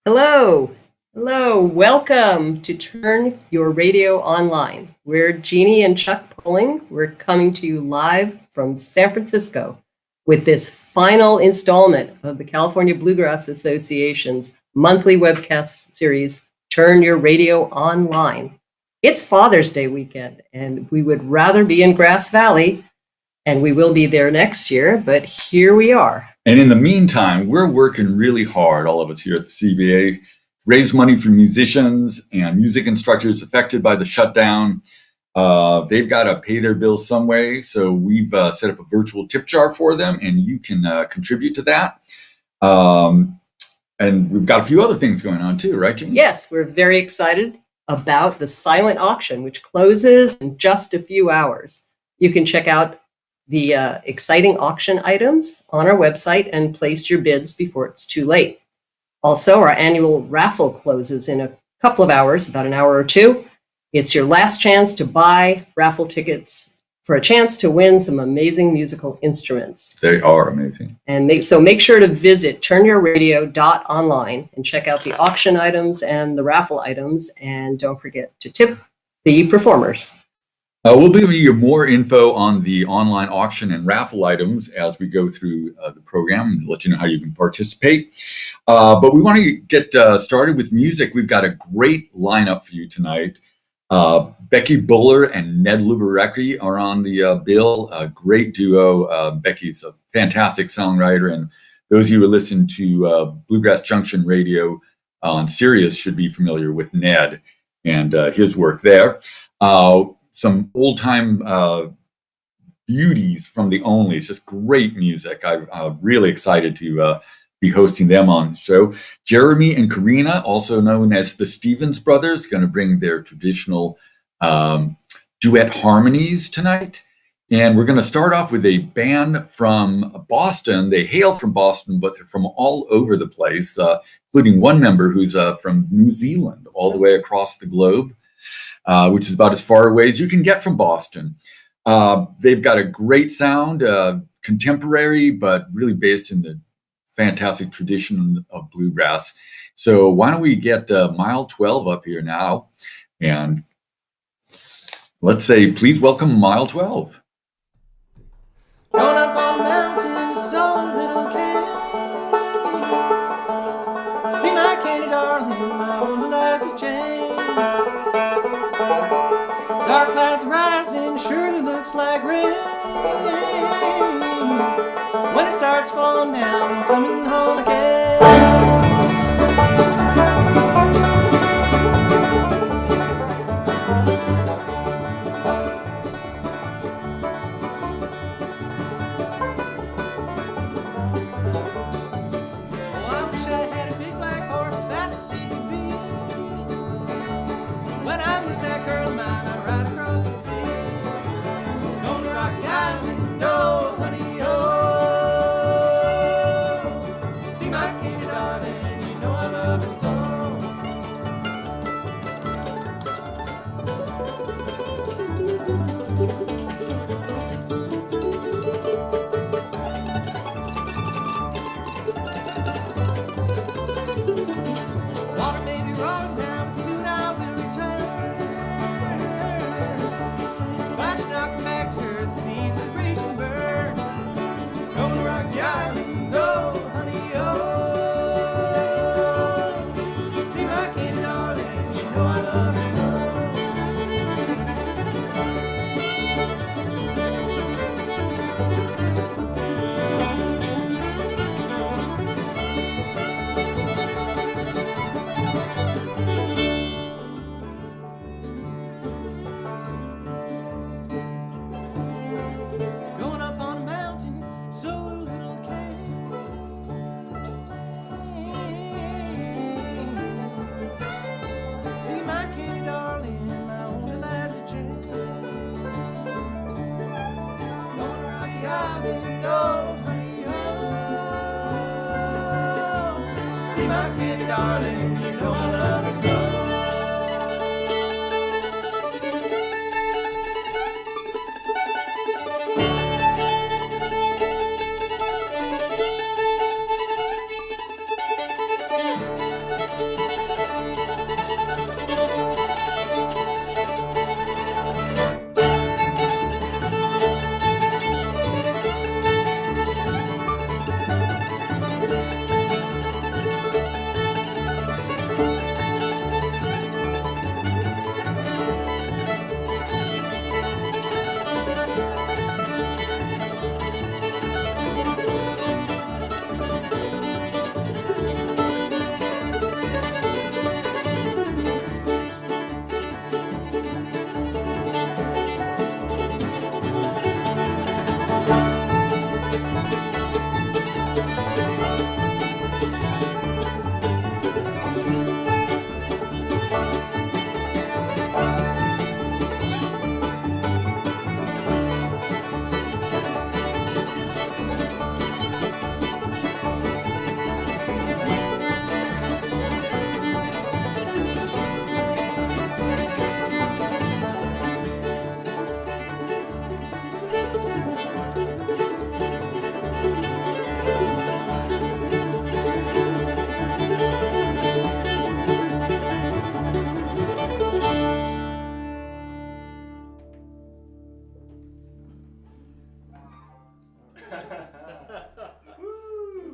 Hello. Hello. Welcome to Turn Your Radio Online. We're Jeannie and Chuck Pulling. We're coming to you live from San Francisco with this final installment of the California Bluegrass Association's monthly webcast series, Turn Your Radio Online. It's Father's Day weekend, and we would rather be in Grass Valley, and we will be there next year, but here we are. And in the meantime, we're working really hard, all of us here at the CBA, raise money for musicians and music instructors affected by the shutdown. They've got to pay their bills some way, so we've set up a virtual tip jar for them, and you can contribute to that. And we've got a few other things going on too, right, Jane? Yes, we're very excited about the silent auction, which closes in just a few hours. You can check out the exciting auction items on our website and place your bids before it's too late. Also, our annual raffle closes in a couple of hours, about an hour or two. It's your last chance to buy raffle tickets for a chance to win some amazing musical instruments. They are amazing. And make sure to visit turnyourradio.online and check out the auction items and the raffle items. And don't forget to tip the performers. We'll be giving you more info on the online auction and raffle items as we go through the program and let you know how you can participate. But we want to get started with music. We've got a great lineup for you tonight. Becky Buller and Ned Luberecki are on the bill, a great duo. Becky's a fantastic songwriter, and those of you who listen to Bluegrass Junction Radio on Sirius should be familiar with Ned and his work there. Some old-time beauties from the Onlys, just great music. I'm really excited to be hosting them on the show. Jeremy and Karina, also known as the Stevens Brothers, going to bring their traditional duet harmonies tonight. And we're going to start off with a band from Boston. They hail from Boston, but they're from all over the place, including one member who's from New Zealand, all the way across the globe. Which is about as far away as you can get from Boston. They've got a great sound, contemporary, but really based in the fantastic tradition of bluegrass. So why don't we get Mile 12 up here now, and let's say, please welcome Mile 12. Going up on the mountain, so little care. See my candy darling, my own Lassie Jane. Dark clouds rising, surely looks like rain. When it starts falling down, I'm coming home again.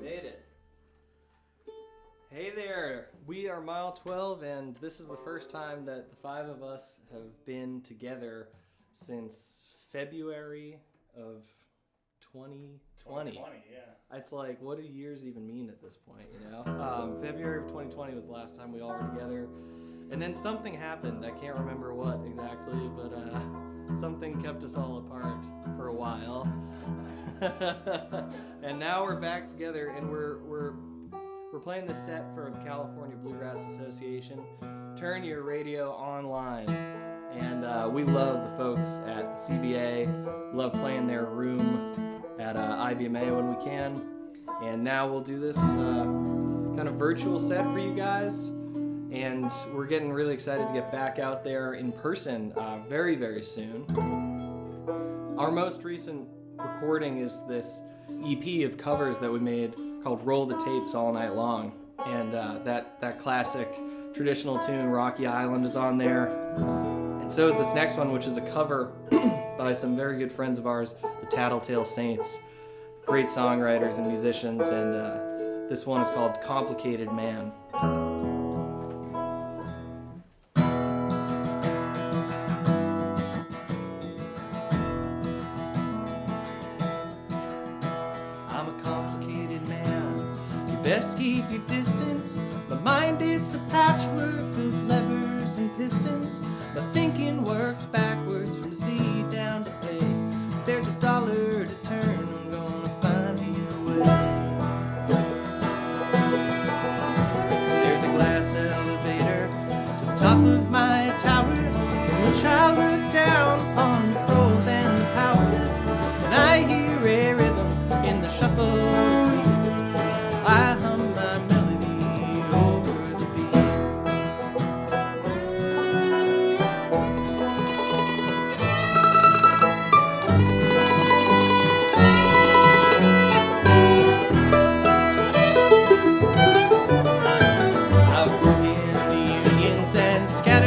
Made it. Hey there, we are Mile 12, and this is the first time that the five of us have been together since February of 2020. Yeah. It's like, what do years even mean at this point, you know? February of 2020 was the last time we all were together. And then something happened. I can't remember what exactly, but something kept us all apart for a while. And now we're back together, and we're playing this set for the California Bluegrass Association. Turn your radio online. And we love the folks at the CBA. Love playing their room at IBMA when we can. And now we'll do this kind of virtual set for you guys. And we're getting really excited to get back out there in person very, very soon. Our most recent recording is this EP of covers that we made called Roll the Tapes All Night Long. And that classic traditional tune, Rocky Island, is on there. And so is this next one, which is a cover by some very good friends of ours, the Tattletale Saints. Great songwriters and musicians, and this one is called Complicated Man. I'm a complicated man. You best keep your distance. My mind, it's a patchwork of levers and pistons. My thinking works backwards from Z down to A. If there's $1 to turn, I'm gonna find me a way. There's a glass elevator to the top of my tower, from which I look down upon the pros and the powerless. And I hear a rhythm in the shuffle of feet. I hum my melody over the beat. I've broken the unions and scattered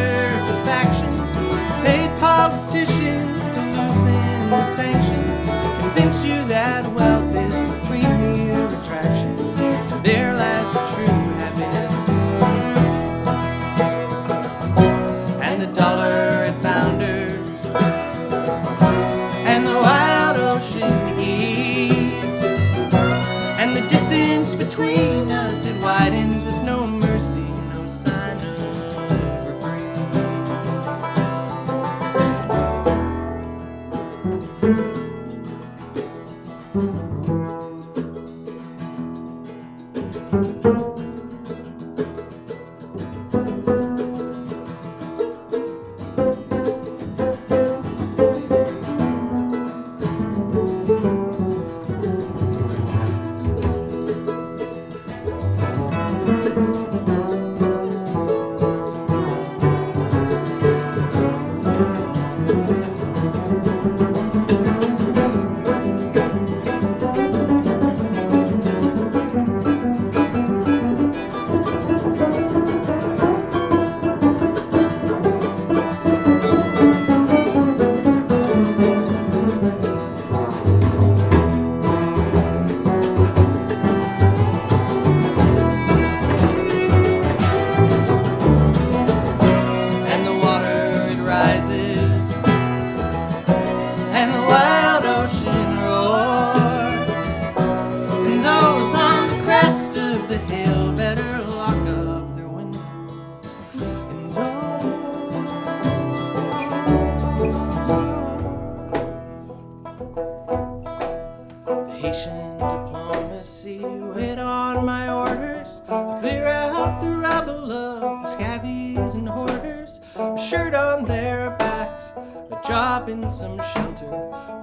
full of the scavies and hoarders, a shirt on their backs, a job in some shelter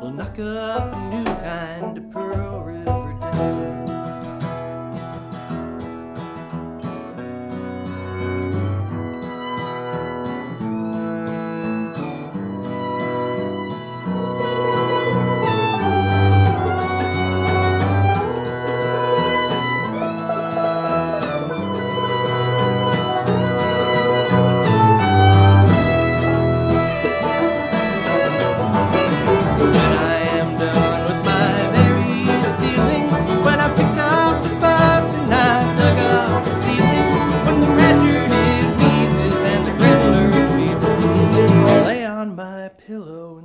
will knock up a new kind of Pearl River Delta.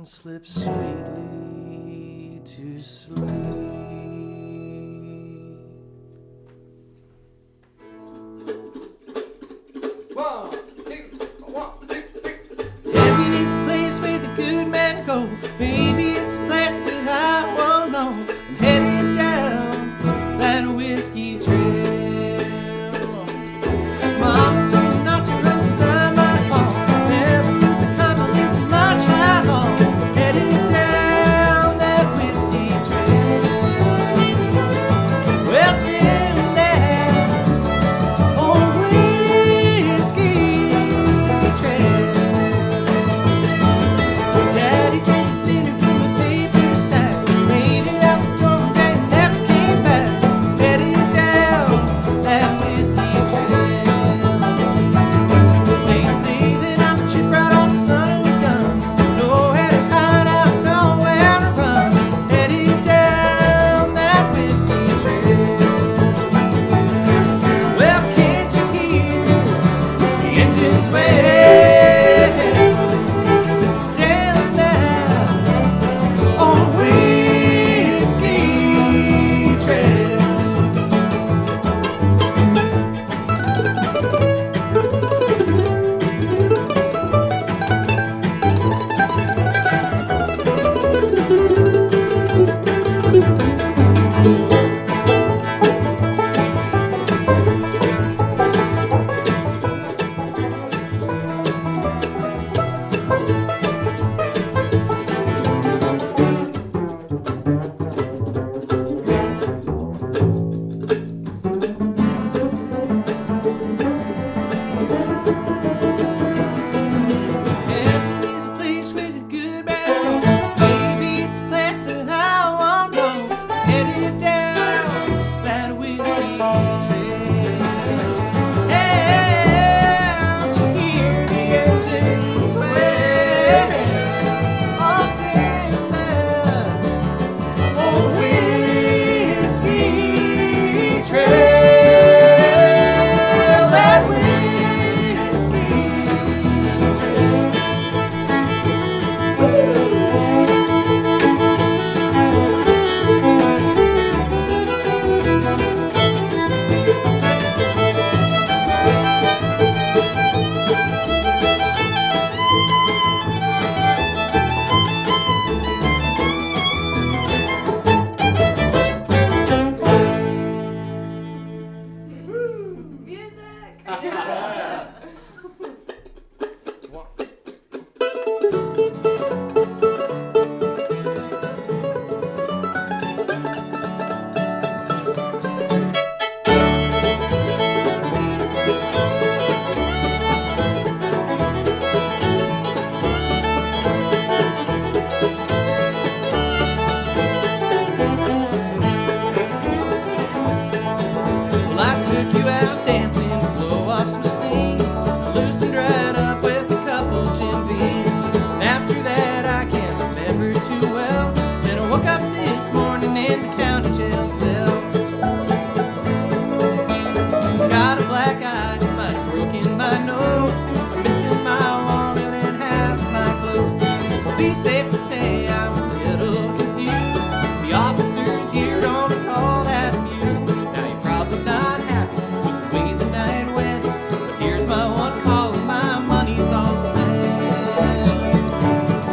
Slip sweetly to sleep. 1, 2, 1, 2, 3. Heaven is a place where the good men go. Maybe it's a place that I won't know. I'm headed down that whiskey trail. Mama told me not to run 'cause I might fall. Never used the kind to listen much at all. Safe to say I'm a little confused. The officers here don't call that news. Now you're probably not happy with the way the night went, but here's my one call and my money's all spent.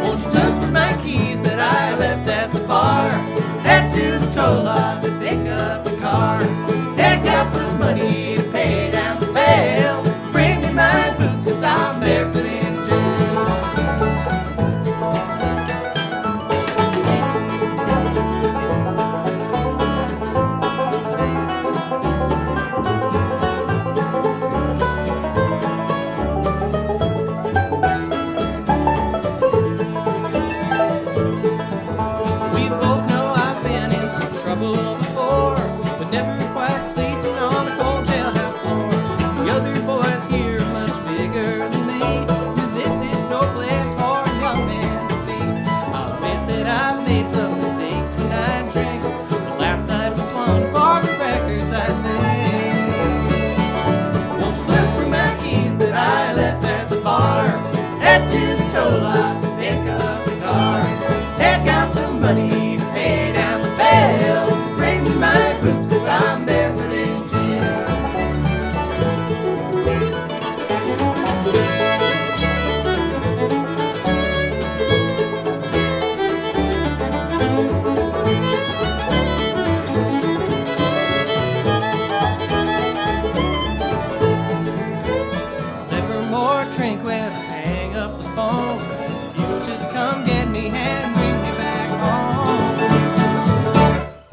Won't you look for my keys that I left at the bar? Head to the toll lot to pick up the car. Take out some money to pay down the bail.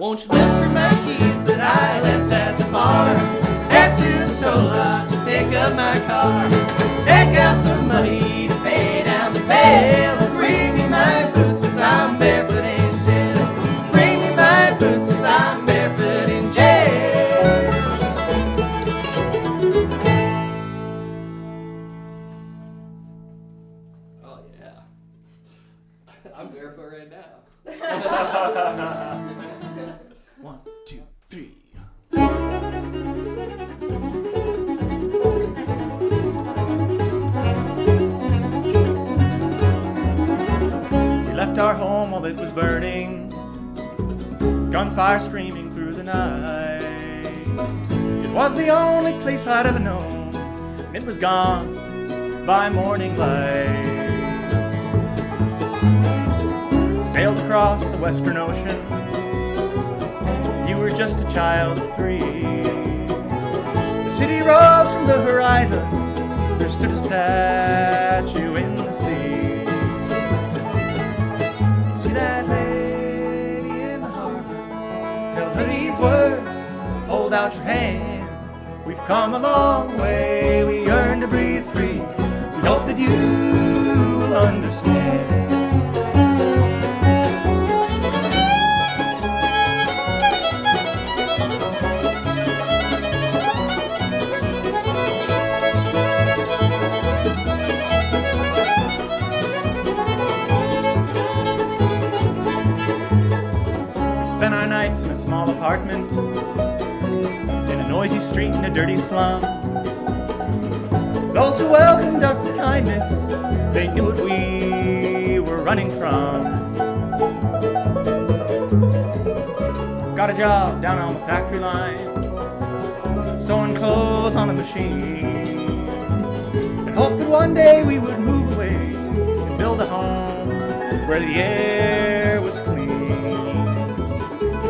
Won't you look for my keys that I left at the bar? Head to the toll lot to pick up my car. Take out some money to pay down the bail. Bring me my boots 'cause I'm barefoot in jail. Bring me my boots 'cause I'm barefoot in jail. Oh yeah. I'm barefoot right now. 1, 2, 3. We left our home while it was burning, gunfire screaming through the night. It was the only place I'd ever known, and it was gone by morning light. Sailed across the Western Ocean. You were just a child of 3. The city rose from the horizon. There stood a statue in the sea. You see that lady in the harbor? Tell her these words. Hold out your hand. We've come a long way. We earned to breathe free. We hope that you will understand. Spent our nights in a small apartment, in a noisy street in a dirty slum. Those who welcomed us with kindness, they knew what we were running from. Got a job down on the factory line, sewing clothes on a machine, and hoped that one day we would move away and build a home where the air was clean.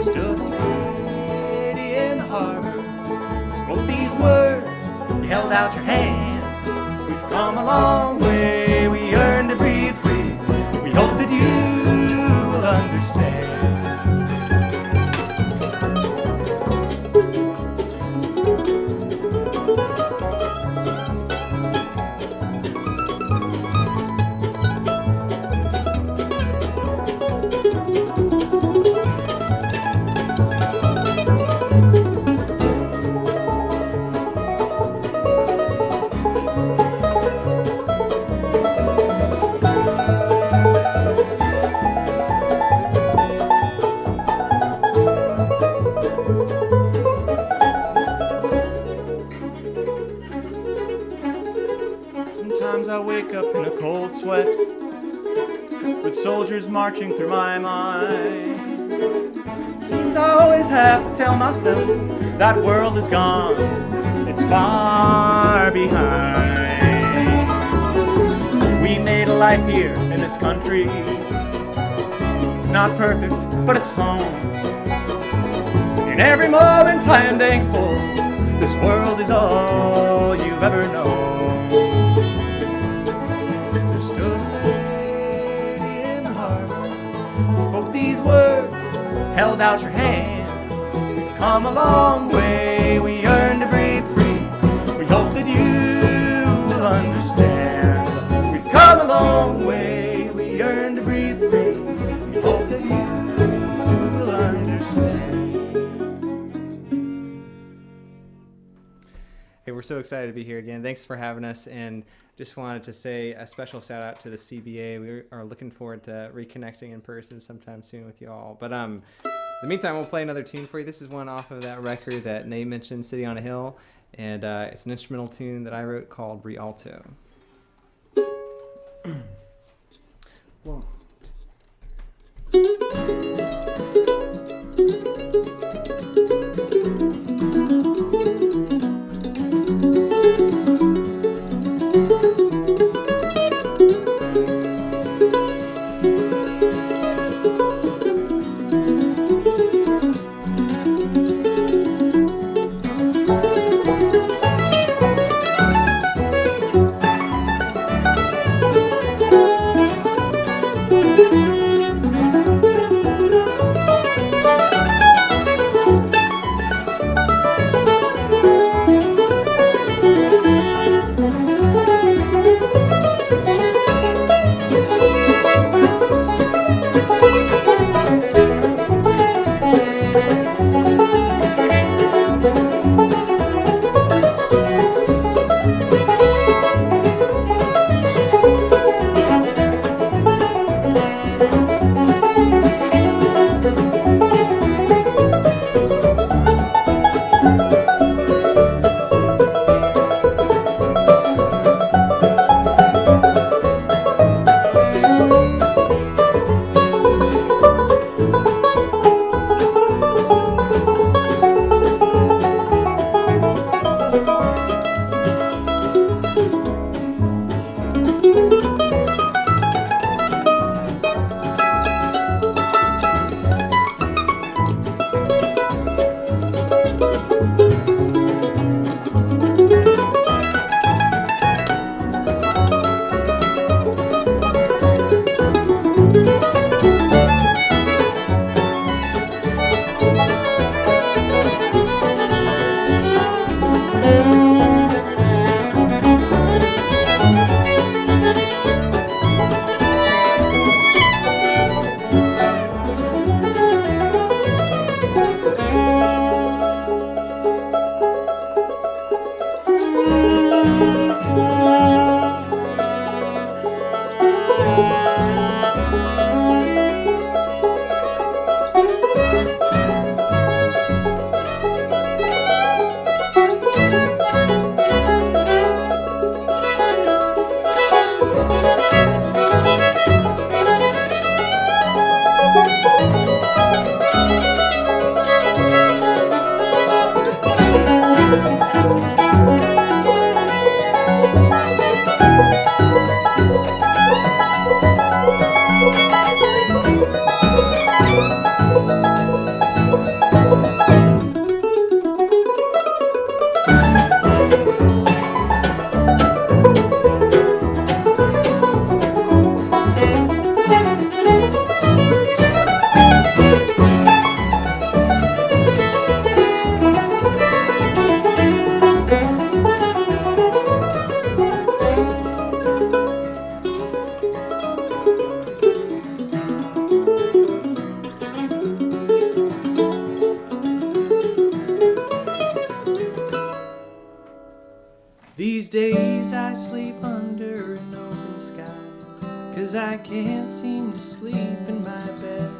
Stood a lady in the harbor, spoke these words, you held out your hand. We've come a long way, we earned to breathe free. We hope that you will understand. Sometimes I wake up in a cold sweat, with soldiers marching through my mind. Seems I always have to tell myself that world is gone, it's far behind. We made a life here in this country. It's not perfect, but it's home. In every moment I am thankful this world is all you've ever known. Spoke these words, held out your hand. We've come a long way, we earned to breathe free. We hope that you will understand. We've come a long way, we earned to breathe free. We hope that you will understand. Hey, we're so excited to be here again. Thanks for having us, and just wanted to say a special shout out to the CBA. We are looking forward to reconnecting in person sometime soon with you all. But in the meantime, we'll play another tune for you. This is one off of that record that Nate mentioned, City on a Hill, and it's an instrumental tune that I wrote called Rialto. One. These days I sleep under an open sky, 'cause I can't seem to sleep in my bed.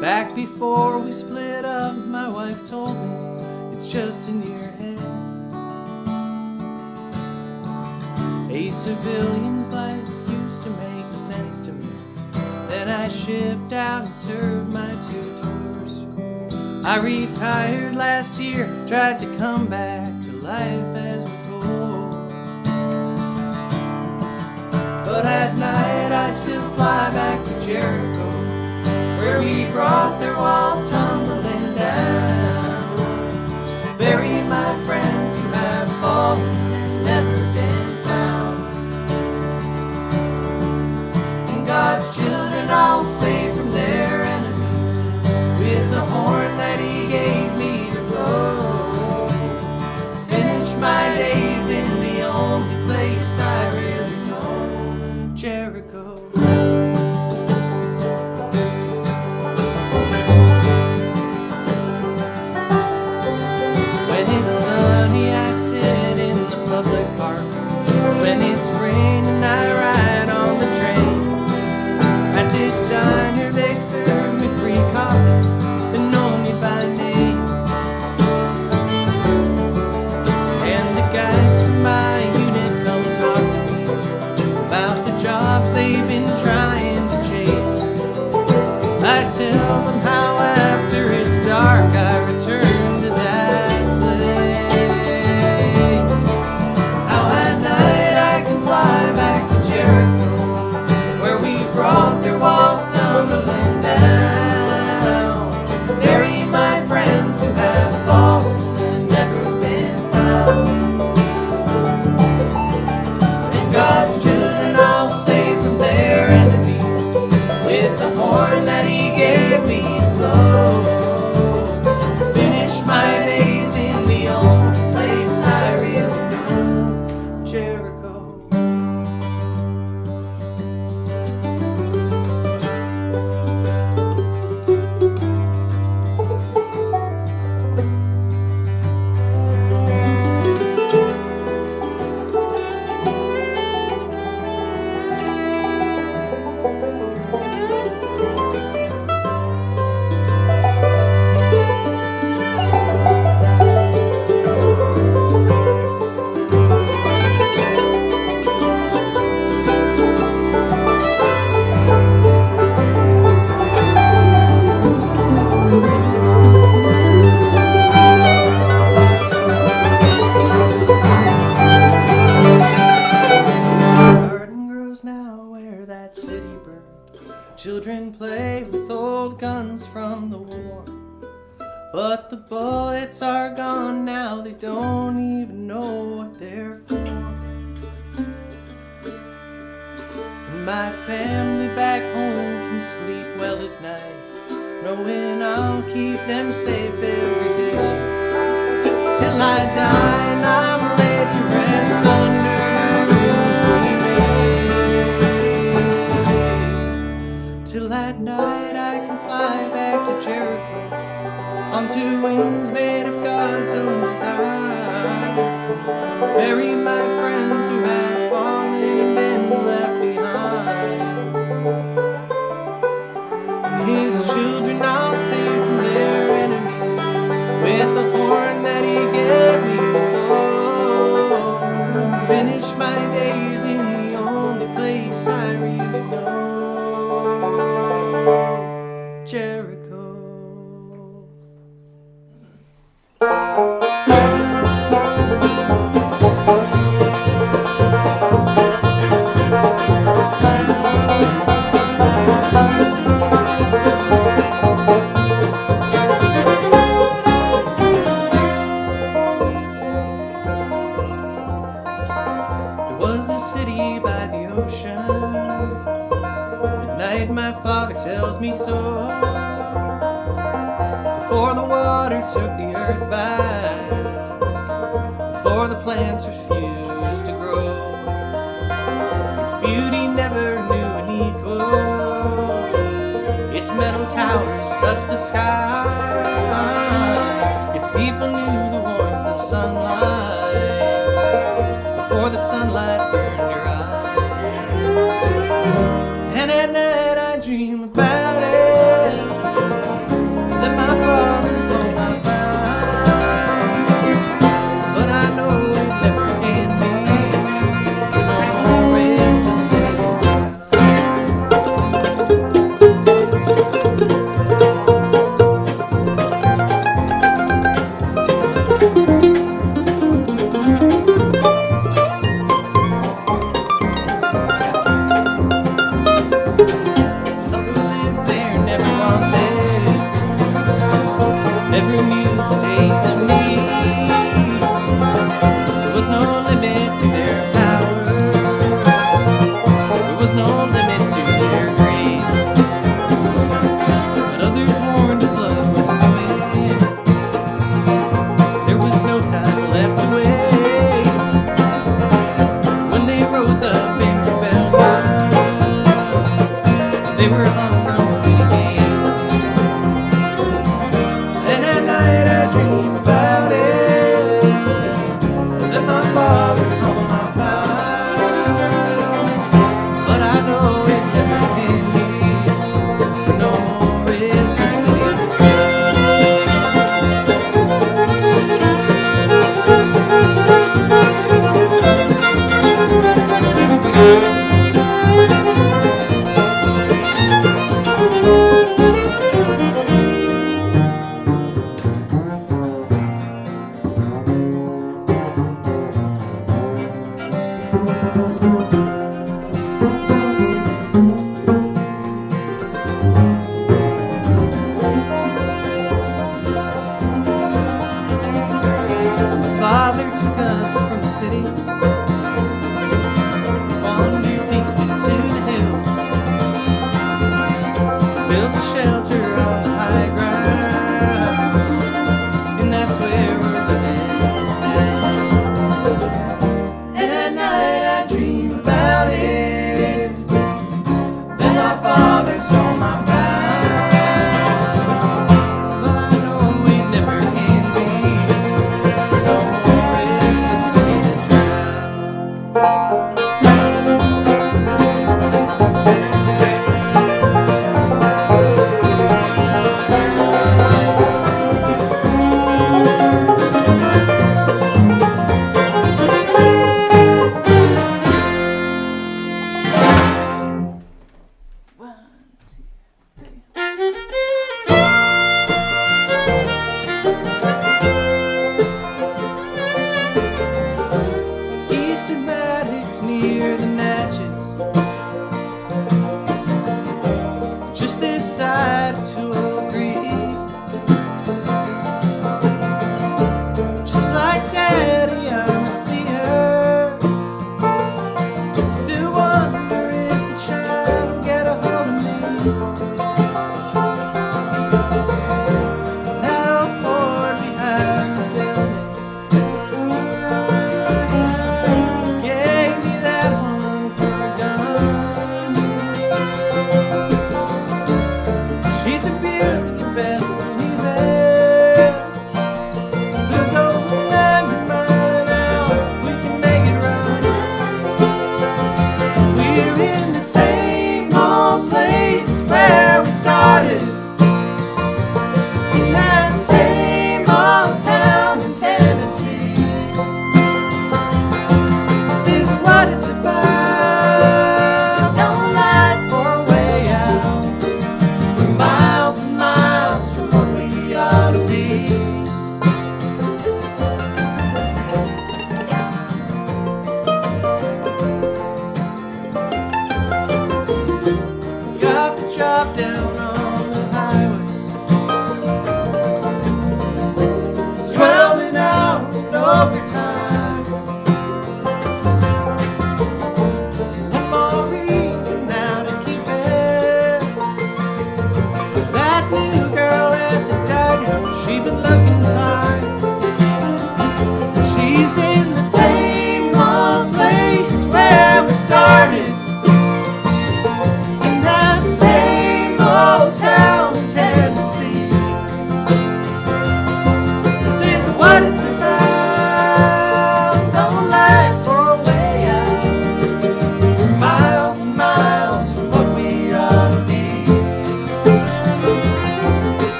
Back before we split up, my wife told me it's just in your head. A civilian's life used to make sense to me. Then I shipped out and served my 2 tours. I retired last year, tried to come back to life as before. But at night I still fly back to Jericho, where we brought their walls tumbling down. Bury my friends who have fallen and never been found. And God's children I'll save from their enemies with the horn that He gave me to blow. Finish my days in the only place I really know, Jericho. When it's sunny I sit in the public park. When it's raining I ride on the train. At this diner they serve me free coffee and know me by name. And the guys from my unit come talk to me about the jobs they've been trying to chase. I tell them how after it's dark I return to that place. How at night I can fly back to Jericho, where we brought their walls tumbling down. Bury my friends who have fallen and never been found. And God's children I'll save from their enemies with the horn that He gave me to blow. Finish my days in the only place I really know, Jericho. Garden grows now where that city burned. Children play with old guns from the war. But the bullets are gone now, they don't even know what they're for. And my family back home can sleep well at night, knowing I'll keep them safe every day. Till I die and I'm laid to rest under rules we made. Till at night I can fly back to Jericho on 2 wings made of God's own design. bury my friends who have fallen and been left behind. And his children I'll save from their enemies with the horn that he gave me. Oh, finish my days in the only place I really know, Jericho. My father tells me so. Before the water took the earth back, before the plants refused to grow, its beauty never knew an equal. Its metal towers touched the sky. Its people knew the warmth of sunlight before the sunlight burned your eyes. And at night I dream about it, that my father's home I found. But I know it never can be, nor is the city dream.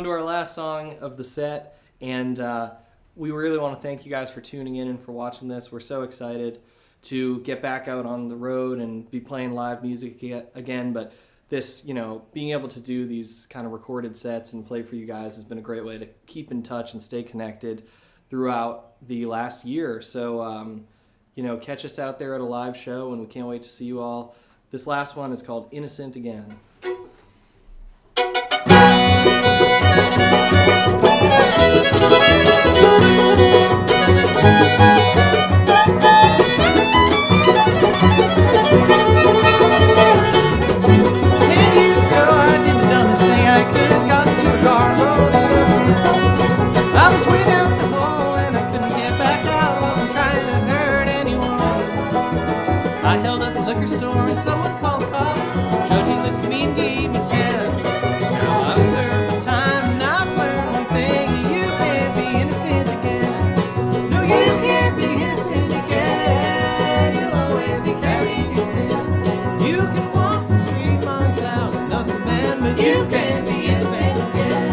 come to our last song of the set, and we really want to thank you guys for tuning in and for watching this. We're so excited to get back out on the road and be playing live music again, but this, being able to do these kind of recorded sets and play for you guys has been a great way to keep in touch and stay connected throughout the last year. So, catch us out there at a live show, and we can't wait to see you all. This last one is called Innocent Again. I held up a liquor store and someone called the cops. Judge, he looked at me and gave me 10. Now I've served my time and I've learned one thing. You can't be innocent again. No, you can't be innocent again. You'll always be carrying your sin. You can walk the street miles out, another man, but you can't be innocent again.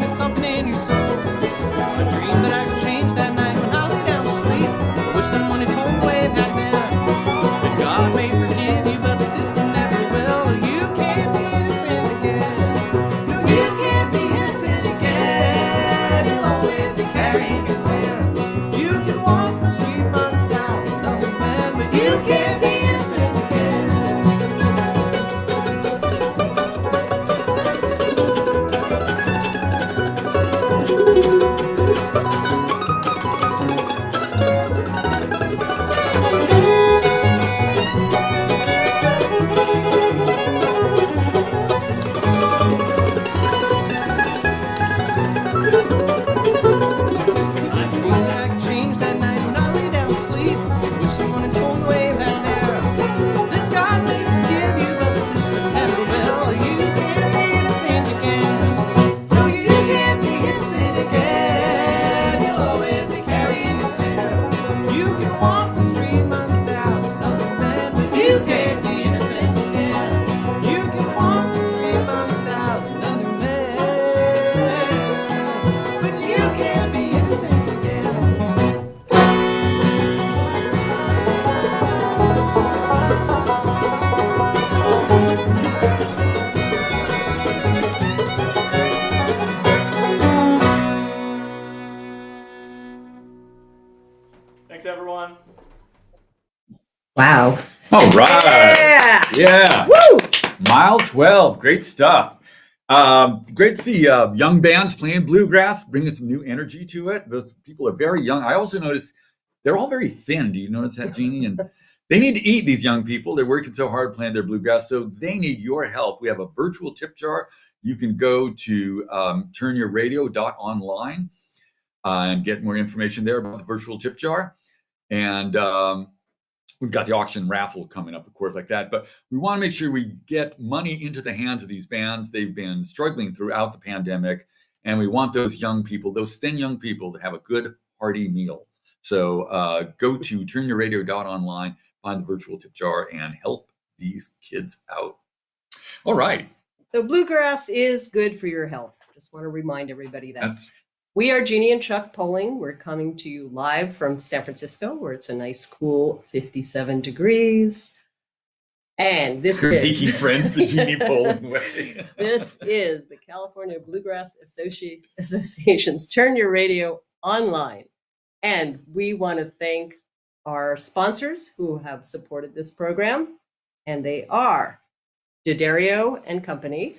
Something in your soul. A dream that I could change that night when I lay down to sleep. I wish someone had told me way back then that God may forgive you, but the system never will. You can't be innocent again. No, you can't be innocent again. You'll always be carrying your sin. You can walk the street miles without another man, but you can't be innocent again. Thanks, everyone. Wow. All right. Yeah. Yeah. Woo! Mile 12. Great stuff. Great to see young bands playing bluegrass, bringing some new energy to it. Those people are very young. I also noticed they're all very thin. Do you notice that, Jeannie? And they need to eat, these young people. They're working so hard playing their bluegrass, so they need your help. We have a virtual tip jar. You can go to turnyourradio.online and get more information there about the virtual tip jar. And we've got the auction raffle coming up, of course, like that. But we want to make sure we get money into the hands of these bands. They've been struggling throughout the pandemic, and we want those young people, those thin young people, to have a good, hearty meal. So go to turnyourradio.online, find the virtual tip jar, and help these kids out. All right. So bluegrass is good for your health. Just want to remind everybody that. That's We are Jeannie and Chuck Poling. We're coming to you live from San Francisco, where it's a nice, cool 57 degrees. And this making is friends the Jeannie Poling way. this is the California Bluegrass Association's Turn Your Radio Online. And we want to thank our sponsors who have supported this program. And they are D'Addario and Company,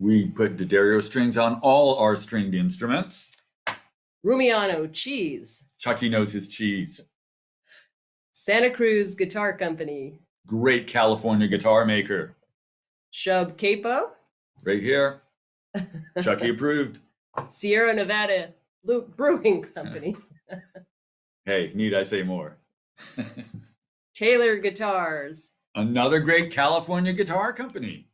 We put D'Addario strings on all our stringed instruments. Rumiano Cheese, Chucky knows his cheese. Santa Cruz Guitar Company, Great California guitar maker. Shub Capo, Right here. Chucky approved. Sierra Nevada Brewing Company, Hey, need I say more? Taylor Guitars, Another great California guitar company.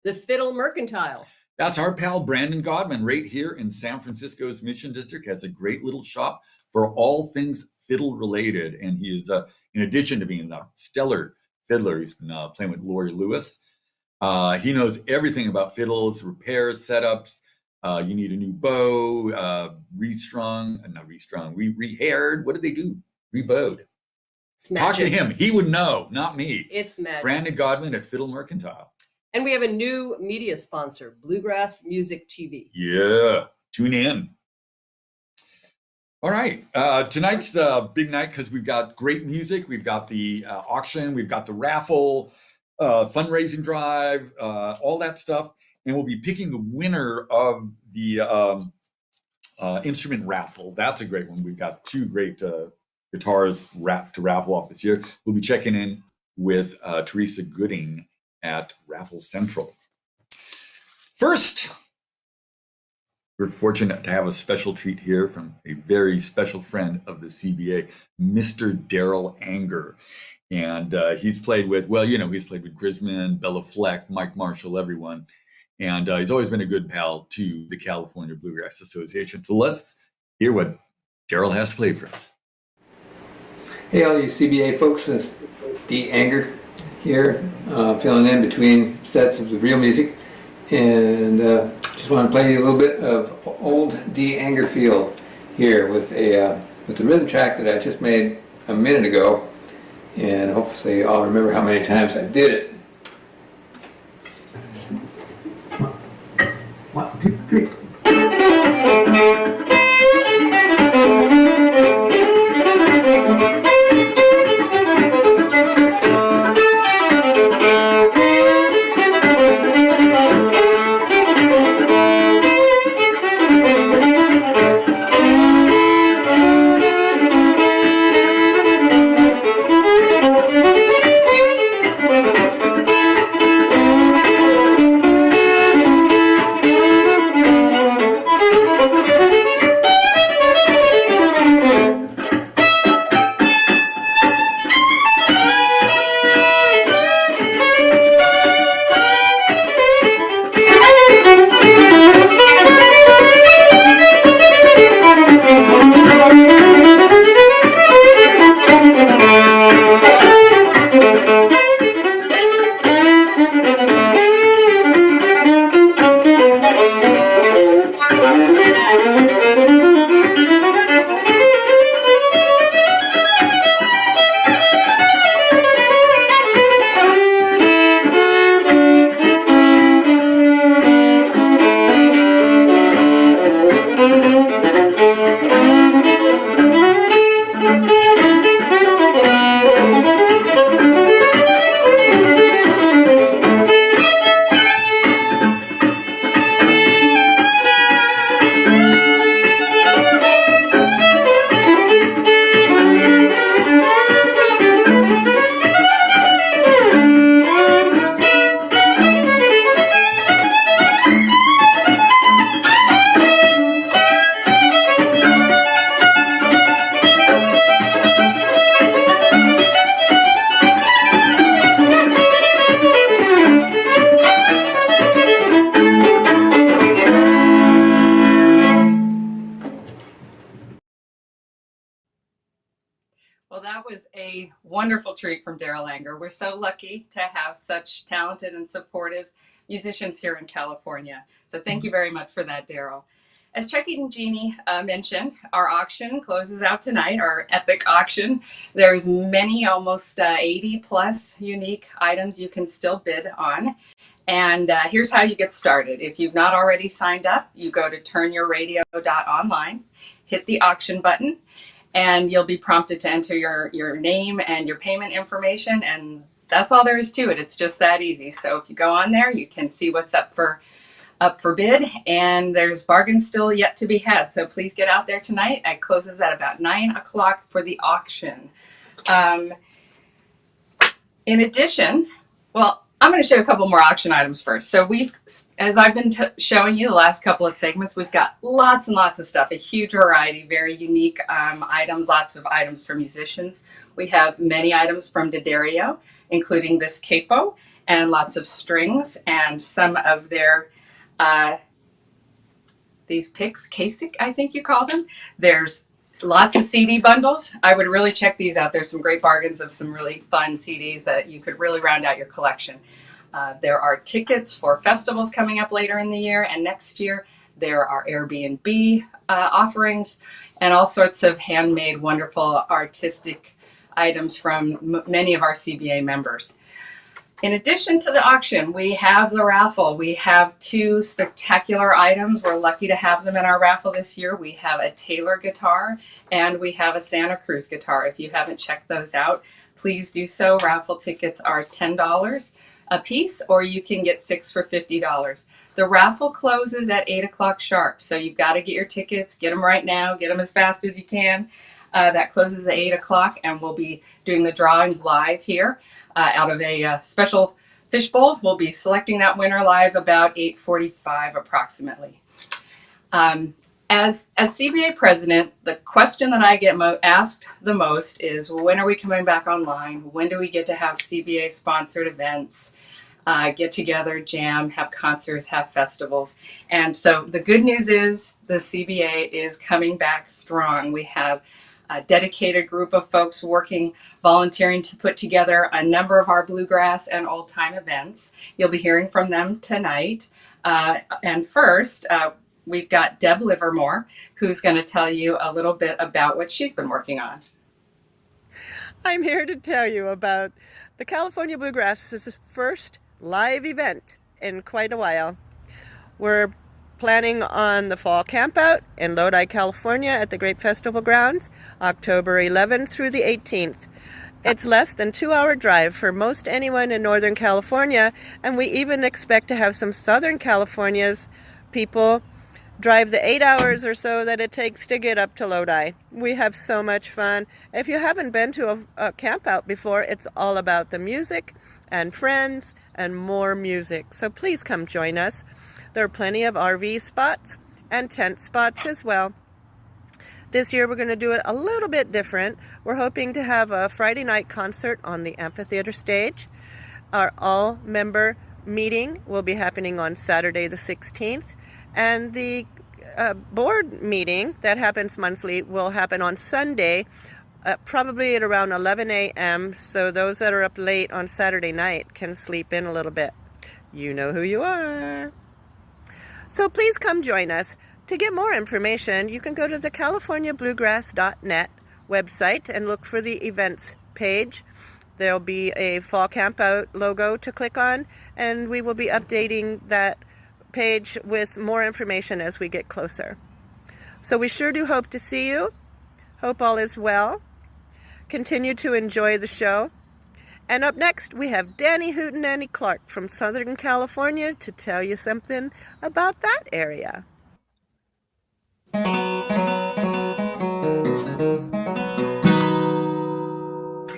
the Fiddle Mercantile, That's our pal Brandon Godman right here in San Francisco's Mission District. Has a great little shop for all things fiddle related. And he is, in addition to being a stellar fiddler, he's been playing with Lori Lewis. He knows everything about fiddles, repairs, setups. You need a new bow, rehaired. What did they do? Rebowed. it's Talk to magic. him. He would know, not me. It's magic. Brandon Godwin at Fiddle Mercantile. And we have a new media sponsor, Bluegrass Music TV. Yeah, tune in. All right, tonight's the big night because we've got great music. We've got the auction, we've got the raffle, fundraising drive, all that stuff. And we'll be picking the winner of the instrument raffle. That's a great one. We've got two great guitars to raffle off this year. We'll be checking in with Teresa Gooding at Raffle Central. First, we're fortunate to have a special treat here from a very special friend of the CBA, Mr. Daryl Anger. And he's played with, he's played with Grisman, Bella Fleck, Mike Marshall, everyone. And he's always been a good pal to the California Bluegrass Association. So let's hear what Daryl has to play for us. Hey, all you CBA folks, this is D. Anger here, filling in between sets of the real music. And just want to play you a little bit of old D. Anger feel here with the rhythm track that I just made a minute ago. And hopefully I'll remember how many times I did it. 1, 2, 3. Well, that was a wonderful treat from Daryl Anger. We're so lucky to have such talented and supportive musicians here in California. So thank you very much for that, Daryl. As Chucky and Jeannie mentioned, our auction closes out tonight, our epic auction. There's many, almost 80 plus unique items you can still bid on. And here's how you get started. If you've not already signed up, you go to turnyourradio.online, hit the auction button, and you'll be prompted to enter your name and your payment information. And that's all there is to it. It's just that easy. So if you go on there, you can see what's up for bid, and there's bargains still yet to be had. So please get out there tonight. It closes at about 9 o'clock for the auction. In addition, well, I'm going to show a couple more auction items first. So as I've been showing you the last couple of segments, we've got lots and lots of stuff, a huge variety, very unique items, lots of items for musicians. We have many items from D'Addario, including this capo and lots of strings and some of their these picks, Kasich, I think you call them. There's lots of CD bundles. I would really check these out. There's some great bargains of some really fun CDs that you could really round out your collection. There are tickets for festivals coming up later in the year and next year. There are Airbnb offerings and all sorts of handmade, wonderful artistic items from many of our CBA members. In addition to the auction, we have the raffle. We have 2 spectacular items. We're lucky to have them in our raffle this year. We have a Taylor guitar and we have a Santa Cruz guitar. If you haven't checked those out, please do so. Raffle tickets are $10 a piece, or you can get 6 for $50. The raffle closes at 8 o'clock sharp, so you've got to get your tickets. Get them right now. Get them as fast as you can. That closes at 8 o'clock, and we'll be doing the drawing live here. Out of a special fishbowl. We'll be selecting that winner live about 8:45 approximately. As CBA president, the question that I get asked the most is, when are we coming back online? When do we get to have CBA sponsored events, get together, jam, have concerts, have festivals? And so the good news is the CBA is coming back strong. We have a dedicated group of folks volunteering to put together a number of our bluegrass and old time events. You'll be hearing from them tonight. And first, we've got Deb Livermore, who's going to tell you a little bit about what she's been working on. I'm here to tell you about the California Bluegrass's first live event in quite a while. We're planning on the fall campout in Lodi, California at the Great Festival Grounds, October 11th through the 18th. It's less than 2-hour drive for most anyone in Northern California, and we even expect to have some Southern California's people drive the 8 hours or so that it takes to get up to Lodi. We have so much fun. If you haven't been to a campout before, it's all about the music and friends and more music. So please come join us. There are plenty of RV spots and tent spots as well. This year we're going to do it a little bit different. We're hoping to have a Friday night concert on the amphitheater stage. Our all-member meeting will be happening on Saturday the 16th. And the board meeting that happens monthly will happen on Sunday, probably at around 11 a.m. So those that are up late on Saturday night can sleep in a little bit. You know who you are. So please come join us. To get more information, you can go to the CaliforniaBluegrass.net website and look for the events page. There'll be a fall campout logo to click on, and we will be updating that page with more information as we get closer. So we sure do hope to see you. Hope all is well. Continue to enjoy the show. And up next, we have Danny Hootenanny Clark from Southern California to tell you something about that area.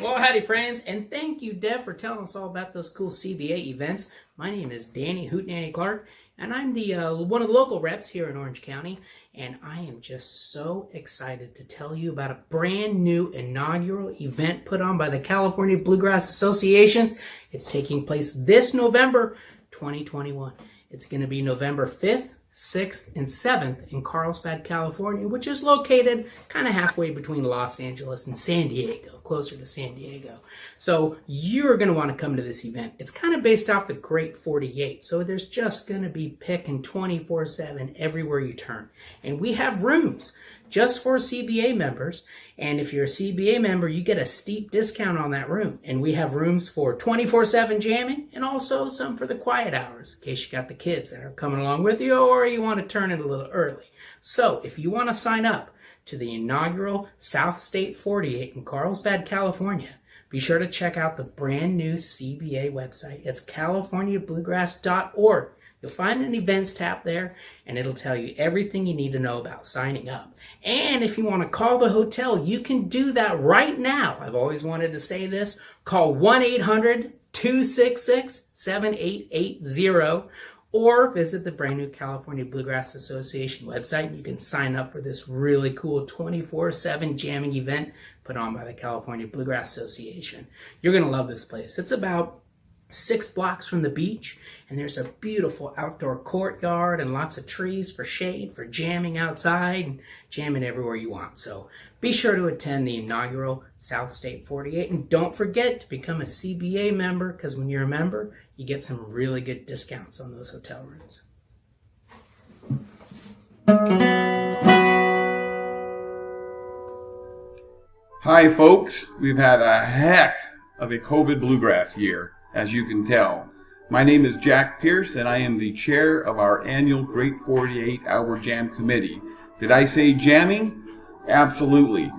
Well, howdy friends, and thank you, Deb, for telling us all about those cool CBA events. My name is Danny Hootenanny Clark, and I'm the one of the local reps here in Orange County, and I am just so excited to tell you about a brand new inaugural event put on by the California Bluegrass Associations. It's taking place this November 2021. It's going to be November 5th, 6th, and 7th in Carlsbad, California, which is located kind of halfway between Los Angeles and San Diego, closer to San Diego. So you're going to want to come to this event. It's kind of based off the Great 48, so there's just going to be picking 24/7 everywhere you turn. And we have rooms just for CBA members, and if you're a CBA member, you get a steep discount on that room. And we have rooms for 24/7 jamming and also some for the quiet hours, in case you got the kids that are coming along with you or you want to turn it a little early. So if you want to sign up to the inaugural South State 48 in Carlsbad, California, be sure to check out the brand new CBA website. It's CaliforniaBluegrass.org. You'll find an events tab there, and it'll tell you everything you need to know about signing up. And if you want to call the hotel, you can do that right now. I've always wanted to say this. Call 1-800 266-7880, or visit the brand new California Bluegrass Association website, and you can sign up for this really cool 24/7 jamming event put on by the California Bluegrass Association. You're going to love this place. It's about 6 blocks from the beach, and there's a beautiful outdoor courtyard and lots of trees for shade, for jamming outside and jamming everywhere you want. So be sure to attend the inaugural South State 48, and don't forget to become a CBA member, because when you're a member, you get some really good discounts on those hotel rooms. Hi folks, we've had a heck of a COVID bluegrass year, as you can tell. My name is Jack Pierce, and I am the chair of our annual Great 48-Hour Jam Committee. Did I say jamming? Absolutely.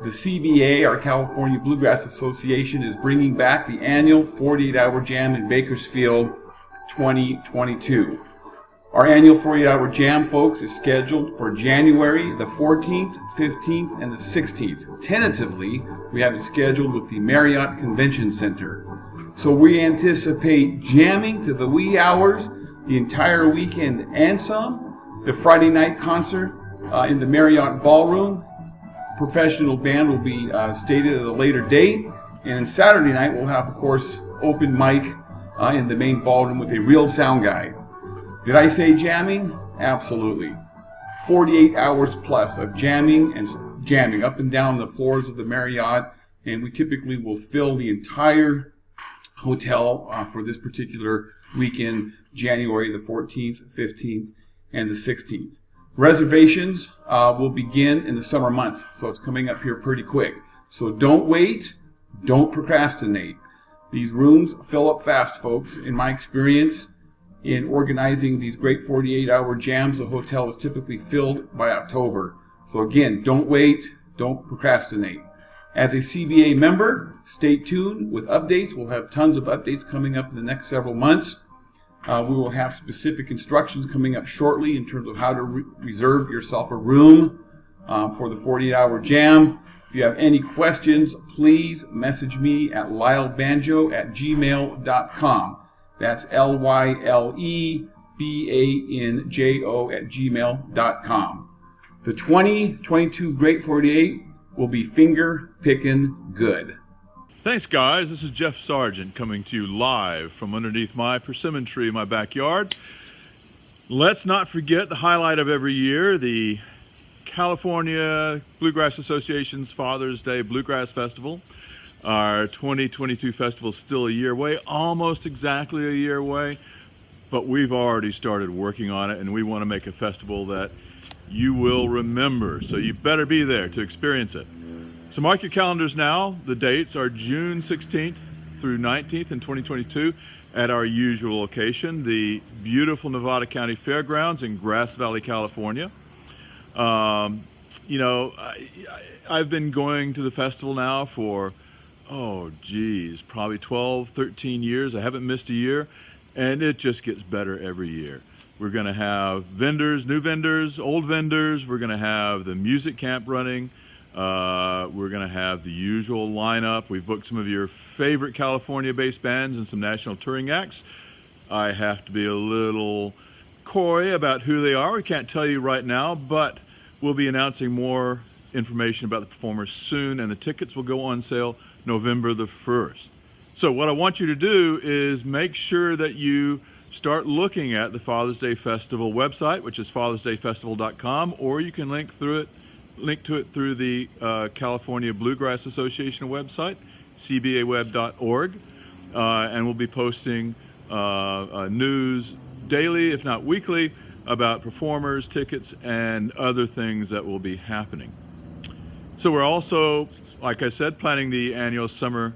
The CBA, our California Bluegrass Association, is bringing back the annual 48-Hour Jam in Bakersfield 2022. Our annual 48-Hour Jam, folks, is scheduled for January the 14th, 15th, and the 16th. Tentatively, we have it scheduled with the Marriott Convention Center. So we anticipate jamming to the wee hours the entire weekend and some. The Friday night concert in the Marriott Ballroom. Professional band will be stated at a later date. And Saturday night we'll have, of course, open mic in the main ballroom with a real sound guy. Did I say jamming? Absolutely. 48 hours plus of jamming and jamming up and down the floors of the Marriott, and we typically will fill the entire hotel for this particular weekend, January the 14th, 15th, and the 16th. Reservations will begin in the summer months, so it's coming up here pretty quick. So don't wait, don't procrastinate. These rooms fill up fast, folks. In my experience, in organizing these great 48-hour jams, the hotel is typically filled by October. So again, don't wait, don't procrastinate. As a CBA member, stay tuned with updates. We'll have tons of updates coming up in the next several months. We will have specific instructions coming up shortly in terms of how to reserve yourself a room for the 48-hour jam. If you have any questions, please message me at lylebanjo@gmail.com. That's LYLEBANJO@gmail.com. The 2022 Great 48 will be finger picking good. Thanks, guys. This is Jeff Sargent coming to you live from underneath my persimmon tree in my backyard. Let's not forget the highlight of every year, the California Bluegrass Association's Father's Day Bluegrass Festival. Our 2022 festival is still a year away, almost exactly a year away, but we've already started working on it, and we want to make a festival that you will remember, so you better be there to experience it. So mark your calendars now. The dates are June 16th through 19th in 2022 at our usual location, the beautiful Nevada County Fairgrounds in Grass Valley, California. I've been going to the festival now for probably 12, 13 years. I haven't missed a year, and it just gets better every year. We're going to have vendors, new vendors, old vendors. We're going to have the music camp running. We're going to have the usual lineup. We've booked some of your favorite California-based bands and some national touring acts. I have to be a little coy about who they are. We can't tell you right now, but we'll be announcing more information about the performers soon, and the tickets will go on sale November the 1st. So what I want you to do is make sure that you start looking at the Father's Day Festival website, which is fathersdayfestival.com, or you can link to it through the California Bluegrass Association website, cbaweb.org, and we'll be posting news daily, if not weekly, about performers, tickets, and other things that will be happening. So we're also, like I said, planning the annual summer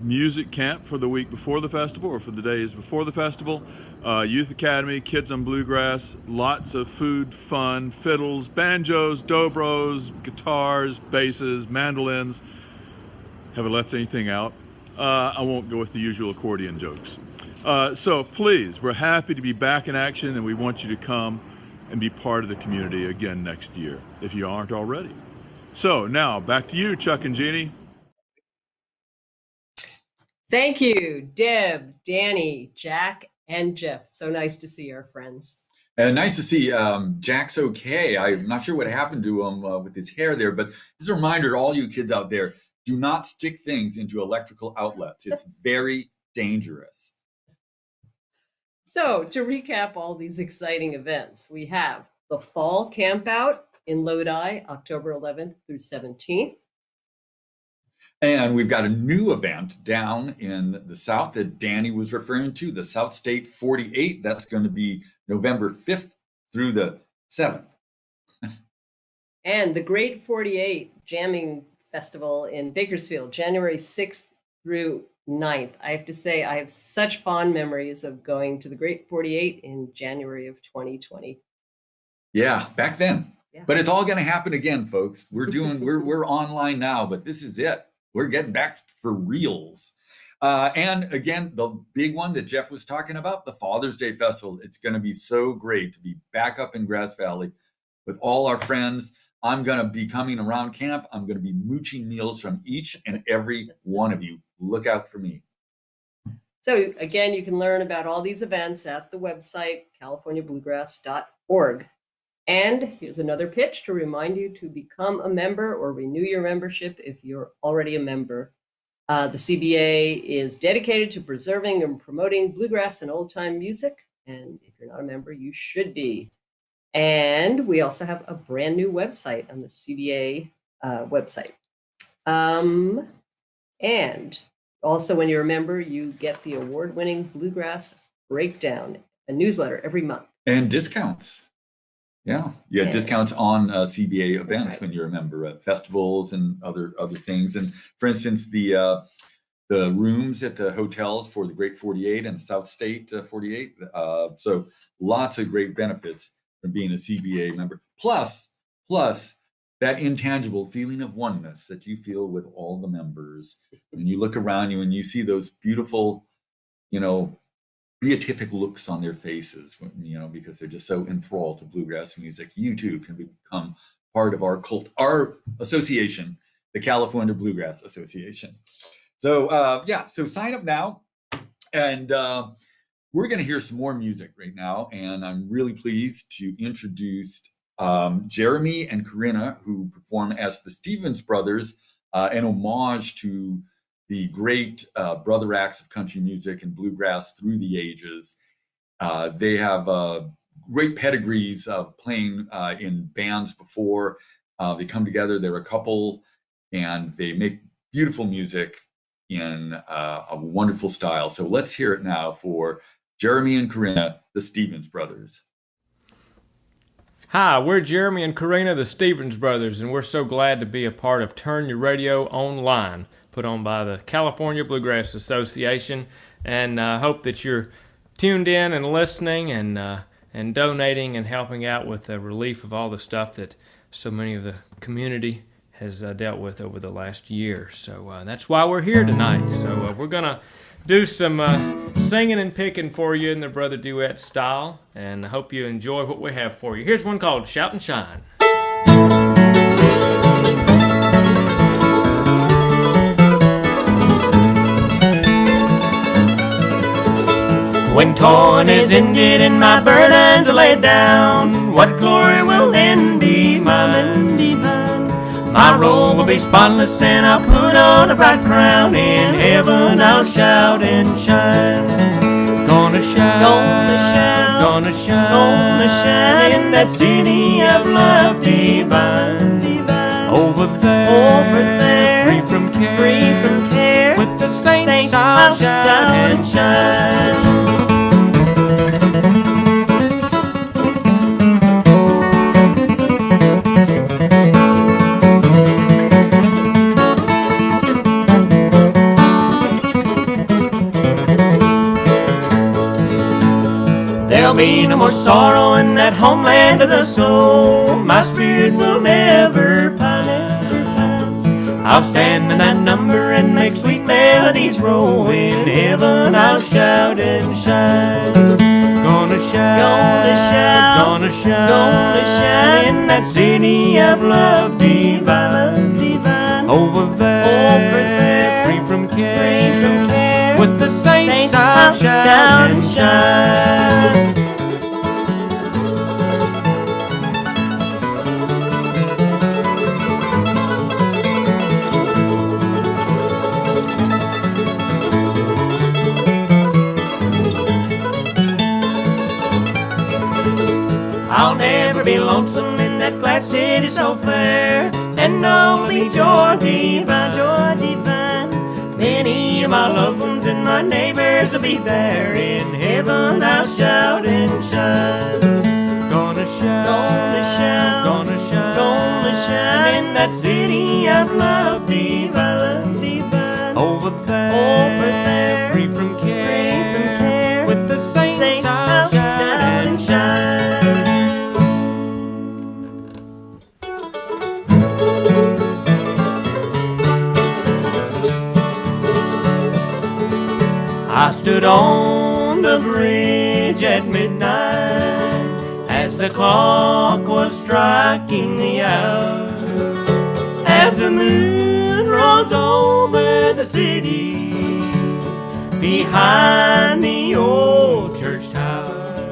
music camp for the week before the festival, or for the days before the festival. Youth Academy, Kids on Bluegrass, lots of food, fun, fiddles, banjos, dobros, guitars, basses, mandolins. Haven't left anything out. I won't go with the usual accordion jokes. So please, we're happy to be back in action, and we want you to come and be part of the community again next year, if you aren't already. So now, back to you, Chuck and Jeannie. Thank you, Deb, Danny, Jack, and Jeff. So nice to see our friends. Nice to see Jack's okay. I'm not sure what happened to him with his hair there, but just a reminder to all you kids out there, do not stick things into electrical outlets. It's very dangerous. So to recap all these exciting events, we have the Fall Campout in Lodi, October 11th through 17th. And we've got a new event down in the South that Danny was referring to, the South State 48. That's going to be November 5th through the 7th. And the Great 48 Jamming Festival in Bakersfield, January 6th through 9th. I have to say, I have such fond memories of going to the Great 48 in January of 2020. Yeah, back then. Yeah. But it's all going to happen again, folks. We're online now, but this is it. We're getting back for reals. And again, the big one that Jeff was talking about, the Father's Day Festival. It's going to be so great to be back up in Grass Valley with all our friends. I'm going to be coming around camp. I'm going to be mooching meals from each and every one of you. Look out for me. So again, you can learn about all these events at the website, californiabluegrass.org. And here's another pitch to remind you to become a member or renew your membership if you're already a member. The CBA is dedicated to preserving and promoting bluegrass and old-time music. And if you're not a member, you should be. And we also have a brand new website on the CBA website. And also when you're a member, you get the award-winning Bluegrass Breakdown, a newsletter every month. And discounts. Yeah, discounts on CBA events when you're a member at festivals and other things. And for instance, the rooms at the hotels for the Great 48 and the South State 48. So lots of great benefits from being a CBA member. Plus that intangible feeling of oneness that you feel with all the members. When you look around you and you see those beautiful, beatific looks on their faces, because they're just so enthralled to bluegrass music. You too can become part of our cult, our association, the California Bluegrass Association. So so sign up now, and we're going to hear some more music right now. And I'm really pleased to introduce Jeremy and Corinna, who perform as the Stevens Brothers, an homage to the great brother acts of country music and bluegrass through the ages. They have great pedigrees of playing in bands before. They come together, they're a couple, and they make beautiful music in a wonderful style. So let's hear it now for Jeremy and Corinna, the Stevens Brothers. Hi, we're Jeremy and Corinna, the Stevens Brothers, and we're so glad to be a part of Turn Your Radio Online, put on by the California Bluegrass Association, and hope that you're tuned in and listening and donating and helping out with the relief of all the stuff that so many of the community has dealt with over the last year. So that's why we're here tonight. So we're going to do some singing and picking for you in the brother duet style, and I hope you enjoy what we have for you. Here's one called Shout and Shine. When toil is ended and my burdens are laid down, what glory will then be mine? My robe will be spotless and I'll put on a bright crown. In heaven I'll shout and shine. Gonna shout, gonna shout, gonna shout, gonna shine in that city of love divine. Over there, free from care, with the saints I'll shout and shine. There'll be no more sorrow in that homeland of the soul. My spirit will never pine. I'll stand in that number and make sweet melodies roll. In heaven I'll shout and shine. Gonna shout, gonna shout, gonna shout, gonna shout in that city of love divine. Over there, free from care, shout and shine. I'll never be lonesome in that glad city so fair, and all be joy divine, joy divine. Many of my loved ones and my neighbors will be there. In heaven I'll shout and shine. Gonna shine, gonna shine, gonna shine, gonna shine in that city of love divine, love divine. Over there, free from care, with the saints I'll shout and shine. I stood on the bridge at midnight as the clock was striking the hour, as the moon rose over the city behind the old church tower.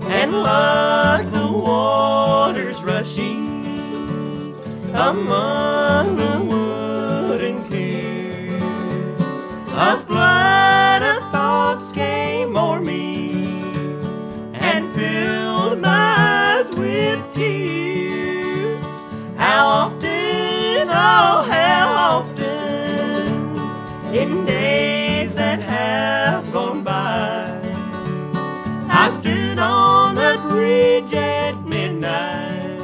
And like the waters rushing among the wooden piers, a flood of thoughts came o'er me and filled my eyes with tears. How often, oh how often, in days that have gone by, I stood on the bridge at midnight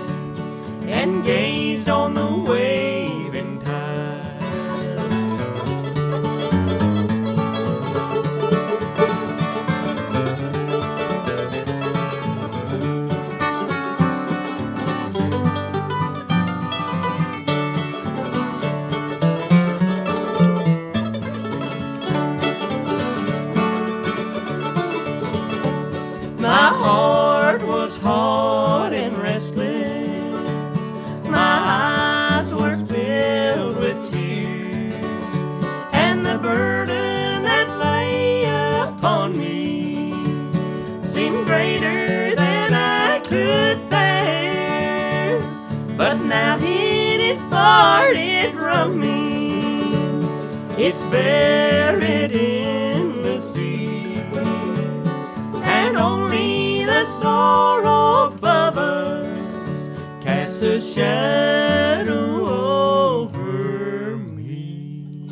and gazed on the waving tide. My heart was hot and restless, my eyes were filled with tears, and the burden that lay upon me seemed greater than I could bear. But now it is parted from me, it's buried in the sea, and only the sorrow above us casts a shadow over me.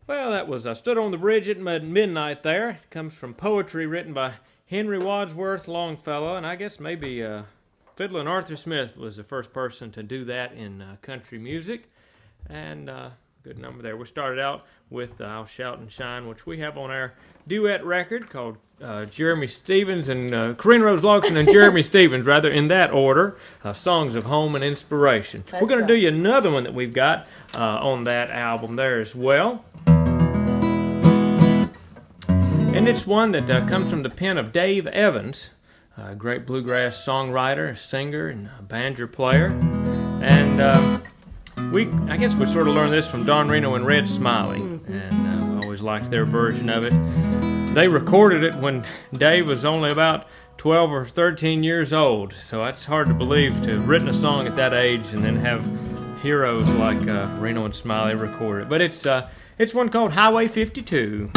Well, that was I Stood on the Bridge at Midnight there. It comes from poetry written by Henry Wadsworth Longfellow, and I guess maybe Fiddlin' Arthur Smith was the first person to do that in country music. And good number there. We started out with I'll Shout and Shine, which we have on our duet record called Jeremy Stevens and Corinne Rose Logson and Jeremy Stevens, rather, in that order, Songs of Home and Inspiration. That's We're going right. to do you another one that we've got on that album there as well. And it's one that comes from the pen of Dave Evans, a great bluegrass songwriter, singer, and banjo player. And I guess we sort of learned this from Don Reno and Red Smiley, and I always liked their version of it. They recorded it when Dave was only about 12 or 13 years old, so it's hard to believe to have written a song at that age and then have heroes like Reno and Smiley record it. But it's one called Highway 52.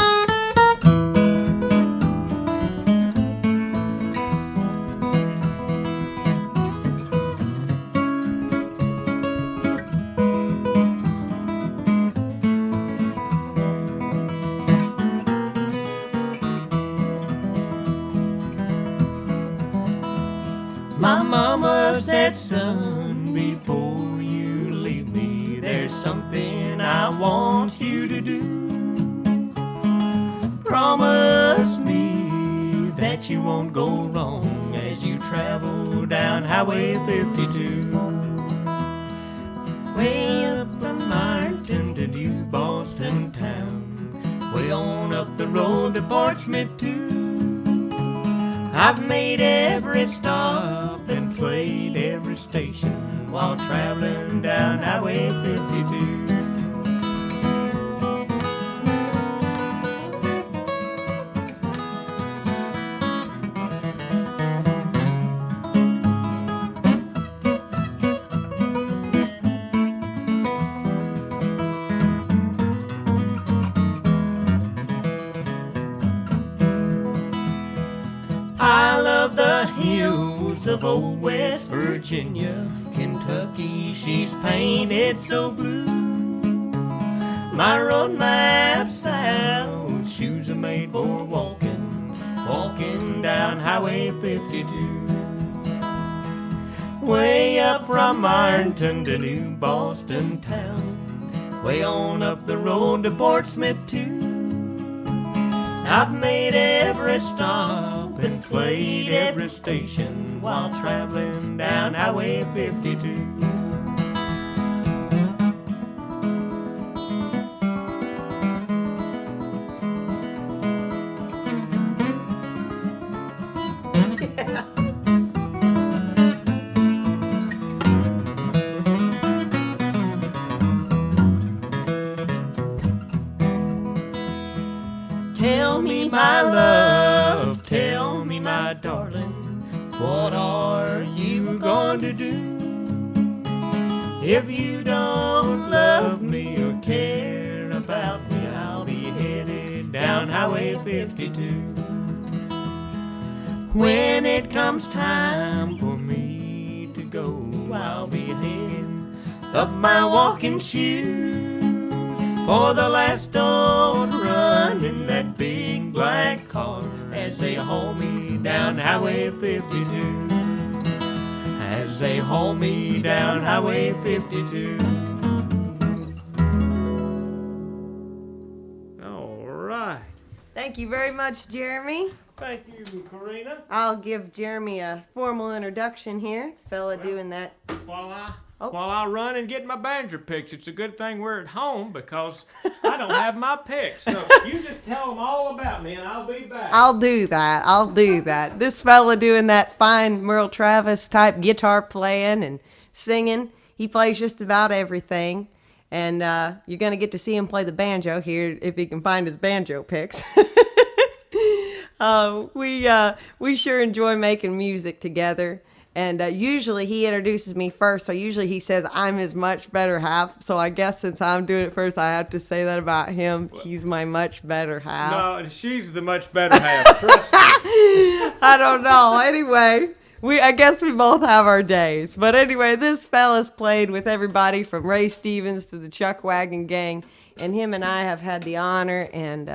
My mama said, son, before you leave me, there's something I want you to do. Promise me that you won't go wrong as you travel down Highway 52. Way up the mountain to New Boston town, way on up the road to Portsmouth too. I've made every stop and played every station while traveling down Highway 52. I love the hills of old West Virginia. Kentucky, she's painted so blue. My road map's out, shoes are made for walking, walking down Highway 52. Way up from Ironton to New Boston town, way on up the road to Portsmouth too. I've made every stop and played every station while traveling down Highway 52. Tell me, my love, tell me, my darling, what are you going to do if you don't love me or care about me? I'll be headed down Highway 52. When it comes time for me to go, I'll be heading up my walking shoes for the last old run in that big black car as they haul me down Highway 52. As they haul me down Highway 52. All right. Thank you very much, Jeremy. Thank you, Karina. I'll give Jeremy a formal introduction here. The fella doing that. While I run and get my banjo picks, it's a good thing we're at home because I don't have my picks. So you just tell them all about me and I'll be back. I'll do that. This fella doing that fine Merle Travis type guitar playing and singing. He plays just about everything. And you're going to get to see him play the banjo here if he can find his banjo picks. We sure enjoy making music together. And usually he introduces me first, so usually he says I'm his much better half. So I guess since I'm doing it first, I have to say that about him. He's my much better half. No, she's the much better half. Trust me. I don't know. Anyway, I guess we both have our days. But anyway, this fella's played with everybody from Ray Stevens to the Chuck Wagon Gang, and him and I have had the honor and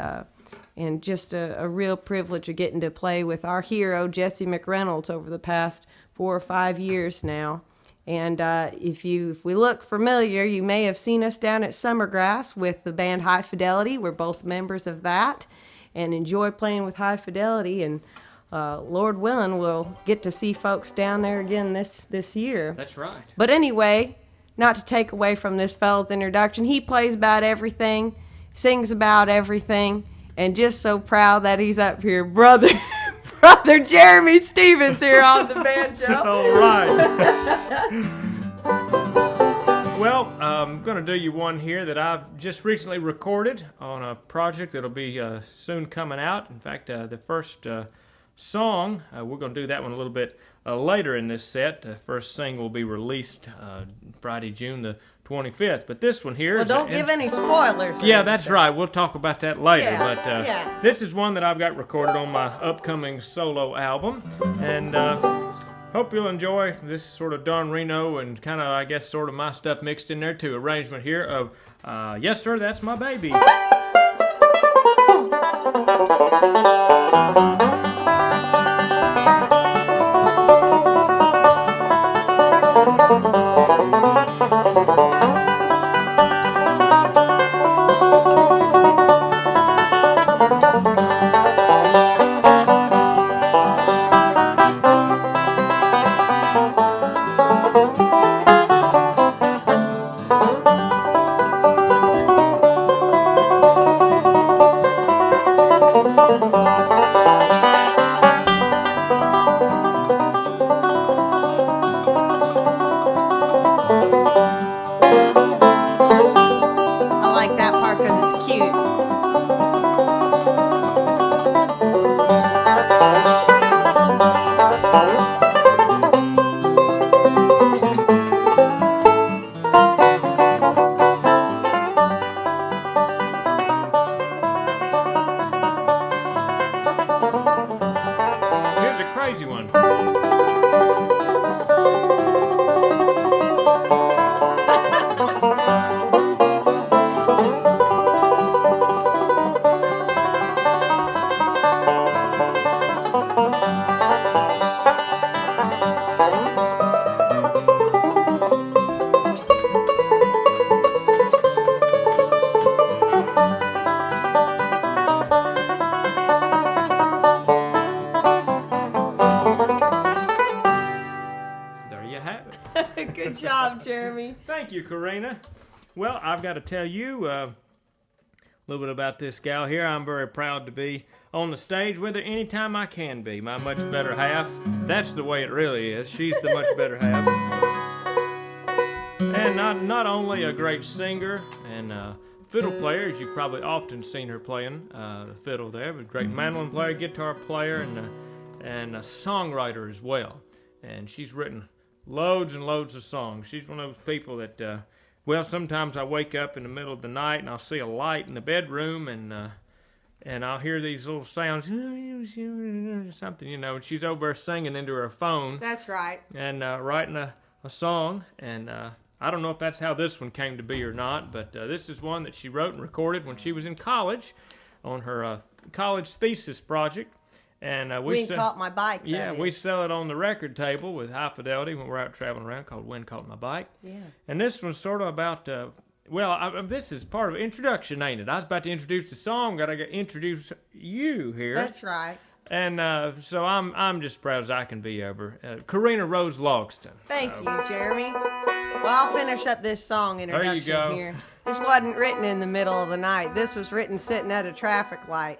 just a real privilege of getting to play with our hero Jesse McReynolds over the past 4 or 5 years now. And if we look familiar, you may have seen us down at Summergrass with the band High Fidelity. We're both members of that and enjoy playing with High Fidelity. And Lord willing, we'll get to see folks down there again this year. That's right. But anyway, not to take away from this fella's introduction, he plays about everything, sings about everything, and just so proud that he's up here, brother Jeremy Stevens here on the banjo. All right. Well, I'm going to do you one here that I've just recently recorded on a project that'll be soon coming out. In fact, the first song, we're going to do that one a little bit later in this set. The first single will be released Friday, June the 25th. But this one here... Well, don't give any spoilers. Yeah, that's right. We'll talk about that later. Yeah, but this is one that I've got recorded on my upcoming solo album. And hope you'll enjoy this sort of Don Reno and kind of, I guess, sort of my stuff mixed in there too. Arrangement here of Yes Sir, That's My Baby. because it's cute. Here's a crazy one. There you have it. Good job, Jeremy. Thank you, Karina. Well, I've got to tell you a little bit about this gal here. I'm very proud to be on the stage with her anytime I can be. My much better half. That's the way it really is. She's the much better half. And not only a great singer and fiddle player, as you've probably often seen her playing the fiddle there, but great mandolin player, guitar player, and a songwriter as well. And she's written loads and loads of songs. She's one of those people that, well, sometimes I wake up in the middle of the night and I'll see a light in the bedroom and I'll hear these little sounds, something, you know, and she's over there singing into her phone. That's right. And writing a song. And I don't know if that's how this one came to be or not, but this is one that she wrote and recorded when she was in college on her college thesis project. And Wind Caught My Bike. Yeah, we sell it on the record table with High Fidelity when we're out traveling around, called Wind Caught My Bike. Yeah. And this one's sort of about, this is part of introduction, ain't it? I was about to introduce the song, got to introduce you here. That's right. And so I'm just proud as I can be over Karina Rose Logston. Thank you, Jeremy. Well, I'll finish up this song introduction There you go. here. This wasn't written in the middle of the night. This was written sitting at a traffic light,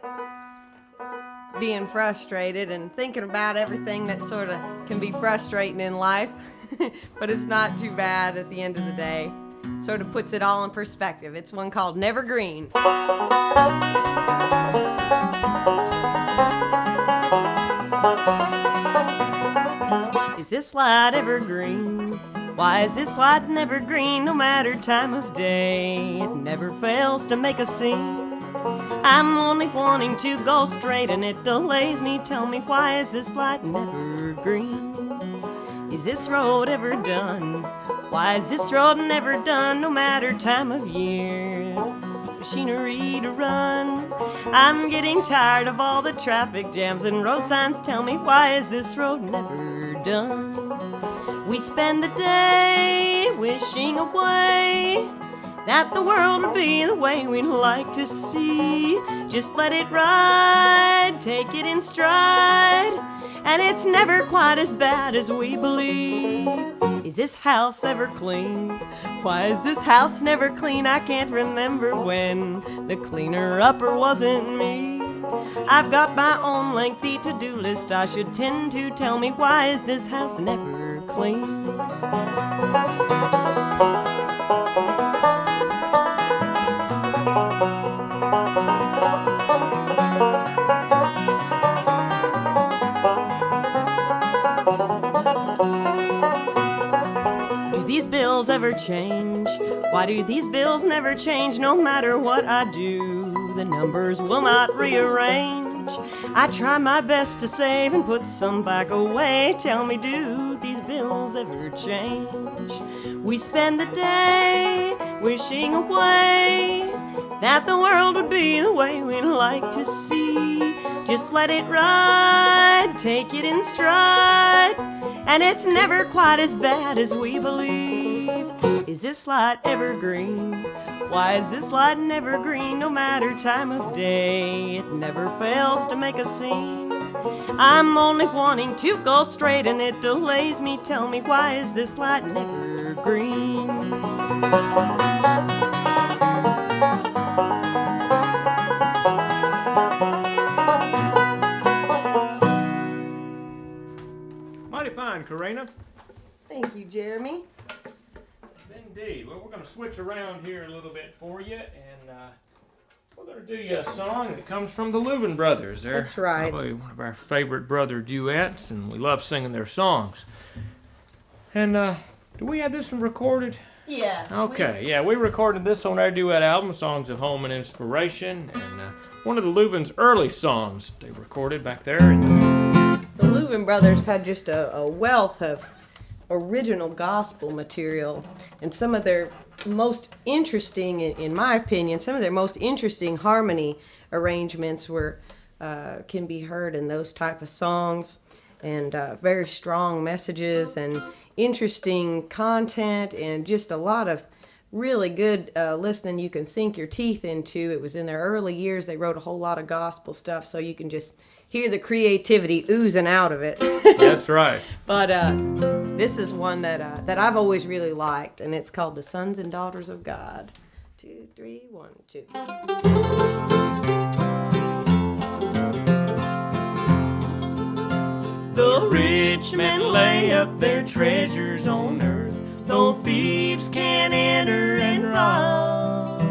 being frustrated and thinking about everything that sort of can be frustrating in life. But it's not too bad at the end of the day. Sort of puts it all in perspective. It's one called Never Green. Is this light ever green? Why is this light never green? No matter time of day, it never fails to make a scene. I'm only wanting to go straight and it delays me. Tell me, why is this light never green? Is this road ever done? Why is this road never done? No matter time of year, machinery to run. I'm getting tired of all the traffic jams and road signs. Tell me, why is this road never done? We spend the day wishing away that the world would be the way we'd like to see. Just let it ride, take it in stride, and it's never quite as bad as we believe. Is this house ever clean? Why is this house never clean? I can't remember when the cleaner-upper wasn't me. I've got my own lengthy to-do list I should tend to. Tell me, why is this house never clean? Do these bills ever change? Why do these bills never change? No matter what I do, the numbers will not rearrange. I try my best to save and put some back away. Tell me, do these bills ever change? We spend the day wishing away that the world would be the way we'd like to see. Just let it ride, take it in stride, and it's never quite as bad as we believe. Is this light ever green? Why is this light never green? No matter time of day, it never fails to make a scene. I'm only wanting to go straight and it delays me. Tell me, why is this light never green? Mighty fine, Karina. Thank you, Jeremy. Indeed. Well, we're going to switch around here a little bit for you, and We're going to do you a song that comes from the Louvin brothers. They're That's right. probably one of our favorite brother duets, and we love singing their songs. And do we have this one recorded? Yes. Okay, yeah, we recorded this on our duet album, Songs of Home and Inspiration, and one of the Louvins' early songs they recorded back there. The Louvin brothers had just a wealth of original gospel material, and some of their most interesting, in my opinion, some of their most interesting harmony arrangements can be heard in those type of songs, and very strong messages and interesting content, and just a lot of really good listening you can sink your teeth into. It was in their early years. They wrote a whole lot of gospel stuff, so you can just hear the creativity oozing out of it. That's right. But this is one that I've always really liked, and it's called The Sons and Daughters of God. 2, 3, 1, 2. The rich men lay up their treasures on earth, though thieves can enter and rob.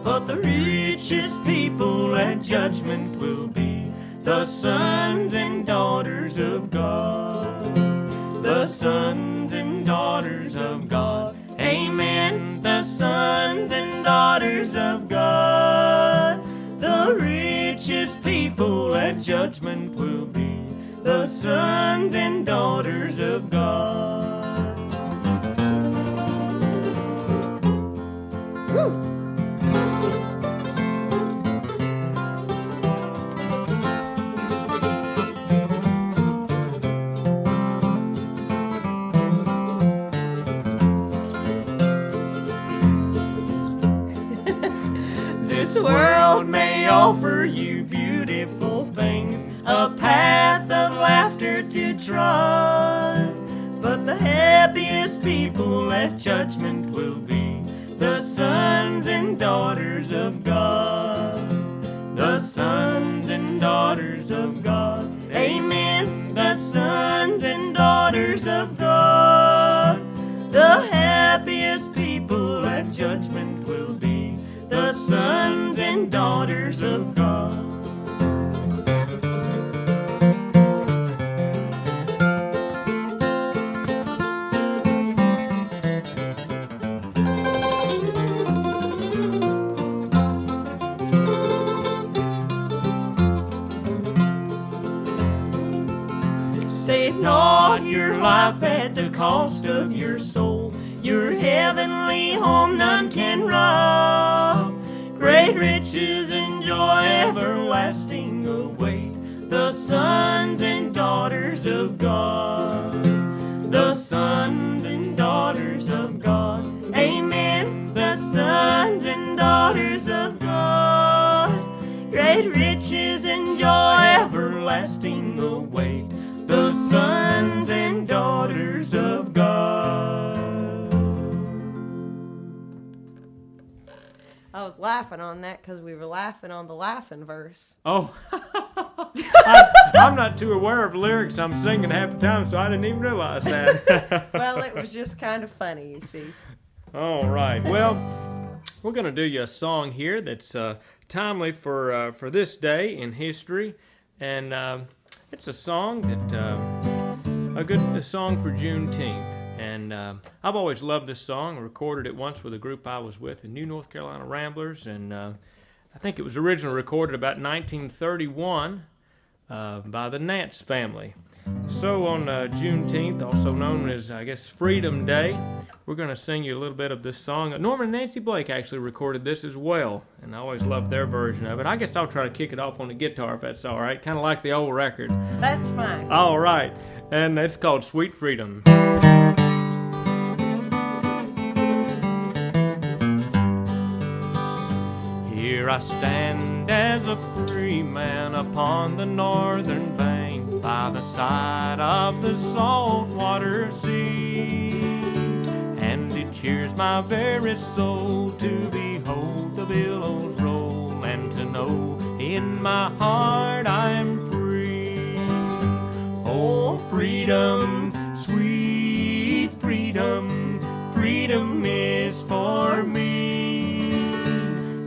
But the richest people at judgment will be the sons and daughters of God. The sons and daughters of God. Amen. The sons and daughters of God. The richest people at judgment will be the sons and daughters of God. Woo! This world may offer you beautiful things, a path of laughter to trod, but the happiest people at judgment will be the sons and daughters of God. The sons and daughters of God. Amen. The sons and daughters of God. The happiest people at judgment will be the sons and daughters of God. Save not your life at the cost of your soul. Your heavenly home none can rob. Great riches and joy everlasting await the sons and daughters of God. The sons and daughters of God. Amen. The sons and daughters of God. Great riches and joy everlasting await the sons and daughters of God. I was laughing on that because we were laughing on the laughing verse. Oh, I'm not too aware of lyrics I'm singing half the time, so I didn't even realize that. Well, it was just kind of funny, you see. All right. Well, we're going to do you a song here that's timely for this day in history, and it's a song that a song for Juneteenth. And I've always loved this song. I recorded it once with a group I was with, the New North Carolina Ramblers, and I think it was originally recorded about 1931 by the Nance family. So on Juneteenth, also known as, I guess, Freedom Day, we're going to sing you a little bit of this song. Norman and Nancy Blake actually recorded this as well, and I always loved their version of it. I guess I'll try to kick it off on the guitar if that's all right, kind of like the old record. That's fine. All right, and it's called Sweet Freedom. Here I stand as a free man upon the northern bank, by the side of the saltwater sea, and it cheers my very soul to behold the billows roll, and to know in my heart I'm free. Oh, freedom, sweet freedom, freedom is for me.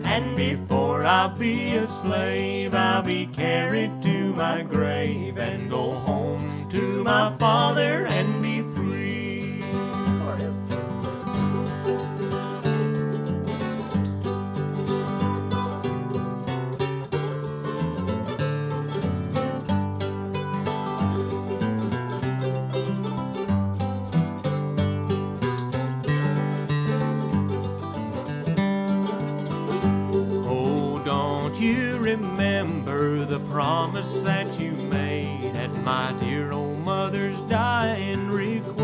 And before before I'll be a slave, I'll be carried to my grave and go home to my Father and be free. Chorus. You remember the promise that you made at my dear old mother's dying request,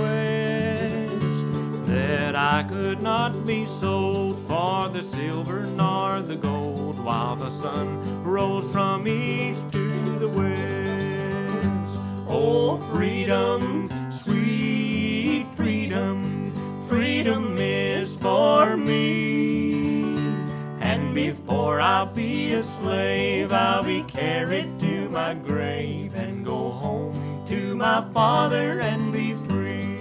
that I could not be sold for the silver nor the gold, while the sun rose from east to the west. Oh, freedom, sweet freedom, freedom is for me. And before I'll be a slave, I'll be carried to my grave and go home to my Father and be free.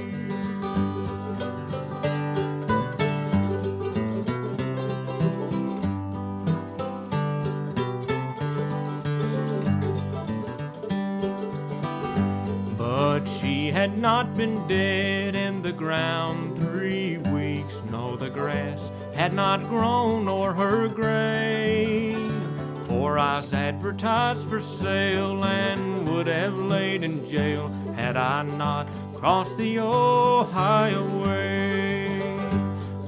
But she had not been dead in the ground 3 weeks. No, the grass had not grown nor her grave, for I was advertised for sale and would have laid in jail had I not crossed the Ohio way.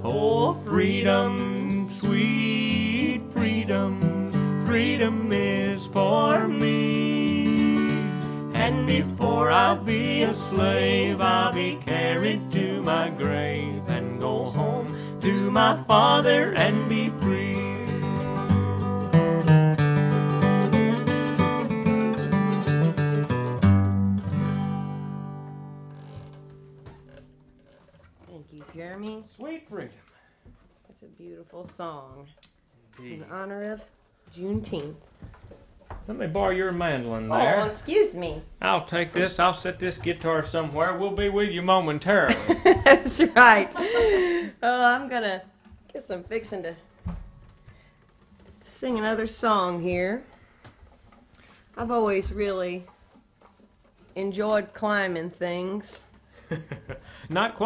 Oh, freedom, sweet freedom, freedom is for me. And before I'll be a slave, I'll be carried to my grave and go home to my Father and be free. Thank you, Jeremy. Sweet freedom. That's a beautiful song Indeed. in honor of Juneteenth. Let me borrow your mandolin there. Oh, excuse me. I'll take this. I'll set this guitar somewhere. We'll be with you momentarily. That's right. Oh, guess I'm fixing to sing another song here. I've always really enjoyed climbing things. Not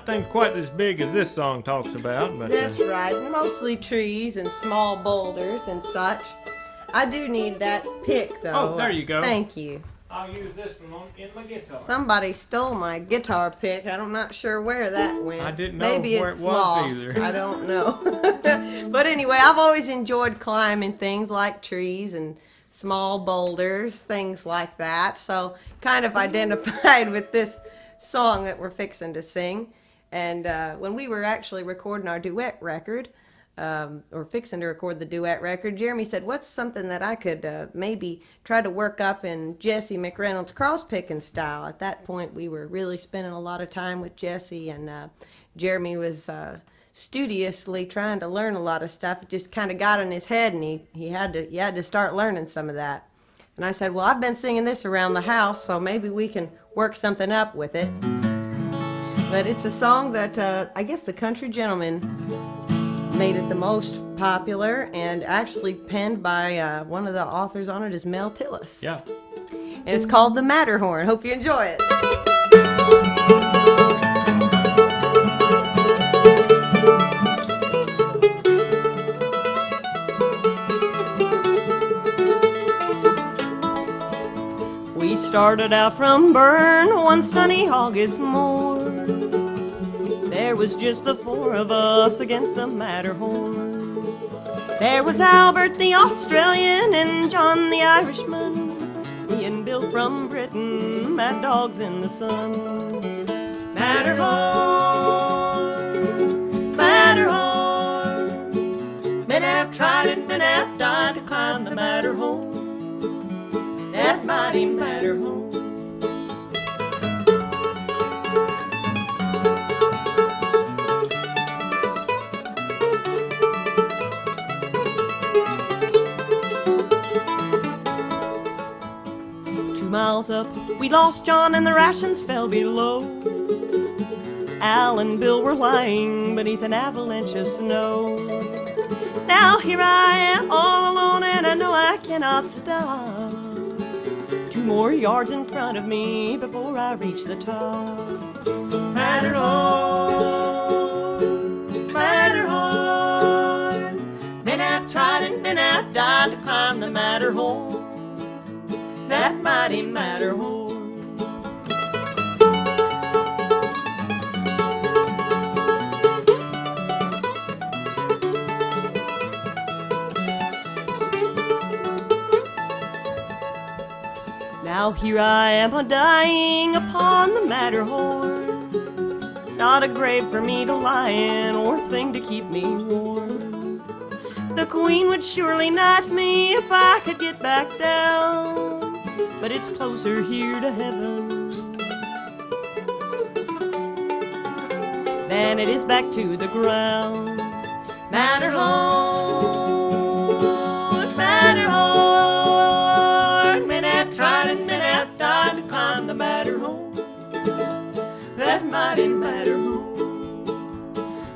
things quite as big as this song talks about, but That's right. Mostly trees and small boulders and such. I do need that pick, though. Oh, there you go. Thank you. I'll use this one in my guitar. Somebody stole my guitar pick. I'm not sure where that went. I didn't know Maybe where it's it was lost. either. I don't know. But anyway, I've always enjoyed climbing things like trees and small boulders, things like that. So kind of identified with this song that we're fixing to sing. And when we were actually recording our duet record, or fixing to record the duet record, Jeremy said, what's something that I could maybe try to work up in Jesse McReynolds' cross-picking style? At that point, we were really spending a lot of time with Jesse, and Jeremy was studiously trying to learn a lot of stuff. It just kind of got in his head, and he had to start learning some of that. And I said, well, I've been singing this around the house, so maybe we can work something up with it. But it's a song that I guess the Country Gentleman made it the most popular, and actually penned by one of the authors on it is Mel Tillis. Yeah. And it's called The Matterhorn. Hope you enjoy it. We started out from Bern one sunny August morn. There was just the four of us against the Matterhorn. There was Albert the Australian and John the Irishman, me and Bill from Britain, mad dogs in the sun. Matterhorn, Matterhorn, men have tried and men have died to climb the Matterhorn, that mighty Matterhorn. 2 miles up, we lost John and the rations fell below. Al and Bill were lying beneath an avalanche of snow. Now here I am all alone and I know I cannot stop. 2 more yards in front of me before I reach the top. Matterhorn, Matterhorn, been out, tried and been out, died to climb the Matterhorn, that mighty Matterhorn. Now here I am a-dying upon the Matterhorn, not a grave for me to lie in or thing to keep me warm. The Queen would surely knight me if I could get back down, but it's closer here to heaven than it is back to the ground. Matterhorn, Matterhorn, been out, tried and been out, died to climb the Matterhorn, that mighty Matterhorn,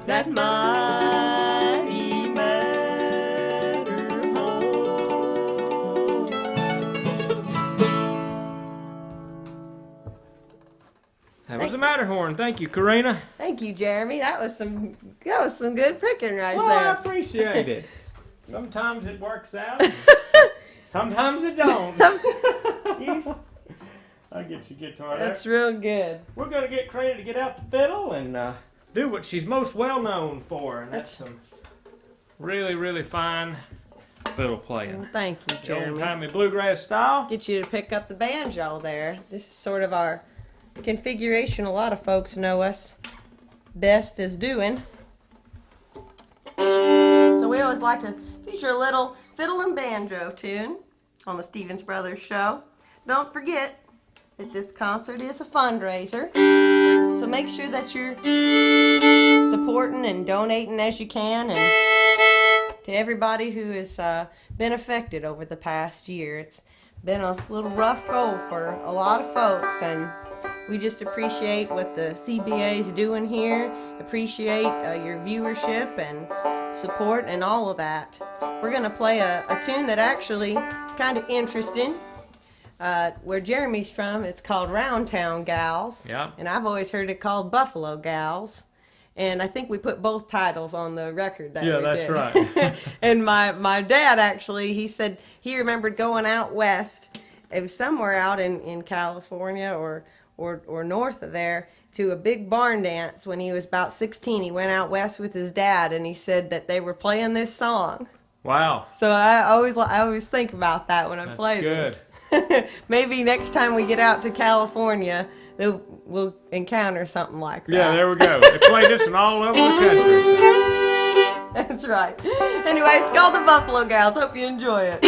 that mighty Matterhorn. That was the Matterhorn. Thank you, Karina. Thank you, Jeremy. That was some good picking right Well, I there. appreciate it. Sometimes it works out. Sometimes it don't. I'll get your guitar there. That's real good. We're going to get Karina to get out the fiddle and do what she's most well known for, and that's some really, really fine fiddle playing. Thank you, The Jeremy. old-timey bluegrass style. Get you to pick up the banjo there. This is sort of our configuration. A lot of folks know us best as doing. So we always like to feature a little fiddle and banjo tune on the Stevens Brothers show. Don't forget that this concert is a fundraiser, so make sure that you're supporting and donating as you can, and to everybody who has been affected over the past year. It's been a little rough go for a lot of folks, and we just appreciate what the CBA is doing here, appreciate your viewership and support and all of that. We're going to play a tune that actually kind of interesting. Where Jeremy's from, it's called Round Town Gals. Yeah. And I've always heard it called Buffalo Gals. And I think we put both titles on the record that we Yeah, that's did. right. And my dad actually, he said he remembered going out west. It was somewhere out in California or north of there to a big barn dance when he was about 16. He went out west with his dad, and he said that they were playing this song. Wow. So I always think about that when I That's play good. this. Maybe next time we get out to California, we'll encounter something like that. Yeah, there we go. They play this one all over the country. So. That's right. Anyway, it's called the Buffalo Gals. Hope you enjoy it.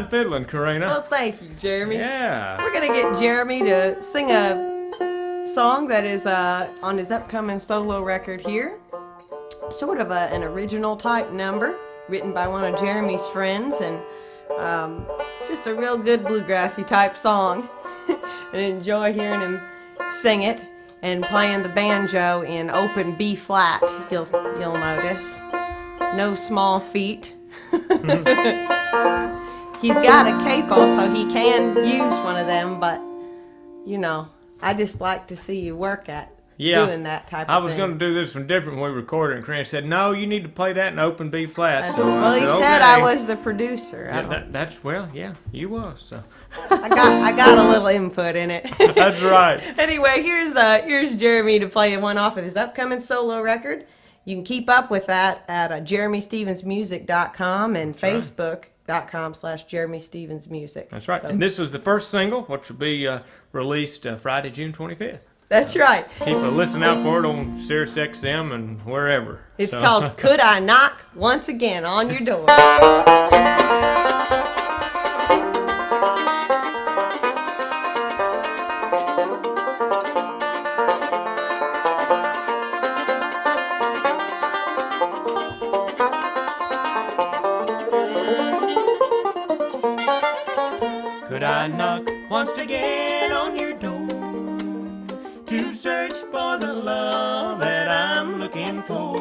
fine fiddling, Karina. Well, thank you, Jeremy. Yeah. We're going to get Jeremy to sing a song that is on his upcoming solo record here. Sort of an original type number written by one of Jeremy's friends, and it's just a real good bluegrassy type song. And enjoy hearing him sing it and playing the banjo in open B flat. You'll notice. No small feat. He's got a cape so he can use one of them, but you know, I just like to see you work at doing that type of thing. I was going to do this one different when we recorded, and Karina said, "No, you need to play that in open B flat." Well, he said I was the producer. That's you was. So. I got a little input in it. That's right. Anyway, here's Jeremy to play one off of his upcoming solo record. You can keep up with that at jeremystevensmusic.com and facebook.com/jeremystevensmusic. That's right. So, and this is the first single, which will be released Friday, June 25th. That's right. Keep a listen out for it on Sirius XM and wherever. It's called Could I Knock Once Again on Your Door? Could I knock once again on your door to search for the love that I'm looking for?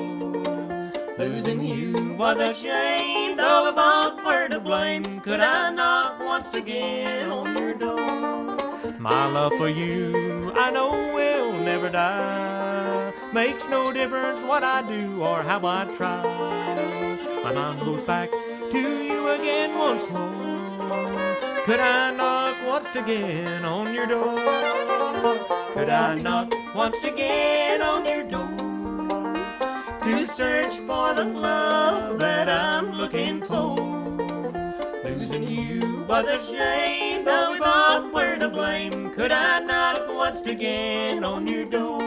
Losing you was a shame, though if both were to blame. Could I knock once again on your door? My love for you, I know will never die. Makes no difference what I do or how I try. My mind goes back to you again once more. Could I knock once again on your door? Could I knock once again on your door to search for the love that I'm looking for? Losing you was a shame, though we both were to blame. Could I knock once again on your door?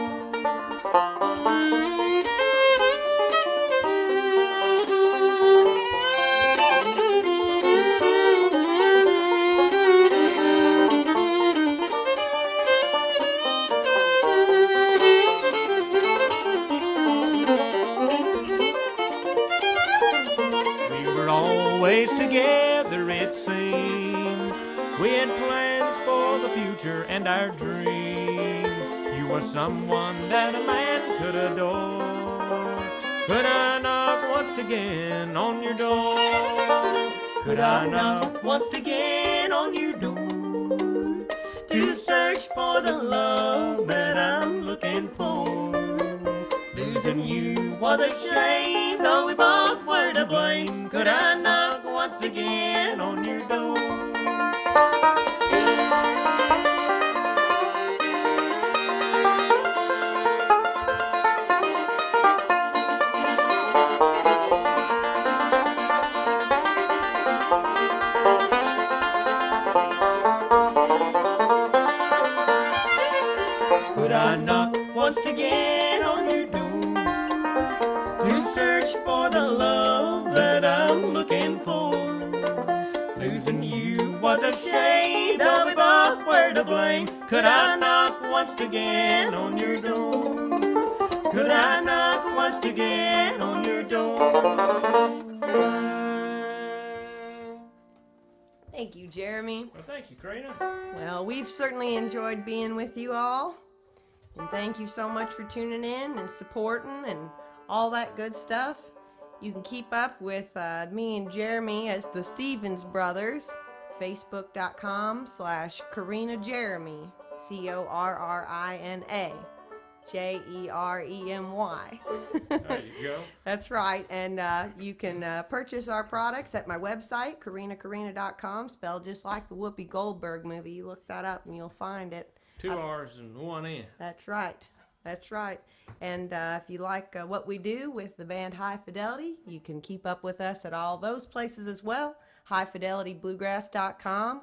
Always together it seemed. We had plans for the future and our dreams. You were someone that a man could adore. Could I knock once again on your door? Could I knock once again on your door to search for the love that I'm looking for? Losing you was a shame, though we both were to blame. Could I knock once again on your door? Could I knock once again on your door to search for the love that I'm looking for? Losing you was a shame, though we both were to blame. Could I knock once again on your door? Could I knock once again on your door? Thank you, Jeremy. Well, thank you, Karina. Well, we've certainly enjoyed being with you all. And thank you so much for tuning in and supporting and all that good stuff. You can keep up with me and Jeremy as the Stevens Brothers. Facebook.com/Karina Jeremy. CORRINA. JEREMY. There you go. That's right. And you can purchase our products at my website, KarinaKarina.com, spelled just like the Whoopi Goldberg movie. You look that up and you'll find it. 2 R's and 1 N. That's right. That's right. And if you like what we do with the band High Fidelity, you can keep up with us at all those places as well. HighFidelityBluegrass.com,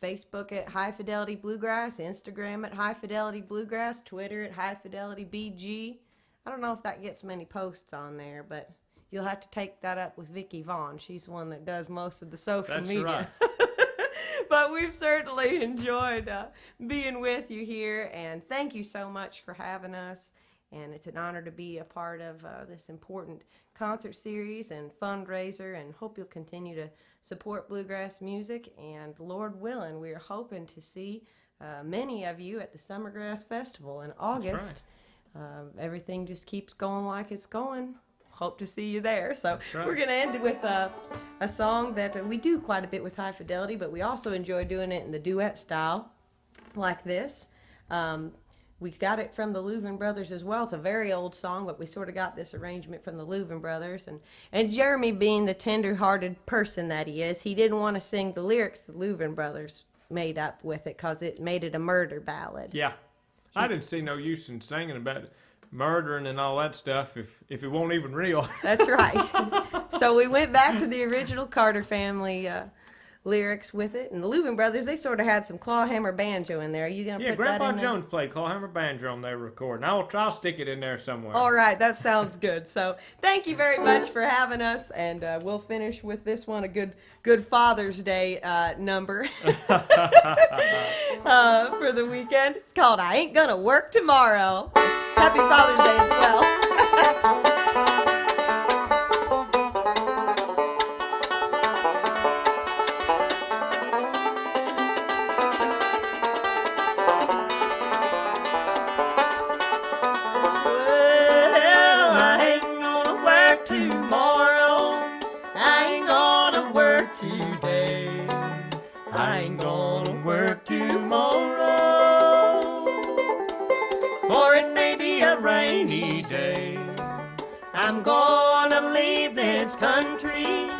Facebook at High Fidelity Bluegrass, Instagram at High Fidelity Bluegrass, Twitter at High Fidelity BG. I don't know if that gets many posts on there, but you'll have to take that up with Vicki Vaughn. She's the one that does most of the social media. That's right. But we've certainly enjoyed being with you here, and thank you so much for having us. And it's an honor to be a part of this important concert series and fundraiser, and hope you'll continue to support bluegrass music. And Lord willing, we're hoping to see many of you at the Summergrass Festival in August. Everything just keeps going like it's going. Hope to see you there. So we're going to end it with a song that we do quite a bit with High Fidelity, but we also enjoy doing it in the duet style like this. We got it from the Louvin Brothers as well. It's a very old song, but we sort of got this arrangement from the Louvin Brothers. And Jeremy, being the tender-hearted person that he is, he didn't want to sing the lyrics the Louvin Brothers made up with it because it made it a murder ballad. Yeah. I didn't see no use in singing about murdering and all that stuff if it won't even real. That's right. So we went back to the original Carter family lyrics with it. And the Louvin Brothers, they sort of had some clawhammer banjo in there. Are you going to put Grandpa that in Jones played clawhammer banjo on their recording. I'll stick it in there somewhere. All right, that sounds good. So thank you very much for having us, and we'll finish with this one, a good Father's Day number for the weekend. It's called I Ain't Gonna Work Tomorrow. Happy Father's Day as well. Today, I ain't gonna work tomorrow, for it may be a rainy day. I'm gonna leave this country,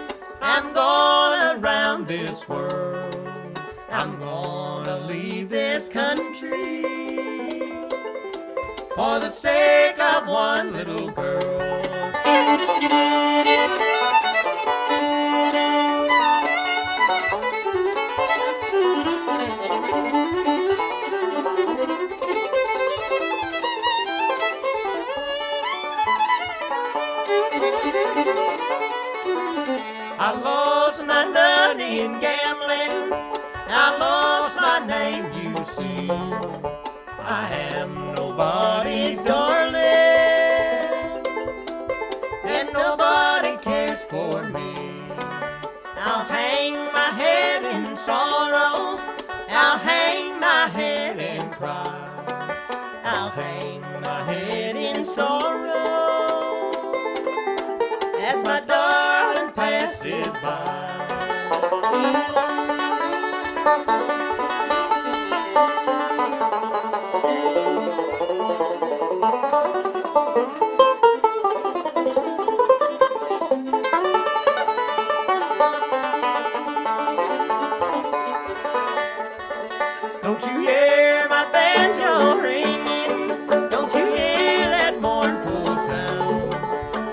I'm gonna round this world. I'm gonna leave this country for the sake of one little girl. I lost my money in gambling, I lost my name, you see. I am nobody's darling, and nobody cares for me. I'll hang my head in sorrow, I'll hang my head and cry. I'll hang my head in sorrow as my darling passes by. Don't you hear my banjo ringing? Don't you hear that mournful sound?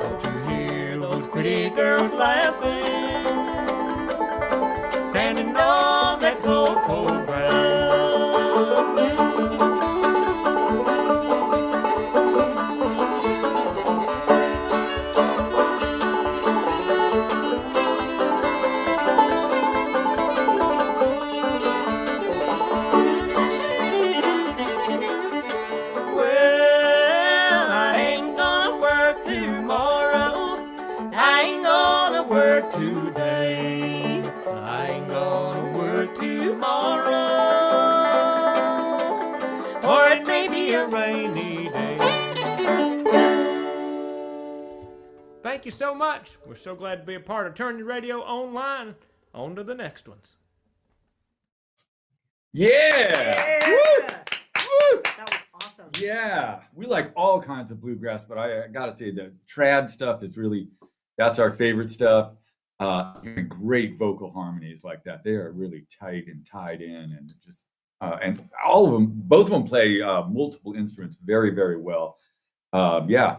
Don't you hear those pretty girls laughing, standing on that cold, cold ground? Well, I ain't gonna work tomorrow, I ain't gonna work today, I ain't gonna work tomorrow, or it may be a rainy day. Thank you so much. We're so glad to be a part of Turn Your Radio Online. On to the next ones. Yeah. Woo! Woo! That was awesome. Yeah, we like all kinds of bluegrass, but I gotta say the trad stuff is really, that's our favorite stuff. Great vocal harmonies like that. They are really tight and tied in, and just and all of them, both of them play multiple instruments very, very well. Yeah,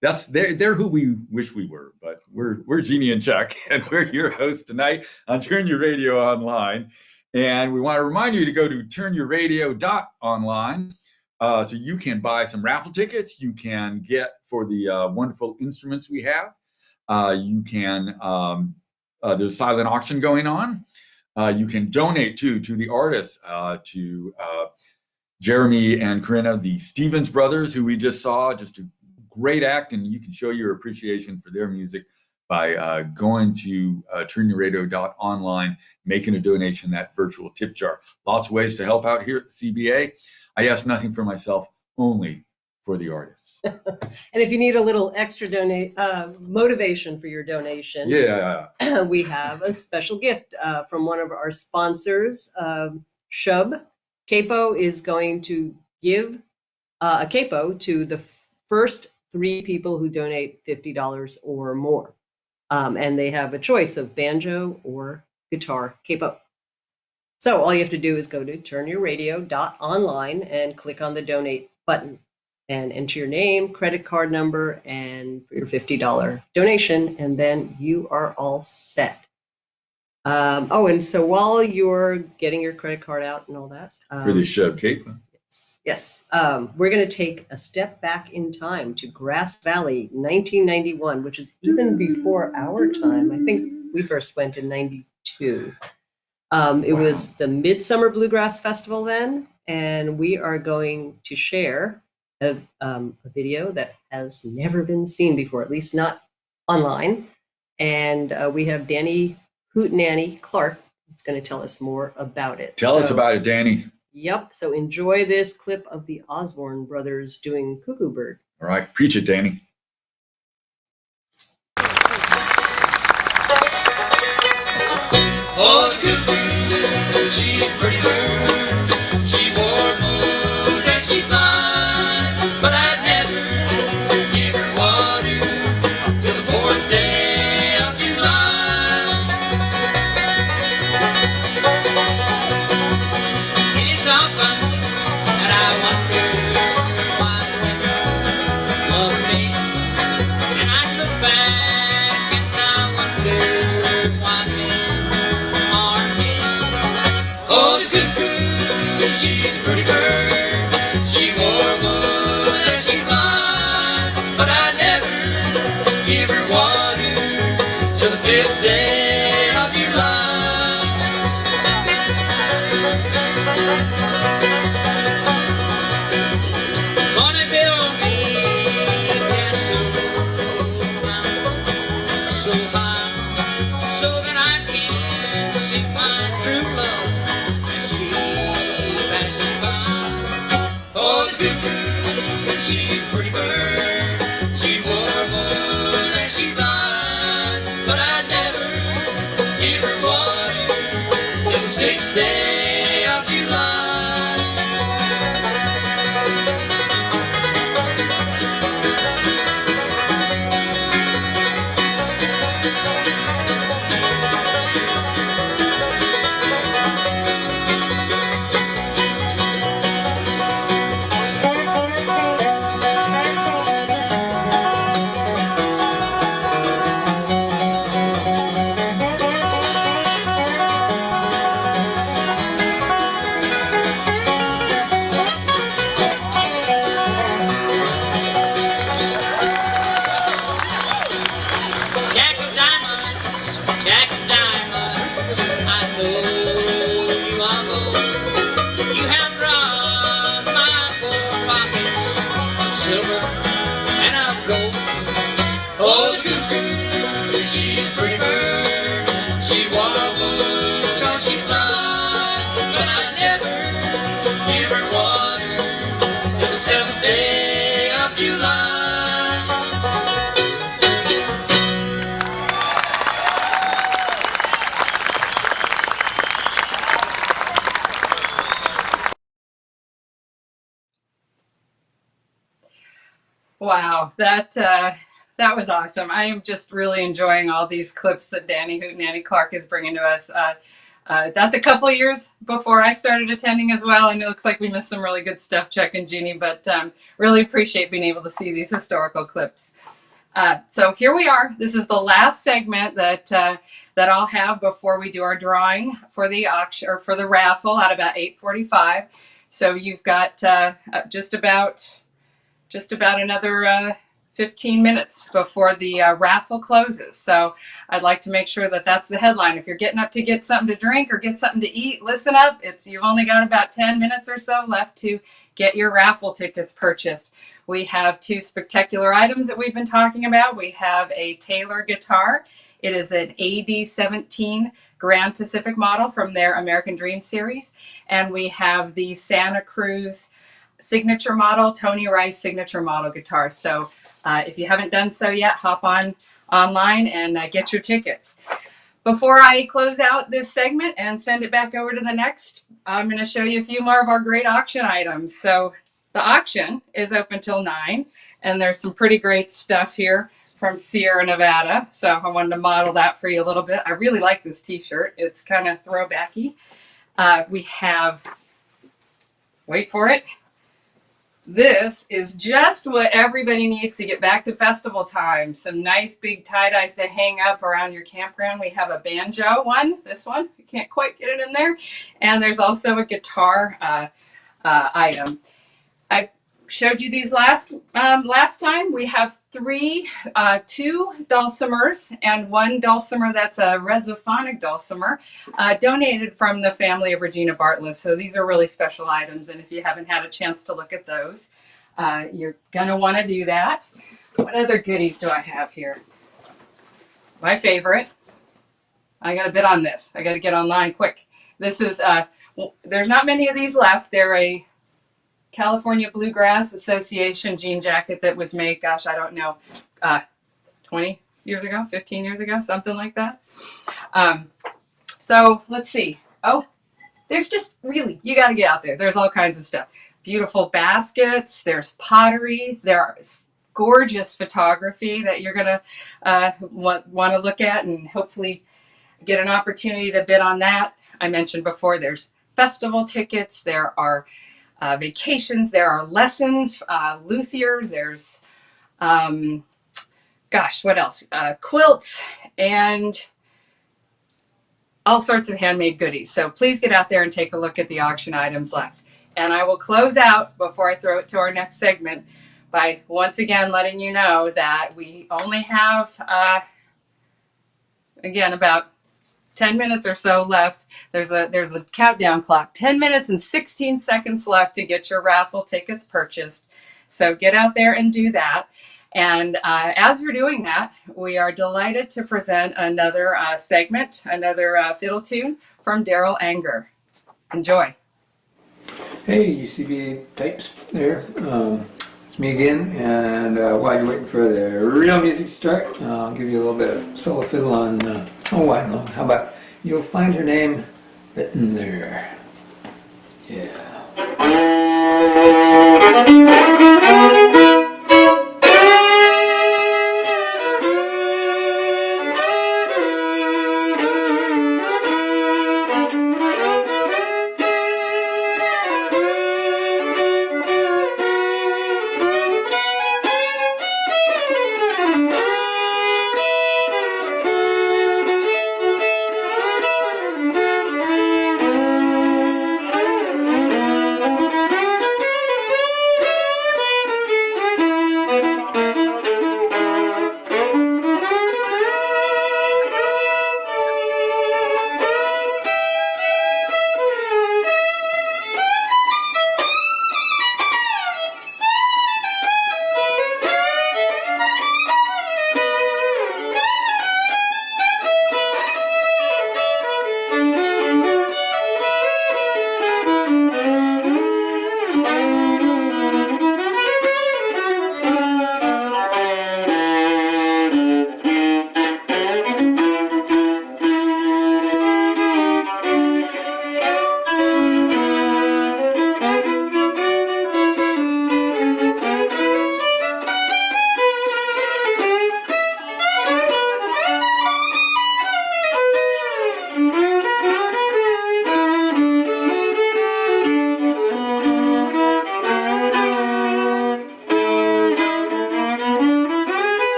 that's they're who we wish we were, but we're Jeannie and Chuck, and we're your hosts tonight on Turn Your Radio Online. And we want to remind you to go to turnyourradio.online so you can buy some raffle tickets. You can get for the wonderful instruments we have. You can, there's a silent auction going on. You can donate to the artists, to Jeremy and Corinna, the Stevens brothers, who we just saw, just a great act, and you can show your appreciation for their music by going to turnyourradio.online, making a donation, that virtual tip jar. Lots of ways to help out here at the CBA. I ask nothing for myself, only for the artists. And if you need a little extra motivation for your donation, Yeah. we have a special gift from one of our sponsors, Shub. Capo is going to give a capo to the first 3 people who donate $50 or more. And they have a choice of banjo or guitar capo. So all you have to do is go to turnyourradio.online and click on the donate button and enter your name, credit card number, and your $50 donation, and then you are all set. And so while you're getting your credit card out and all that, For the Shub capo. Yes. We're going to take a step back in time to Grass Valley, 1991, which is even before our time. I think we first went in 92. It was the Midsummer Bluegrass Festival then, and we are going to share a video that has never been seen before, at least not online. And we have Danny Hootenanny Clark who's going to tell us more about it. Tell us about it, Danny. Yep. So enjoy this clip of the Osborne brothers doing Cuckoo Bird. All right. Preach it, Danny. Oh, the cuckoo, she's a pretty bird. She wore clothes and she flies, but I'd never give her water till the 4th day of July. It is often that I wonder why women love me, and I look back and I wonder why men are his. Oh, the cuckoo, she's a pretty bird. She wore clothes and she flies, but I never give her water till the 5th day of July. Gonna build me a castle so high, so that I can see my true love as she passes by. Oh, the cuckoo, she's a pretty bird. She wore clothes and she flies, but I never give her water till the 6th day of July. Jack of diamonds, I know you are gold. You have robbed my poor pockets of silver and of gold. Oh, the cuckoo, she's a pretty bird. She warbles 'cause she flies, but I never give her water till the 7th day of July. Wow, that was awesome. I am just really enjoying all these clips that Danny Hootenanny Clark is bringing to us. That's a couple years before I started attending as well, and it looks like we missed some really good stuff, Chuck and Jeannie, but really appreciate being able to see these historical clips. So here we are. This is the last segment that I'll have before we do our drawing for the auction or for the raffle at about 8:45. So you've got just about another 15 minutes before the raffle closes. So I'd like to make sure that that's the headline. If you're getting up to get something to drink or get something to eat, listen up. You've only got about 10 minutes or so left to get your raffle tickets purchased. We have 2 spectacular items that we've been talking about. We have a Taylor guitar. It is an AD-17 Grand Pacific model from their American Dream series. And we have the Santa Cruz signature model, Tony Rice signature model guitar. So if you haven't done so yet, hop online and get your tickets. Before I close out this segment and send it back over to the next, I'm going to show you a few more of our great auction items. So the auction is open till 9, and there's some pretty great stuff here from Sierra Nevada. So I wanted to model that for you a little bit. I really like this t-shirt. It's kind of throwbacky. We have, wait for it, this is just what everybody needs to get back to festival time. Some nice big tie-dyes to hang up around your campground. We have a banjo one, this one. You can't quite get it in there. And there's also a guitar item. I showed you these last time. We have 2 dulcimers and 1 dulcimer that's a resophonic dulcimer donated from the family of Regina Bartlett. So these are really special items, and if you haven't had a chance to look at those, you're gonna want to do that. What other goodies do I have here? My favorite. I got to bid on this. I got to get online quick. This is there's not many of these left. They're a California Bluegrass Association jean jacket that was made, gosh, I don't know, 20 years ago, 15 years ago, something like that. So let's see. Oh, there's just really, you got to get out there. There's all kinds of stuff. Beautiful baskets. There's pottery. There's gorgeous photography that you're going to want to look at and hopefully get an opportunity to bid on that. I mentioned before, there's festival tickets. There are vacations, there are lessons, luthiers, there's, gosh, what else? Quilts and all sorts of handmade goodies. So please get out there and take a look at the auction items left. And I will close out before I throw it to our next segment by once again letting you know that we only have, again, about 10 minutes or so left. There's a countdown clock. 10 minutes and 16 seconds left to get your raffle tickets purchased. So get out there and do that. And as you're doing that, we are delighted to present another segment, another fiddle tune from Daryl Anger. Enjoy. Hey, UCBA types there. It's me again, and while you're waiting for the real music to start, I'll give you a little bit of solo fiddle on, I don't know, how about You'll Find Her Name Written There. Yeah.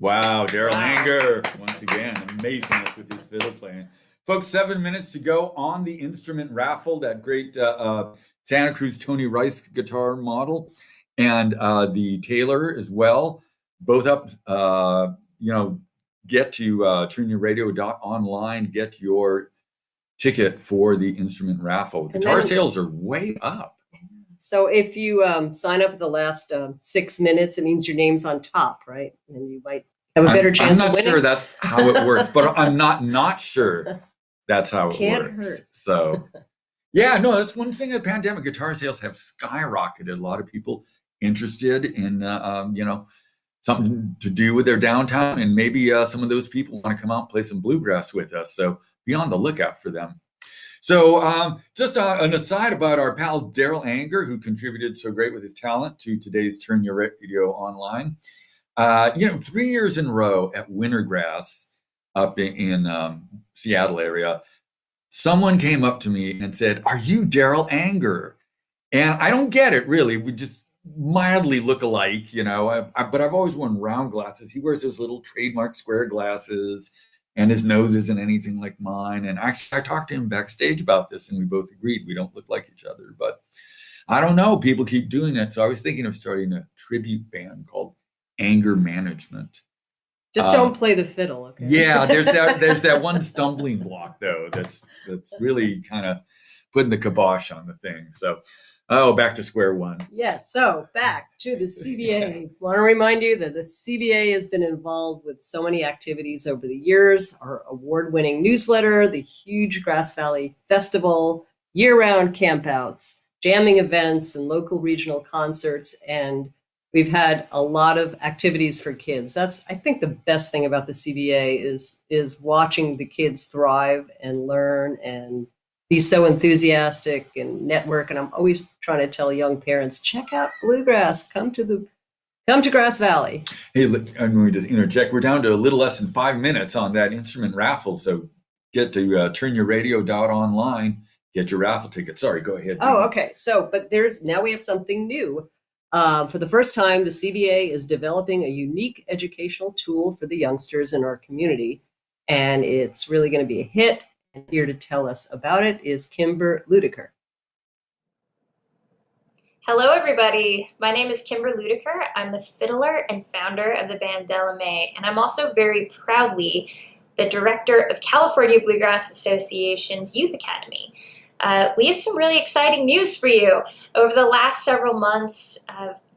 Wow, Daryl Wow. Anger, once again, amazingness with his fiddle playing. Folks, 7 minutes to go on the instrument raffle, that great Santa Cruz Tony Rice guitar model, and the Taylor as well. Both up, get to turnyourradio.online, get your ticket for the instrument raffle. Guitar sales are way up. So if you sign up at the last 6 minutes, it means your name's on top, right? And you might have a better chance of I'm not winning. sure that's how it works, but I'm not sure that's how it Can't works. hurt. So, yeah, no, that's one thing of the pandemic. Guitar sales have skyrocketed. A lot of people interested in, something to do with their downtime, and maybe some of those people want to come out and play some bluegrass with us. So be on the lookout for them. So just an aside about our pal Daryl Anger, who contributed so great with his talent to today's Turn Your Radio Online. 3 years in a row at Wintergrass up in Seattle area, someone came up to me and said, "Are you Daryl Anger?" And I don't get it, really. We just mildly look alike, but I've always worn round glasses. He wears those little trademark square glasses, and his nose isn't anything like mine. And actually, I talked to him backstage about this, and we both agreed we don't look like each other. But I don't know. People keep doing it. So I was thinking of starting a tribute band called Anger Management. Just don't play the fiddle, okay? Yeah, there's that one stumbling block, though, that's really kind of putting the kibosh on the thing. So, back to square one. Yeah, so back to the CBA. Want to remind you that the CBA has been involved with so many activities over the years. Our award-winning newsletter, the huge Grass Valley Festival, year-round campouts, jamming events, and local regional concerts. And we've had a lot of activities for kids. That's, I think, the best thing about the CBA is watching the kids thrive and learn and be so enthusiastic and network. And I'm always trying to tell young parents, check out Bluegrass, come to Grass Valley. Hey, I'm going to interject. We're down to a little less than 5 minutes on that instrument raffle. So get to turnyourradio.online, get your raffle ticket. Sorry, go ahead. Oh, okay. So, but now we have something new. For the first time, the CBA is developing a unique educational tool for the youngsters in our community, and it's really going to be a hit. And here to tell us about it is Kimber Ludiker. Hello, everybody. My name is Kimber Ludiker. I'm the fiddler and founder of the band Delamay, and I'm also very proudly the director of California Bluegrass Association's Youth Academy. We have some really exciting news for you. Over the last several months,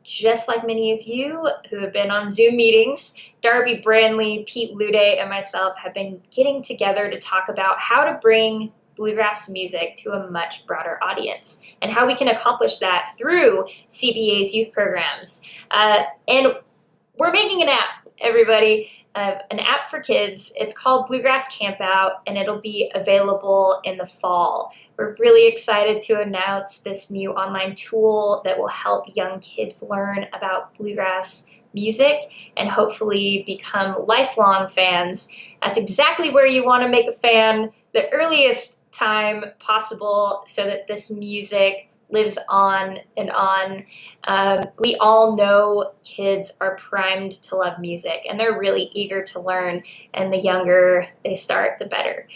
just like many of you who have been on Zoom meetings, Darby Brandley, Pete Luday, and myself have been getting together to talk about how to bring bluegrass music to a much broader audience and how we can accomplish that through CBA's youth programs. And we're making an app, everybody. An app for kids. It's called Bluegrass Campout, and it'll be available in the fall. We're really excited to announce this new online tool that will help young kids learn about bluegrass music and hopefully become lifelong fans. That's exactly where you want to make a fan the earliest time possible so that this music lives on and on. We all know kids are primed to love music and they're really eager to learn, and the younger they start, the better.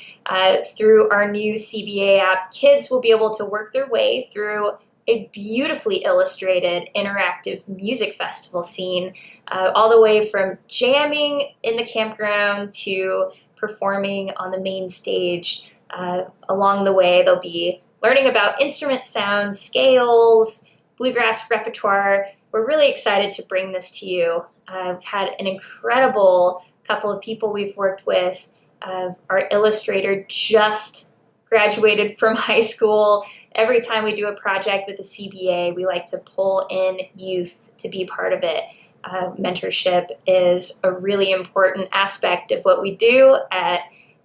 Through our new CBA app, kids will be able to work their way through a beautifully illustrated interactive music festival scene, all the way from jamming in the campground to performing on the main stage. Along the way, they'll be learning about instrument sounds, scales, bluegrass repertoire. We're really excited to bring this to you. I've had an incredible couple of people we've worked with. Our illustrator just graduated from high school. Every time we do a project with the CBA, we like to pull in youth to be part of it. Mentorship is a really important aspect of what we do at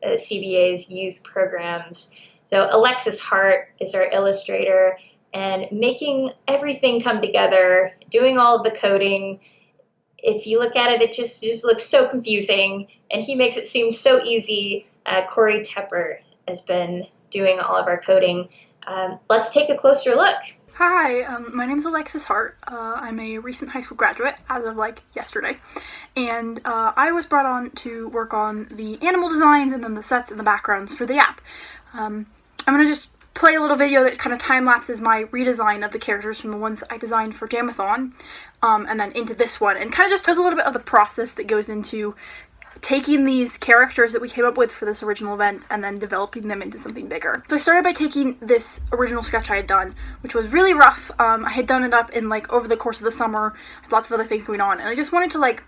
CBA's youth programs. So Alexis Hart is our illustrator, and making everything come together, doing all of the coding. If you look at it, it just looks so confusing, and he makes it seem so easy. Corey Tepper has been doing all of our coding. Let's take a closer look. Hi, my name is Alexis Hart. I'm a recent high school graduate as of like yesterday, and I was brought on to work on the animal designs and then the sets and the backgrounds for the app. I'm gonna just play a little video that kind of time lapses my redesign of the characters from the ones that I designed for Jamathon, and then into this one, and kind of just does a little bit of the process that goes into taking these characters that we came up with for this original event and then developing them into something bigger. So I started by taking this original sketch I had done, which was really rough. I had done it up in like over the course of the summer, had lots of other things going on, and I just wanted to like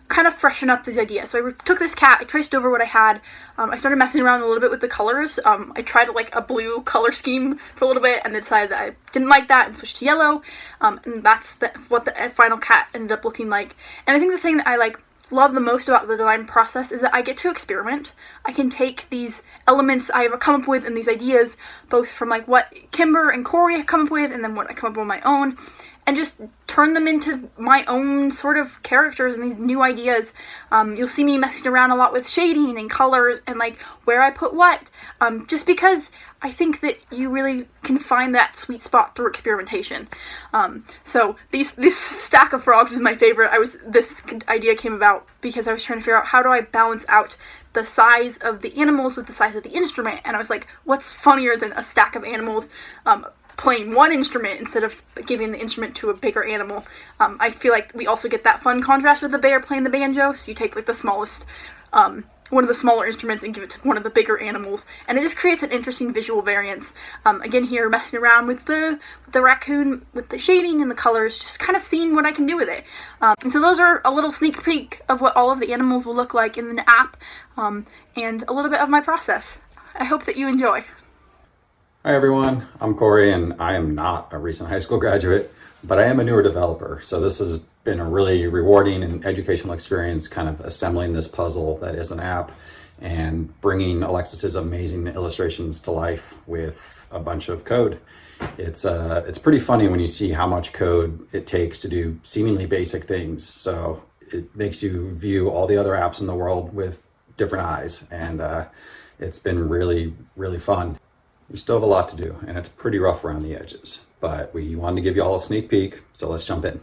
kind of freshen up these ideas. So I took this cat, I traced over what I had, I started messing around a little bit with the colors. I tried like a blue color scheme for a little bit and then decided that I didn't like that and switched to yellow, and that's what the final cat ended up looking like. And I think the thing that I like love the most about the design process is that I get to experiment. I can take these elements I have come up with and these ideas, both from like what Kimber and Corey have come up with and then what I come up with on my own, and just turn them into my own sort of characters and these new ideas. You'll see me messing around a lot with shading and colors and like where I put what, just because I think that you really can find that sweet spot through experimentation. So this stack of frogs is my favorite. This idea came about because I was trying to figure out how do I balance out the size of the animals with the size of the instrument, and I was like, what's funnier than a stack of animals playing one instrument instead of giving the instrument to a bigger animal. I feel like we also get that fun contrast with the bear playing the banjo, so you take like the smallest, one of the smaller instruments and give it to one of the bigger animals, and it just creates an interesting visual variance. Again here, messing around with the raccoon, with the shading and the colors, just kind of seeing what I can do with it. And so those are a little sneak peek of what all of the animals will look like in the app, and a little bit of my process. I hope that you enjoy. Hi everyone, I'm Corey and I am not a recent high school graduate, but I am a newer developer. So this has been a really rewarding and educational experience kind of assembling this puzzle that is an app and bringing Alexis's amazing illustrations to life with a bunch of code. It's pretty funny when you see how much code it takes to do seemingly basic things. So it makes you view all the other apps in the world with different eyes, and it's been really, really fun. We still have a lot to do, and it's pretty rough around the edges, but we wanted to give you all a sneak peek, so let's jump in.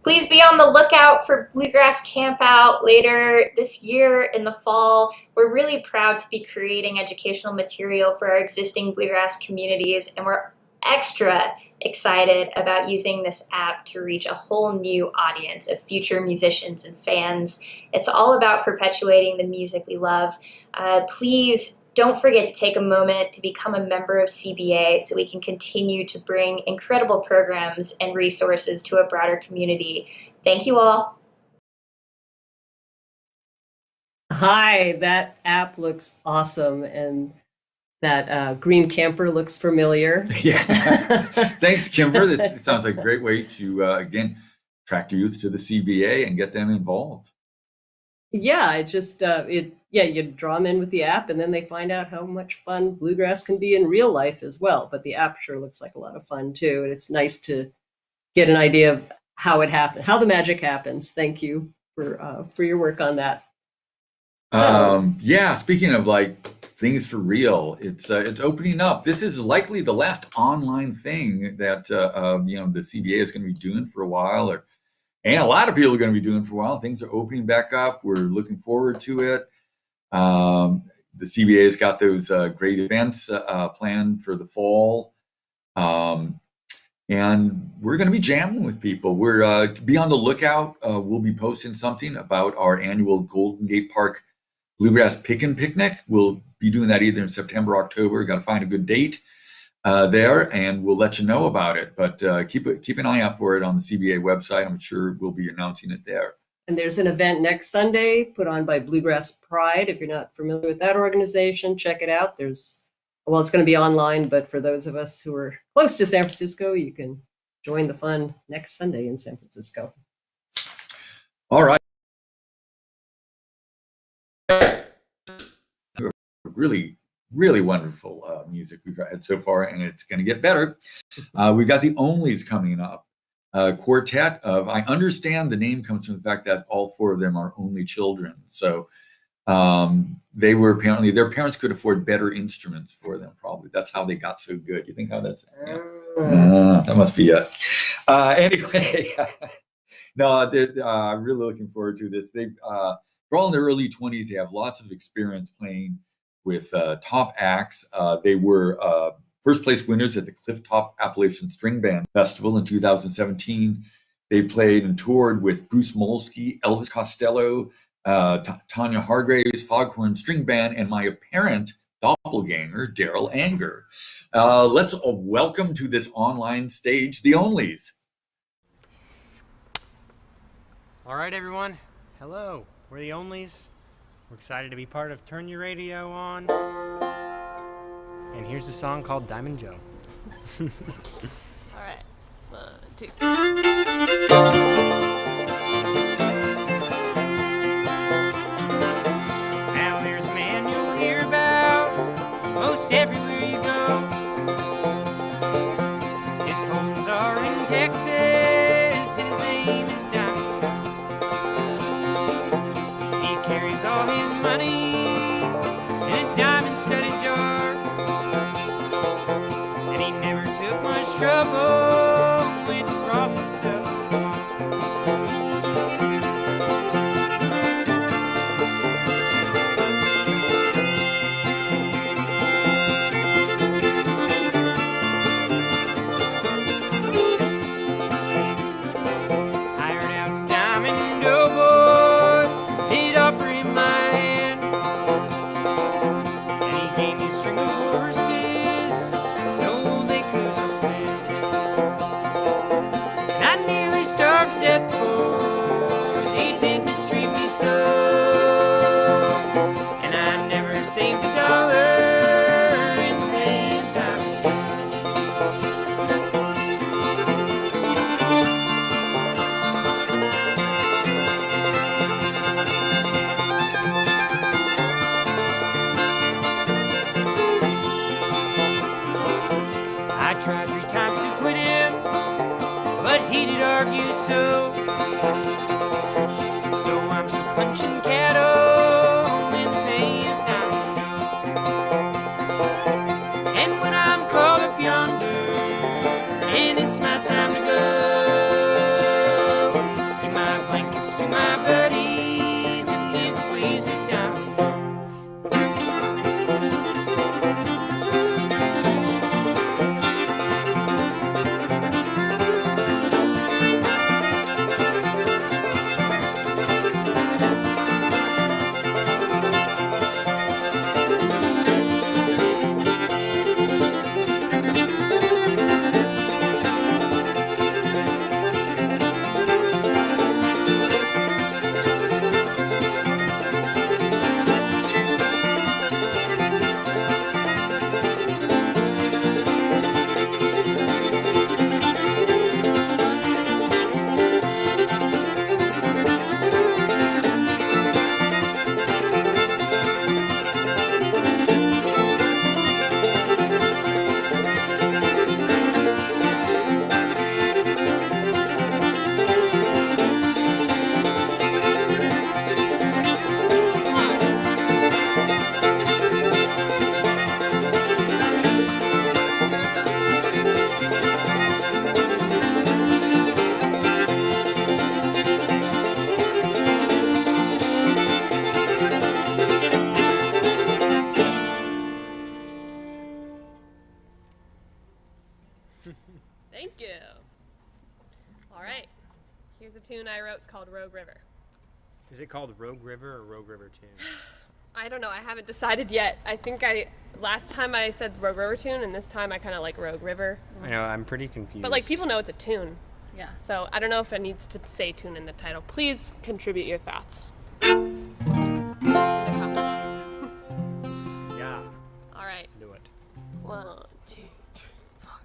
Please be on the lookout for Bluegrass Campout later this year in the fall. We're really proud to be creating educational material for our existing Bluegrass communities, and we're extra excited about using this app to reach a whole new audience of future musicians and fans. It's all about perpetuating the music we love. Please don't forget to take a moment to become a member of CBA so we can continue to bring incredible programs and resources to a broader community. Thank you all. Hi, that app looks awesome, and that green camper looks familiar. Yeah. Thanks, Kimber. That sounds like a great way to, again, attract youth to the CBA and get them involved. Yeah, it just you draw them in with the app, and then they find out how much fun bluegrass can be in real life as well. But the app sure looks like a lot of fun too, and it's nice to get an idea of how it happens, how the magic happens. Thank you for your work on that. So, yeah, speaking of like things for real. It's opening up. This is likely the last online thing that the CBA is going to be doing for a while, and a lot of people are going to be doing for a while. Things are opening back up. We're looking forward to it. The CBA has got those great events planned for the fall. And we're going to be jamming with people. We're be on the lookout. We'll be posting something about our annual Golden Gate Park Bluegrass Picnic. We'll be doing that either in September or October. Got to find a good date there, and we'll let you know about it. But keep an eye out for it on the CBA website. I'm sure we'll be announcing it there. And there's an event next Sunday put on by Bluegrass Pride. If you're not familiar with that organization, check it out. It's going to be online, but for those of us who are close to San Francisco, you can join the fun next Sunday in San Francisco. All right. Really, really wonderful music we've had so far, and it's going to get better. We've got the Onlys coming up. Quartet of, I understand the name comes from the fact that all four of them are only children. So they were apparently, their parents could afford better instruments for them, probably. That's how they got so good. You think how that's, that must be it. Anyway, no, I'm really looking forward to this. They're all in their early 20s. They have lots of experience playing with top acts. They were first place winners at the Clifftop Appalachian String Band Festival in 2017. They played and toured with Bruce Molsky, Elvis Costello, Tanya Hargraves, Foghorn String Band, and my apparent doppelganger, Daryl Anger. Let's welcome to this online stage, the Onlys. All right, everyone. Hello. We're the Onlys. We're excited to be part of Turn Your Radio On. And here's a song called Diamond Joe. All right. 1, 2. Now there's a man you'll hear about most everywhere you go. His homes are in Texas, and his name is Diamond Joe. He carries all his money in a diamond-studded jar, and he never took much trouble with the process of hired out the Diamond Joe boys, he'd offer him my hand, and he gave me a string of horses so they couldn't stand. And I nearly starved to death, boys, he did mistreat me so, and I never saved a dollar in the pay of Diamond I tried 3 times to quit him, but he did argue so. So I'm still punching cattle in the pay of Diamond Joe. And when I'm called up yonder, and it's my time to go, give my blankets to my buddies and give fleas a Diamond Joe. Thank you. All right. Here's a tune I wrote called Rogue River. Is it called Rogue River or Rogue River Tune? I don't know. I haven't decided yet. I think last time I said Rogue River tune, and this time I kind of like Rogue River. I know, I'm pretty confused. But like people know it's a tune. Yeah. So I don't know if it needs to say tune in the title. Please contribute your thoughts. Yeah. All right. Let's do it. 1, 2, 3, 4.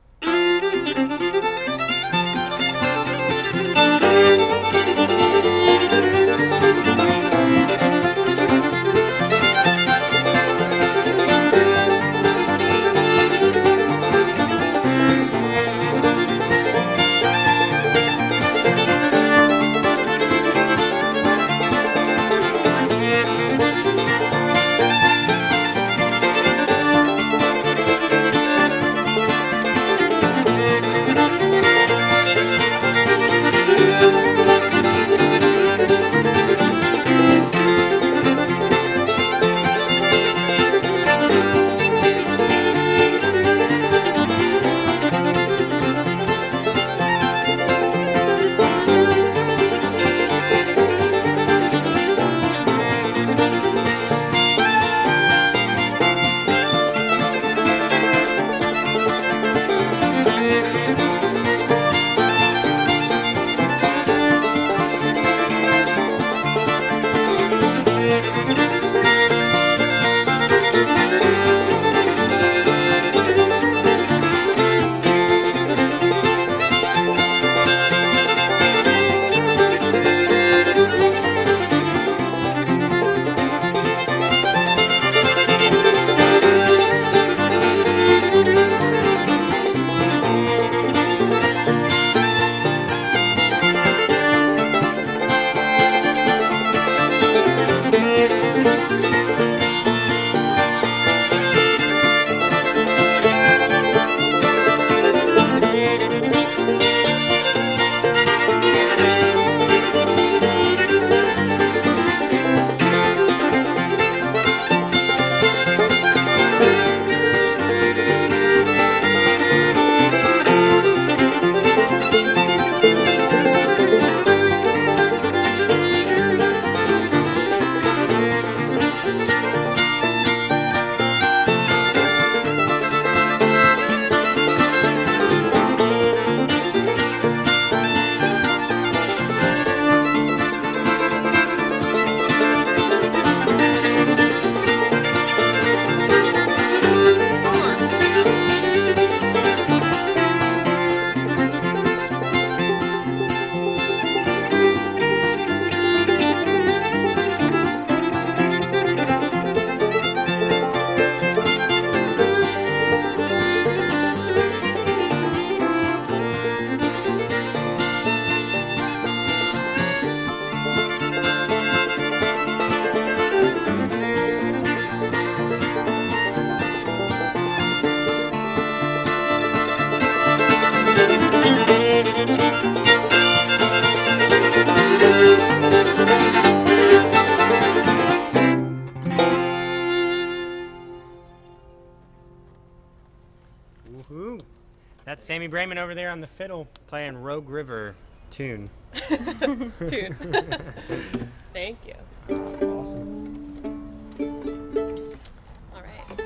Woohoo! That's Sammy Brayman over there on the fiddle playing Rogue River tune. Tune. Thank you. Awesome. All right.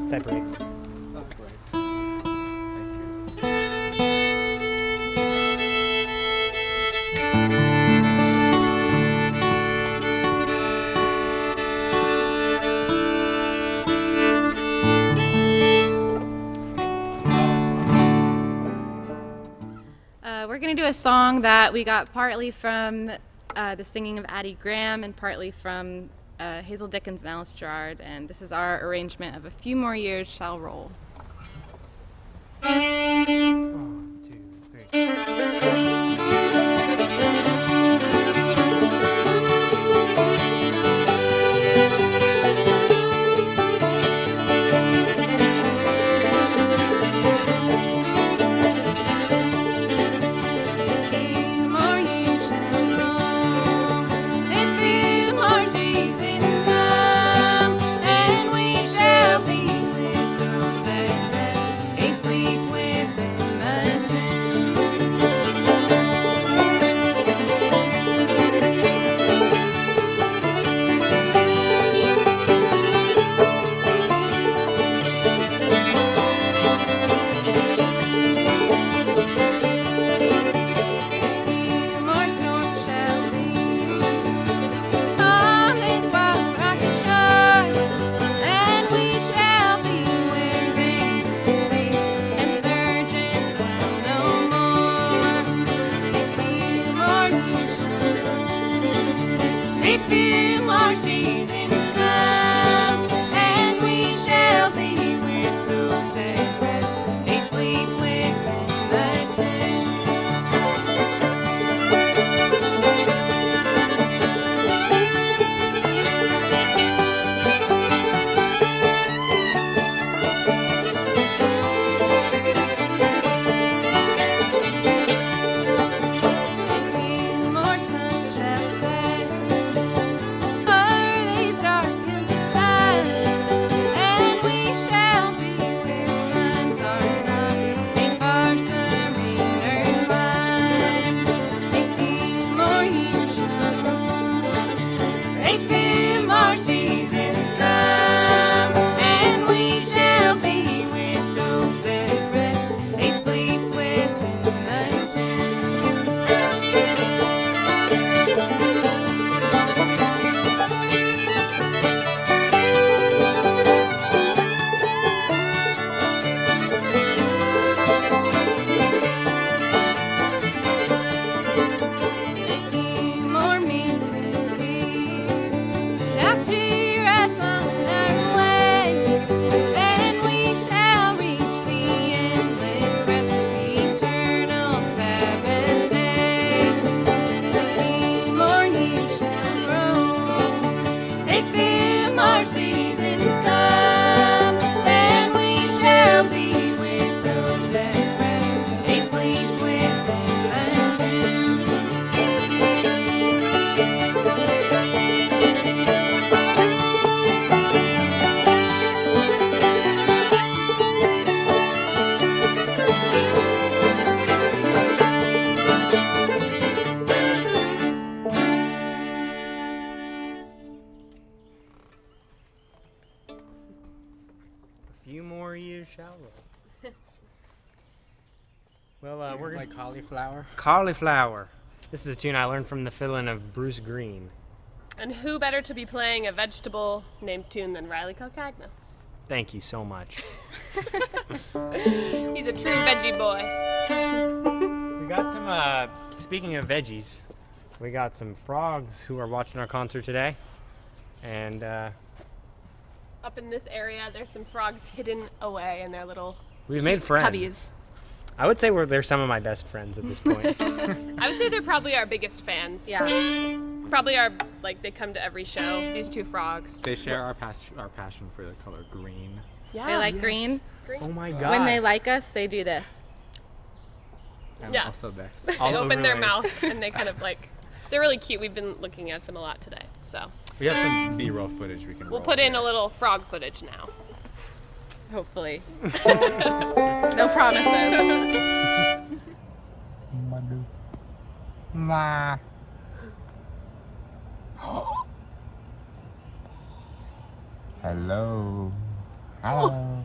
Separate. We're going to do a song that we got partly from the singing of Addie Graham and partly from Hazel Dickens and Alice Gerrard, and this is our arrangement of A Few More Years Shall Roll. 1, 2, 3. And few more years shall roll. Well, we're like cauliflower. Cauliflower. This is a tune I learned from the fiddling of Bruce Green. And who better to be playing a vegetable named tune than Riley Calcagna? Thank you so much. He's a true veggie boy. We got some, speaking of veggies, we got some frogs who are watching our concert today. And, Up in this area, there's some frogs hidden away in their little we've made cute friends. cubbies. I would say they're some of my best friends at this point. I would say they're probably our biggest fans. Yeah. Probably they come to every show, these two frogs. They share our passion for the color green. Yeah. They like green. Oh my god. When they like us, they do this. And Yeah. also this. They open their mouth and they kind of they're really cute. We've been looking at them a lot today, so. We have some B-roll footage we can We'll roll put in here. a little frog footage now. Hopefully. No promises. Nah. Hello. Hello.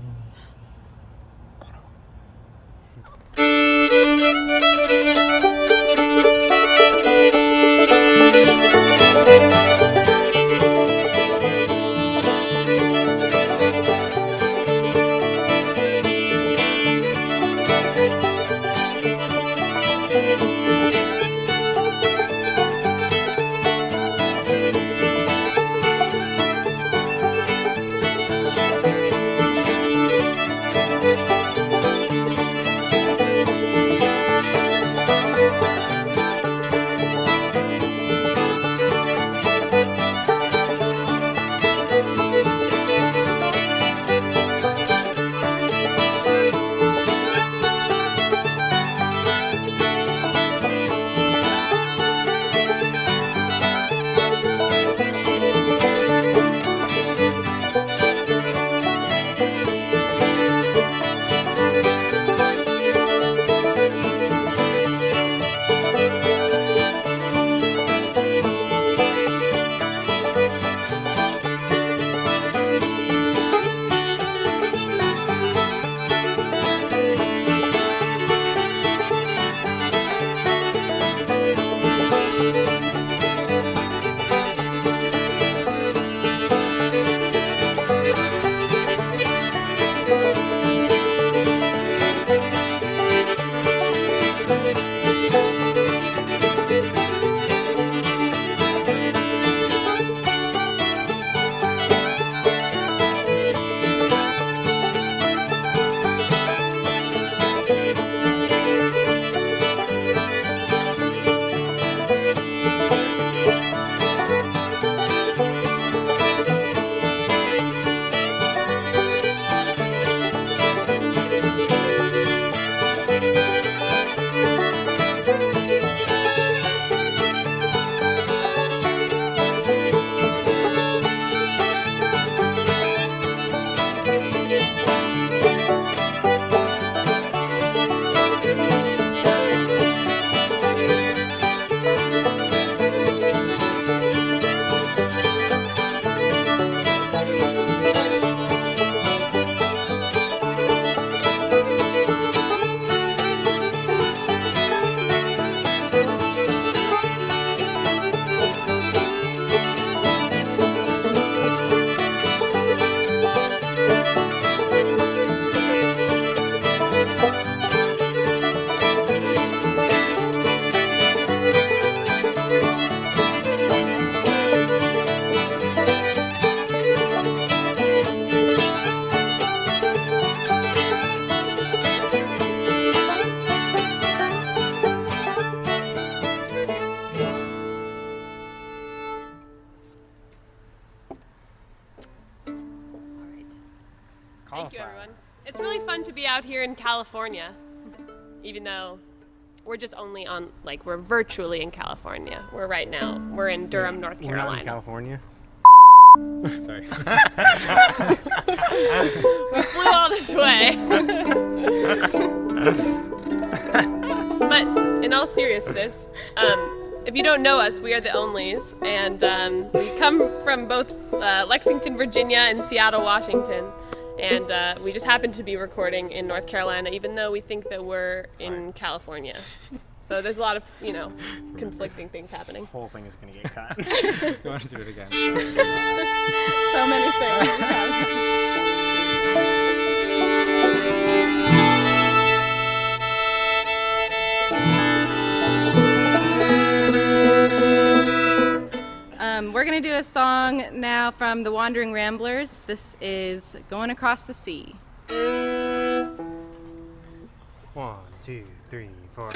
Thank you, everyone. It's really fun to be out here in California, even though we're just only on, we're virtually in California. We're in Durham, North We're not in Carolina. California. Sorry. We flew all this way. But in all seriousness, if you don't know us, we are the Onlys, and we come from both Lexington, Virginia, and Seattle, Washington. And we just happened to be recording in North Carolina, even though we think that we're in California. So there's a lot of, conflicting things happening. The whole thing is going to get cut. You want to do it again? So many things happening. We're going to do a song now from the Wandering Ramblers. This is Going Across the Sea. 1, 2, 3, 4.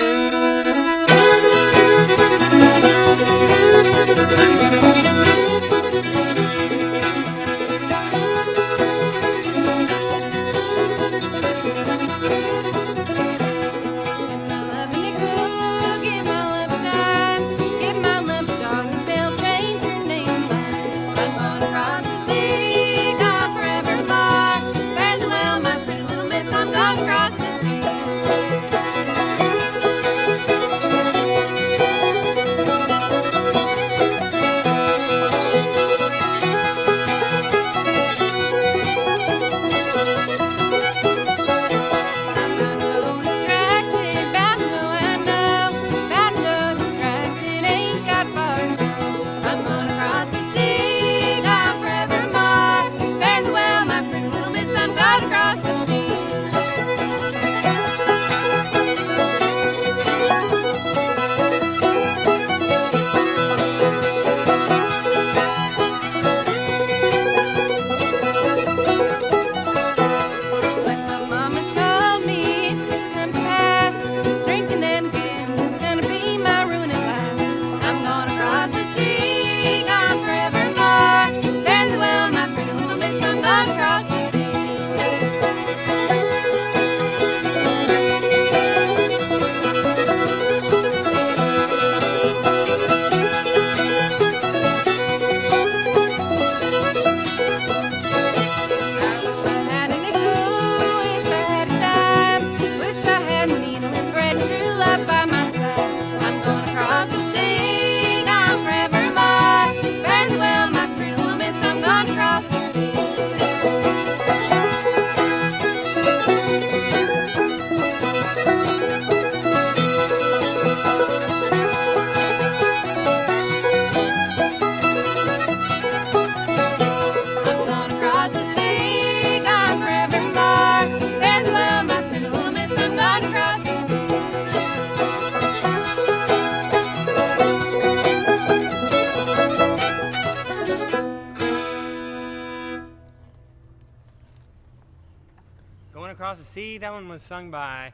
Across the Sea, that one was sung by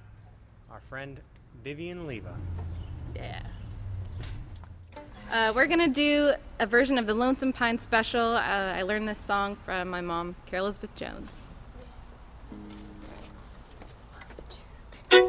our friend Vivian Leva. Yeah. We're going to do a version of the Lonesome Pine Special. I learned this song from my mom, Carol Elizabeth Jones. Hear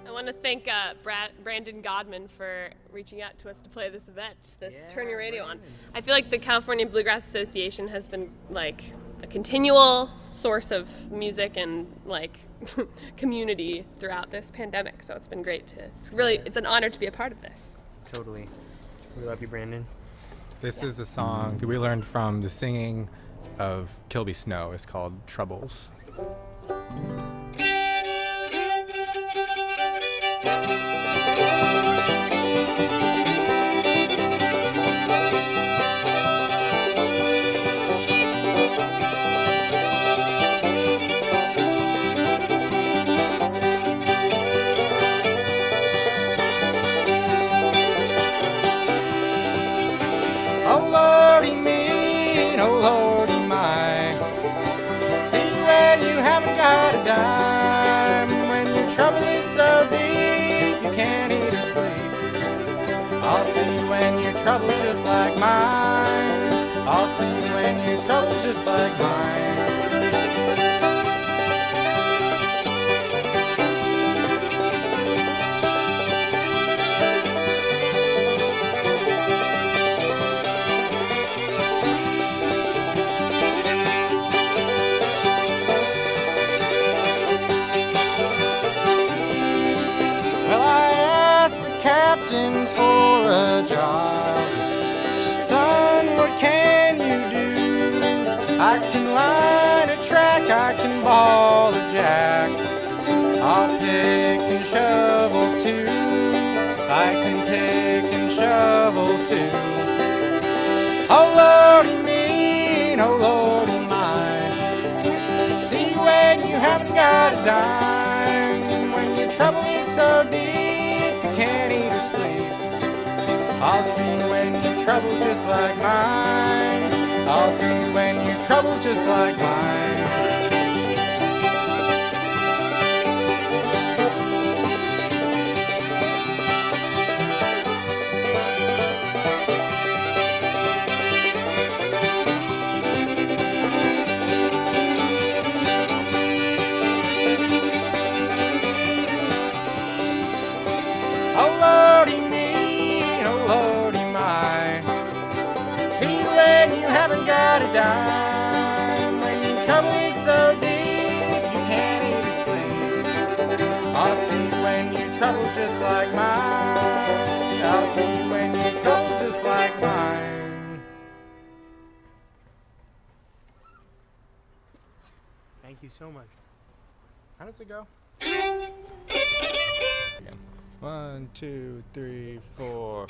I want to thank Brandon Godman for reaching out to us to play this event, this Turn Your Radio On. I feel like the California Bluegrass Association has been like a continual source of music and like community throughout this pandemic. So it's been great it's an honor to be a part of this. Totally. We love you, Brandon. This is a song that we learned from the singing of Kilby Snow. It's called Troubles. Oh Lordy me, oh Lordy my. See when you haven't got a dime, when your trouble is so deep you can't eat or sleep. I'll see when your trouble's just like mine. I'll see when your trouble's just like mine. Well, I asked the captain for a job. Son, what can you do? I can line a track, I can ball a jack. I'll pick and shovel too. I can pick and shovel too. Oh Lordy me, oh Lordy my. See when you haven't got a dime, when your trouble is so deep you can't eat or sleep. I'll see when your trouble's just like mine. I'll see when your trouble's just like mine. Oh Lordy me, oh Lordy my. See when you haven't got a dime, when your trouble is so deep you can't eat or sleep. I'll see when your trouble's just like mine. I'll see when your trouble's just like mine. Thank you so much. How does it go? 1, 2, 3, 4.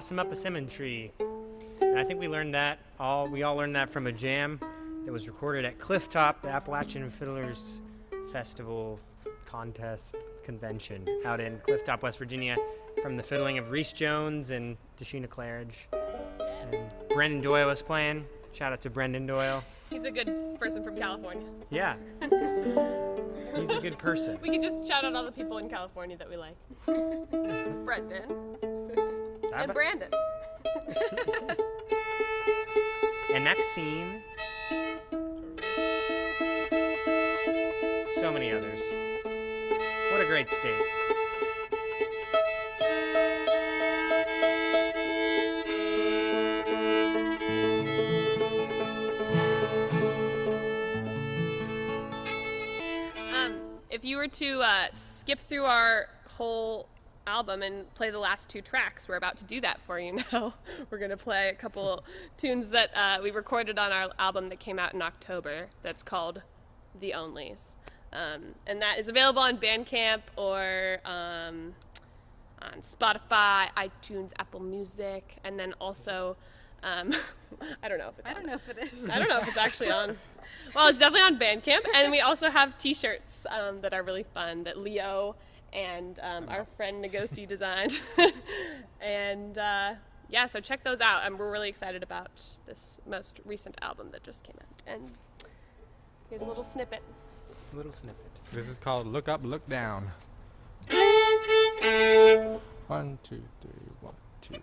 blossom up a cinnamon tree. And I think we all learned that from a jam that was recorded at Clifftop, the Appalachian Fiddlers Festival Contest Convention out in Clifftop, West Virginia, from the fiddling of Reese Jones and Tashina Claridge. And Brendan Doyle was playing. Shout out to Brendan Doyle. He's a good person from California. Yeah. He's a good person. We could just shout out all the people in California that we like. Brendan. And Brandon. And Maxine. So many others. What a great state. If you were to skip through our whole album and play the last 2 tracks, we're about to do that for you now. We're going to play a couple tunes that we recorded on our album that came out in October that's called The Onlys. And that is available on Bandcamp or on Spotify, iTunes, Apple Music, and then also I don't know if it's I don't know if it is. I don't know if it's actually on. Well, it's definitely on Bandcamp, and we also have T-shirts that are really fun that Leo and our friend Ngosi designed. And yeah, so check those out. We're really excited about this most recent album that just came out. And here's a little snippet. This is called Look Up, Look Down. 1, 2, 3, 1, 2.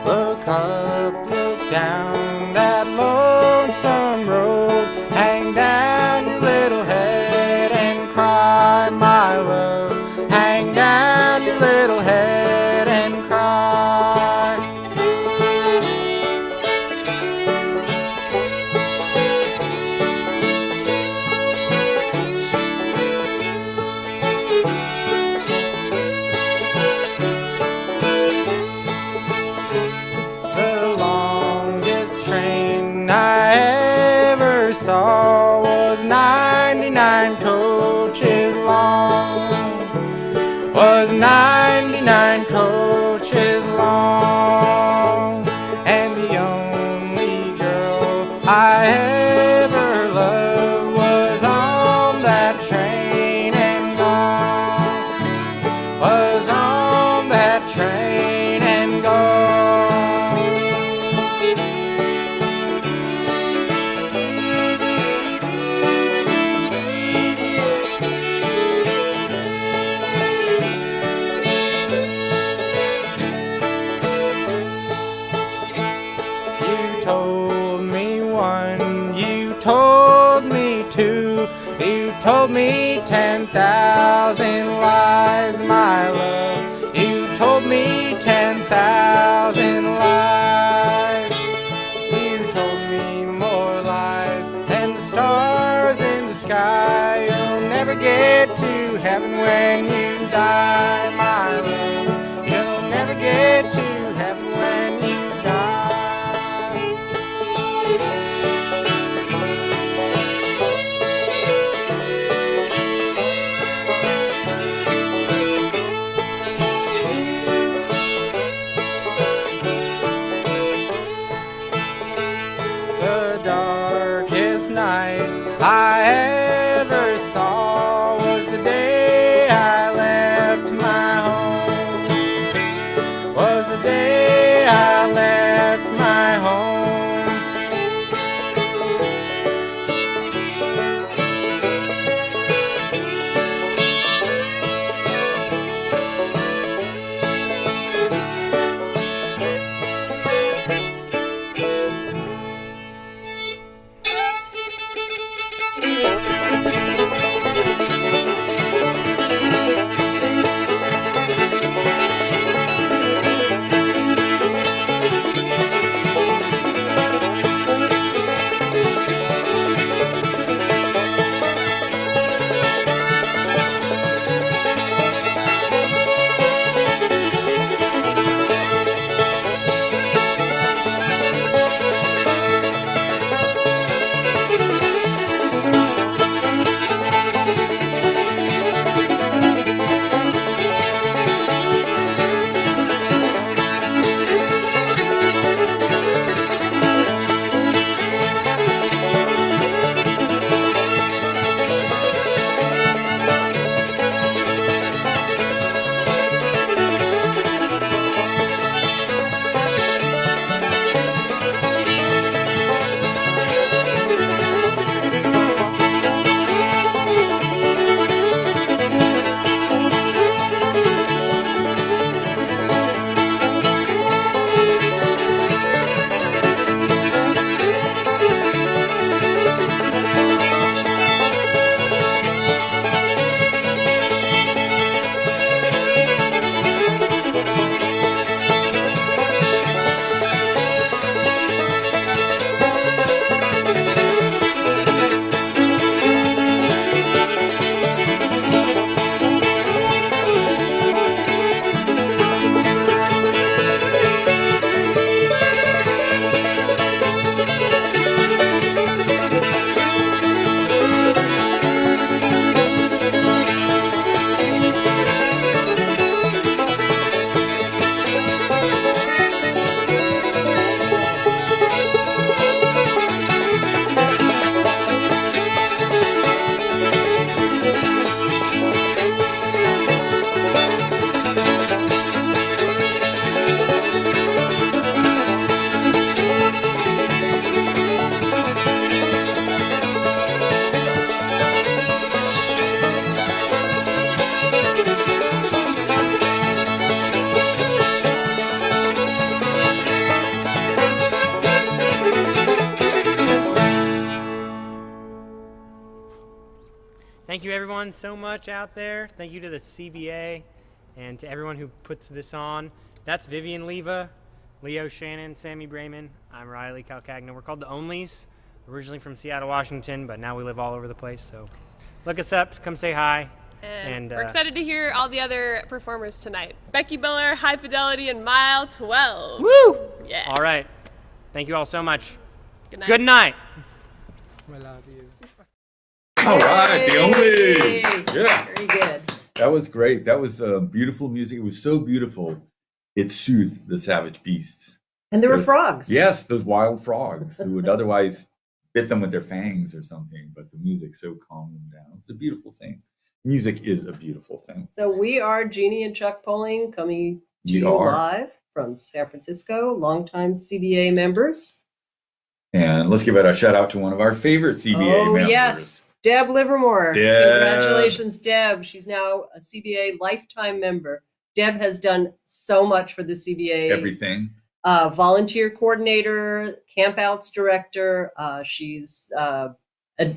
Look up, look down that lonesome road. Hang down your little head and cry, my love. Hang down your little head and cry. The longest train I ever saw was 99 coaches long. Was 99 coaches long. And the only girl I ever loved was on that train and gone. Was on that train and gone. You told me 1, you told me 2, you told me 10,000 lies, my love. You told me 10,000 lies. You told me more lies than the stars in the sky. You'll never get to heaven when you die, my love. You'll never get to heaven when you die. The darkest night I ever saw was the day I left my home. Was the day I left my home. thank you everyone so much out there. Thank you to the CBA and to everyone who puts this on. That's Vivian Leva, Leo Shannon, Sammy Brayman. I'm Riley Calcagno. We're called the Onlys, originally from Seattle, Washington, but now we live all over the place. So look us up, come say hi. And we're excited to hear all the other performers tonight. Becky Miller, High Fidelity, and Mile 12. Woo! Yeah. All right. Thank you all so much. Good night. Good night. I love you. All right, the Onlys. Yeah. Very good. That was great. That was beautiful music. It was so beautiful. It soothed the savage beasts. And there were frogs. Yes, those wild frogs who would otherwise bit them with their fangs or something, but the music so calmed them down. It's a beautiful thing. Music is a beautiful thing. So we are Jeannie and Chuck Poling coming to We you are. live from San Francisco, longtime CBA members. And let's give it a shout out to one of our favorite CBA Oh, members. yes. Deb Livermore. Deb. Congratulations, Deb. She's now a CBA lifetime member. Deb has done so much for the CBA. Everything. Volunteer coordinator, campouts director. She's at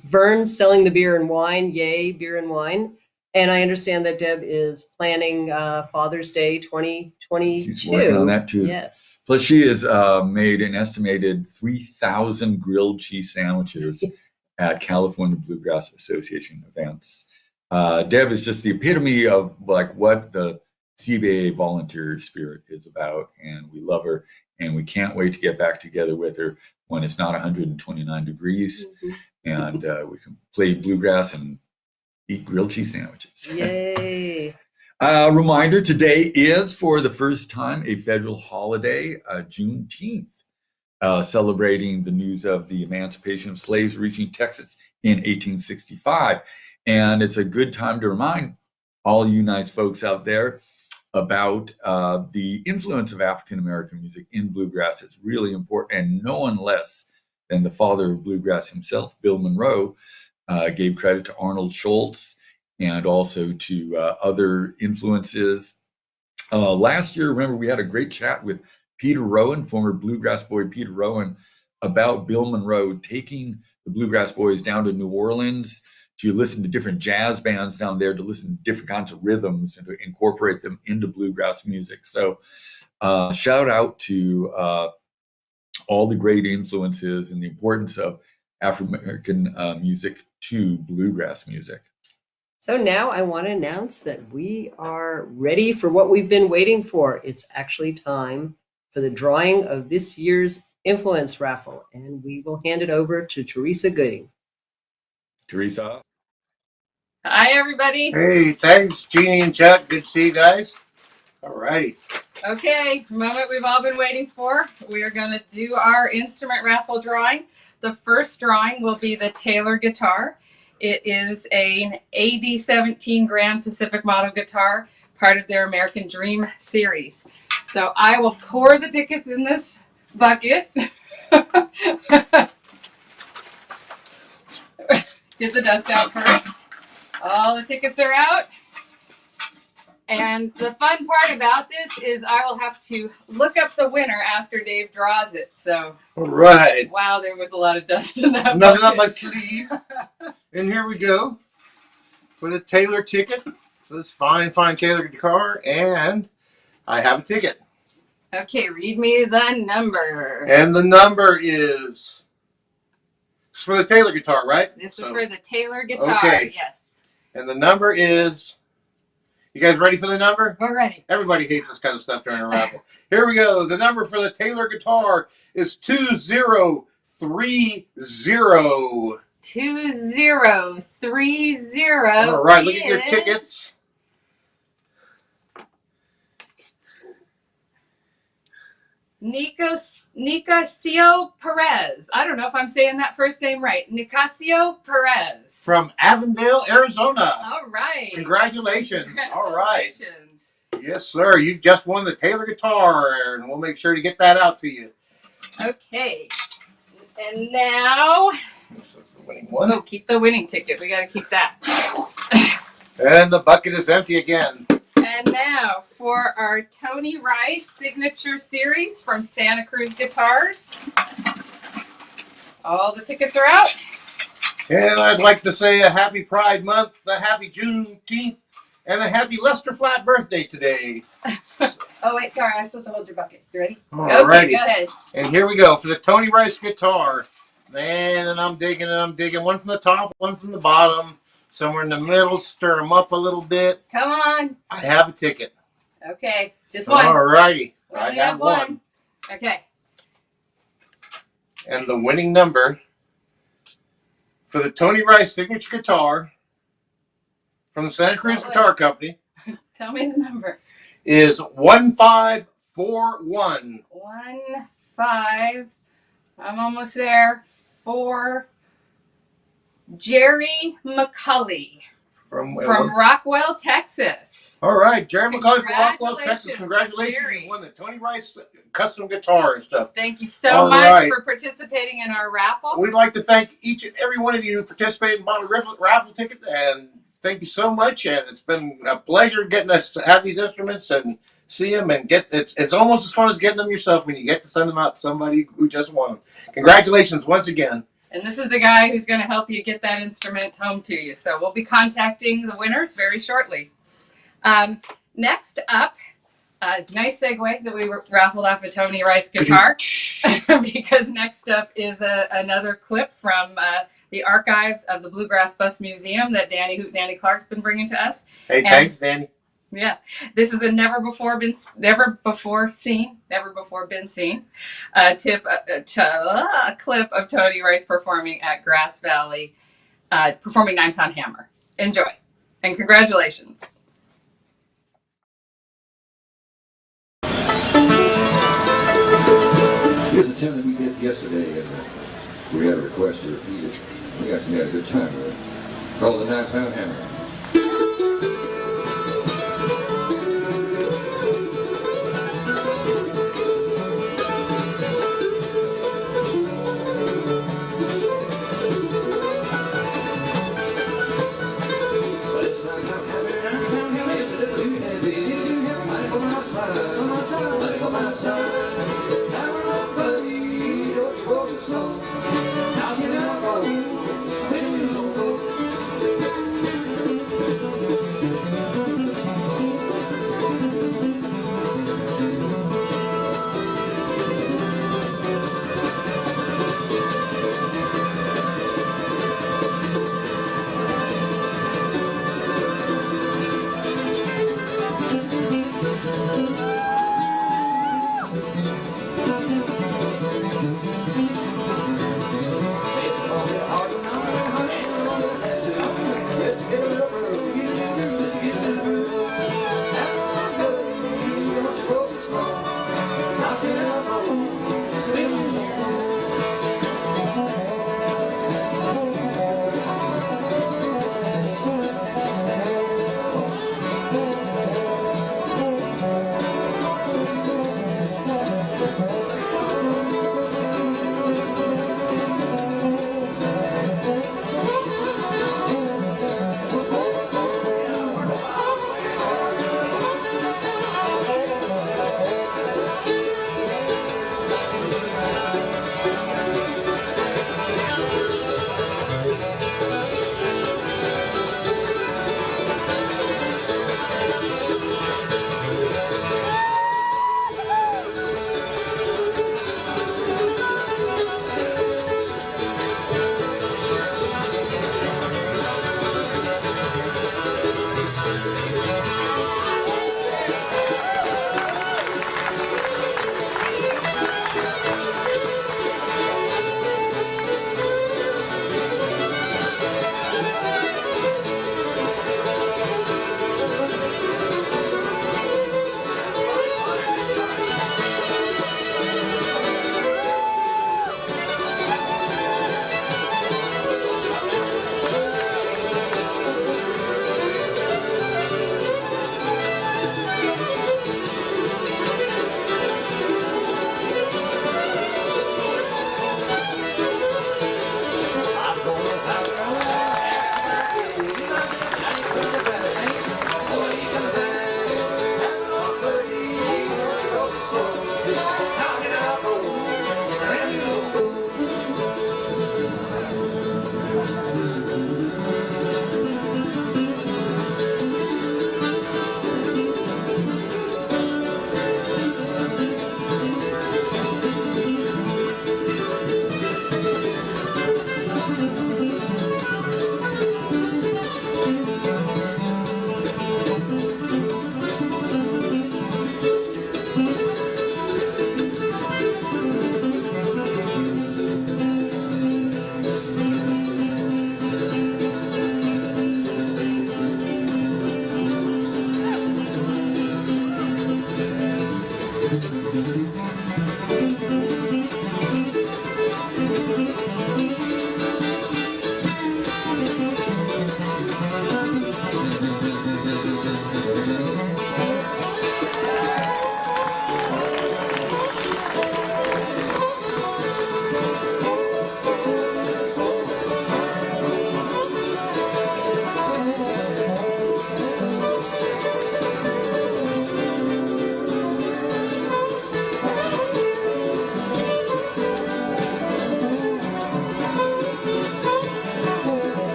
Vern's selling the beer and wine. Yay, beer and wine. And I understand that Deb is planning Father's Day 2022. She's working on that too. Yes. Plus, she has made an estimated 3,000 grilled cheese sandwiches at California Bluegrass Association events. Deb is just the epitome of like what the CBA volunteer spirit is about, and we love her, and we can't wait to get back together with her when it's not 129 degrees, and we can play bluegrass and eat grilled cheese sandwiches. Yay. Reminder, today is, for the first time, a federal holiday, Juneteenth, celebrating the news of the emancipation of slaves reaching Texas in 1865. And it's a good time to remind all you nice folks out there about the influence of African-American music in bluegrass. It's really important, and no one less than the father of bluegrass himself, Bill Monroe, gave credit to Arnold Schultz and also to other influences. Last year, remember, we had a great chat with Peter Rowan, former Bluegrass Boy Peter Rowan, about Bill Monroe taking the Bluegrass Boys down to New Orleans to listen to different jazz bands down there, to listen to different kinds of rhythms and to incorporate them into bluegrass music. So shout out to all the great influences and the importance of African music to bluegrass music. So now I want to announce that we are ready for what we've been waiting for. It's actually time for the drawing of this year's influence raffle, and we will hand it over to Teresa Gooding. Teresa. Hi, everybody. Hey, thanks, Jeannie and Chuck. Good to see you guys. All righty. Okay, moment we've all been waiting for. We are going to do our instrument raffle drawing. The first drawing will be the Taylor guitar. It is an AD-17 Grand Pacific model guitar, part of their American Dream series. So I will pour the tickets in this bucket. Get the dust out first. All the tickets are out. And the fun part about this is I will have to look up the winner after Dave draws it. So, all right. Wow, there was a lot of dust in that Nothing up bucket. my sleeve. And here we go for the Taylor ticket for this fine, fine Taylor guitar. And I have a ticket. Okay, read me the number. And the number is, it's for the Taylor guitar, right? This is for the Taylor guitar, okay. Yes. And the number is, you guys ready for the number? We're ready. Everybody hates this kind of stuff during a raffle. Here we go. The number for the Taylor guitar is 2030. 2030. All right, look at your tickets. Nicasio Perez. I don't know if I'm saying that first name right. Nicasio Perez. From Avondale, Arizona. All right. Congratulations. All right. Yes, sir. You've just won the Taylor guitar, and we'll make sure to get that out to you. Okay. And now, one. Oh, keep the winning ticket. We got to keep that. And the bucket is empty again. And now for our Tony Rice Signature Series from Santa Cruz Guitars. All the tickets are out. And I'd like to say a happy Pride Month, a happy Juneteenth, and a happy Lester Flat birthday today. Oh, wait, sorry. I'm supposed to hold your bucket. You ready? Alrighty. Okay, go ahead. And here we go for the Tony Rice guitar. Man, and I'm digging. One from the top, one from the bottom. Somewhere in the middle, stir them up a little bit. Come on. I have a ticket. Okay, just one. Alrighty. We I only got have one. Okay. And the winning number for the Tony Rice signature guitar from the Santa Cruz Guitar Company Tell me the number. is 1541. 15. I'm almost there. 4. Jerry McCulley From Rockwell, Texas. All right, Jerry McCulley from Rockwell, Texas. Congratulations, Congratulations, Jerry. you won the Tony Rice custom guitar and stuff. Thank you so All much right. for participating in our raffle. We'd like to thank each and every one of you who participated and bought a raffle ticket, and thank you so much. And it's been a pleasure getting us to have these instruments and see them and get. It's almost as fun as getting them yourself when you get to send them out to somebody who just won them. Congratulations once again. And this is the guy who's going to help you get that instrument home to you. So we'll be contacting the winners very shortly. Next up, nice segue that we raffled off a Tony Rice guitar because next up is another clip from the archives of the Bluegrass Bus Museum that Danny Clark's been bringing to us. Hey, thanks, Danny. Yeah, this is a never before been seen a clip of Tony Rice performing at Grass Valley, performing 9-Pound Hammer. Enjoy, and congratulations. Here's a tune that we did yesterday, and we had a request to repeat it. We actually had a good time with it. It's called the 9-Pound Hammer.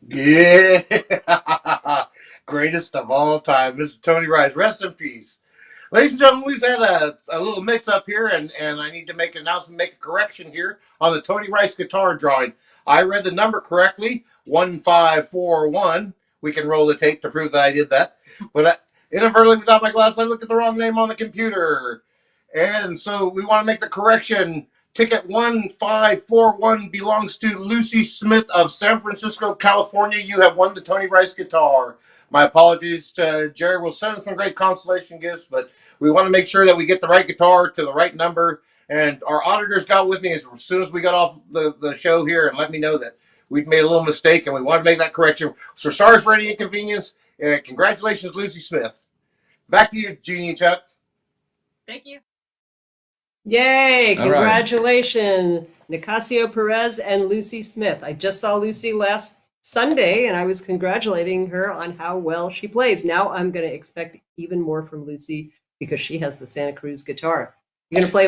Yeah. Greatest of all time, Mr. Tony Rice. Rest in peace. Ladies and gentlemen, we've had a little mix up here, and I need to make an announcement, make a correction here on the Tony Rice guitar drawing. I read the number correctly, 1541. We can roll the tape to prove that I did that. But inadvertently, without my glasses, I looked at the wrong name on the computer. And so we want to make the correction. Ticket 1541 belongs to Lucy Smith of San Francisco, California. You have won the Tony Rice guitar. My apologies to Jerry. We'll send him some great consolation gifts, but we want to make sure that we get the right guitar to the right number. And our auditors got with me as soon as we got off the show here and let me know that we'd made a little mistake and we want to make that correction. So sorry for any inconvenience. Congratulations, Lucy Smith. Back to you, Jeannie and Chuck. Thank you. Yay! All right. Congratulations, Nicasio Perez and Lucy Smith. I just saw Lucy last Sunday, and I was congratulating her on how well she plays. Now I'm going to expect even more from Lucy because she has the Santa Cruz guitar. You're going to play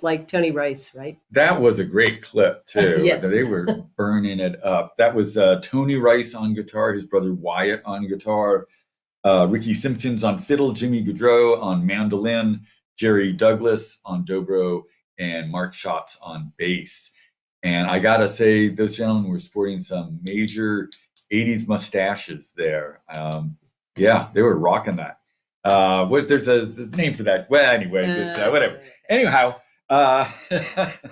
like Tony Rice, right? That was a great clip too. Yes. They were burning it up. That was Tony Rice on guitar, his brother Wyatt on guitar, Ricky Simpkins on fiddle, Jimmy Gaudreau on mandolin, Jerry Douglas on dobro, and Mark Schatz on bass. And I gotta say, those gentlemen were sporting some major 80s mustaches there. Yeah, they were rocking that. There's a name for that. Well, anyway, just whatever. Anyhow,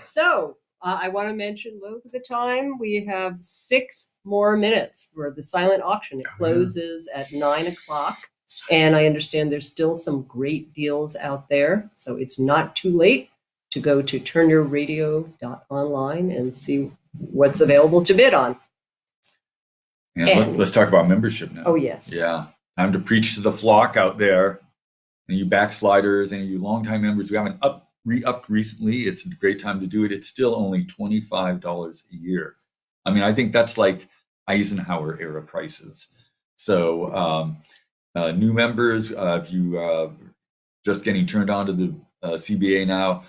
So I want to mention, look at the time. We have 6 more minutes for the silent auction. It closes at 9 o'clock. And I understand there's still some great deals out there. So it's not too late to go to turnyourradio.online and see what's available to bid on. and let's talk about membership now. Oh, yes. Yeah. Time to preach to the flock out there. And you backsliders and you longtime members who haven't re-upped recently, it's a great time to do it. It's still only $25 a year. I mean, I think that's like Eisenhower era prices. So new members, if you just getting turned on to the CBA now,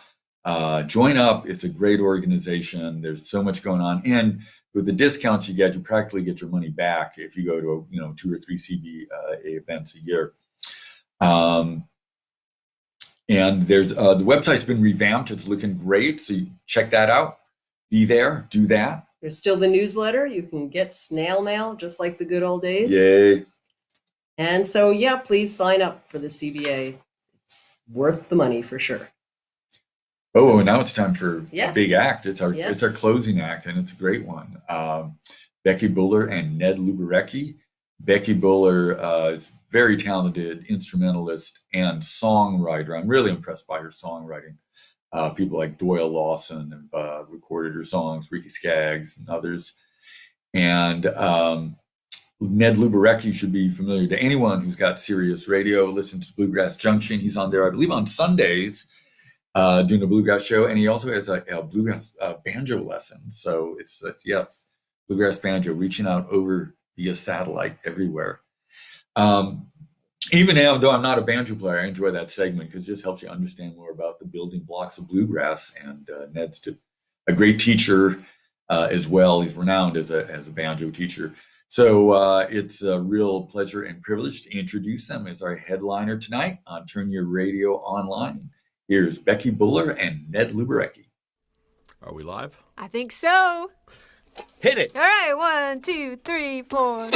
join up. It's a great organization. There's so much going on. And with the discounts you get, you practically get your money back if you go to 2 or 3 CBA events a year. And there's the website's been revamped. It's looking great. So you check that out. Be there. Do that. There's still the newsletter. You can get snail mail just like the good old days. Yay. And so, yeah, please sign up for the CBA. It's worth the money for sure. Oh, and now it's time for Yes. a big act. It's our Yes. it's our closing act, and it's a great one. Becky Buller and Ned Luberecki. Becky Buller is a very talented instrumentalist and songwriter. I'm really impressed by her songwriting. People like Doyle Lawson have recorded her songs, Ricky Skaggs and others. And Ned Luberecki should be familiar to anyone who's got Sirius Radio, listens to Bluegrass Junction. He's on there, I believe, on Sundays doing a bluegrass show. And he also has a bluegrass banjo lesson. So it's yes, bluegrass banjo, reaching out over via satellite everywhere. Even now, though I'm not a banjo player, I enjoy that segment because it just helps you understand more about the building blocks of bluegrass. And Ned's a great teacher as well. He's renowned as a banjo teacher. So it's a real pleasure and privilege to introduce them as our headliner tonight on Turn Your Radio Online. Here's Becky Buller and Ned Luberecki. Are we live? I think so. Hit it. All right, 1, 2, 3, 4.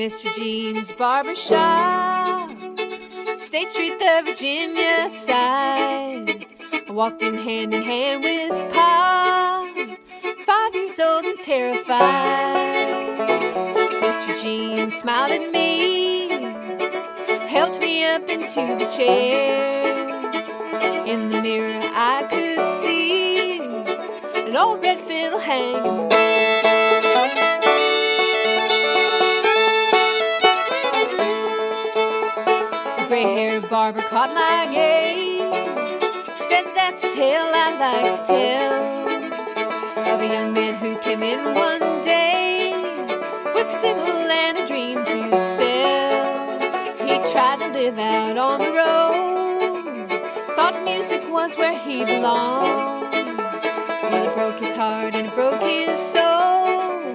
Mr. Jean's Barber Shop, State Street, the Virginia side. I walked in hand with Pa, 5 years old and terrified. Mr. Jean smiled at me, helped me up into the chair. In the mirror I could see an old red fiddle hanging. The gray-haired barber caught my gaze, said that's a tale I like to tell, of a young man who came in one day with a fiddle and a dream to sell. He tried to live out on the road, thought music was where he belonged. Well, it broke his heart and it broke his soul,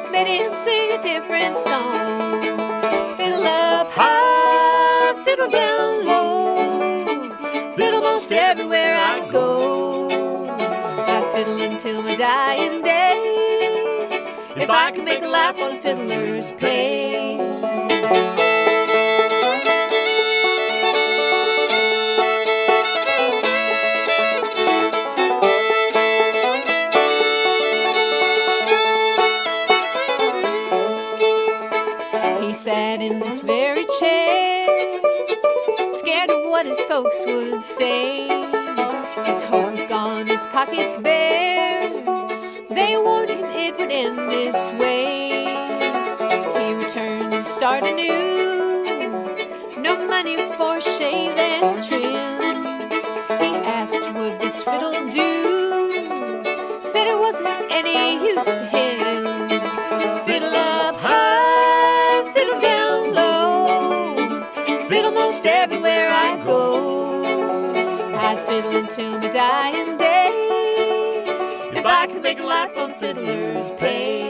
made him sing a different song. Fiddle up high, fiddle down low, fiddle most everywhere I go. I'd fiddle until my dying day, if I could make a laugh on a fiddler's pay. He sat in this very chair, scared of what his folks would say. His hope was gone, his pockets bare, they warned him it would end this way. He returned to start anew, no money for shave and trim. He asked would this fiddle do, said it wasn't any use to him. Fiddle up high, fiddle down low, fiddle most everywhere I go. I'd fiddle until my dying day, if I could make a life on fiddler's pay.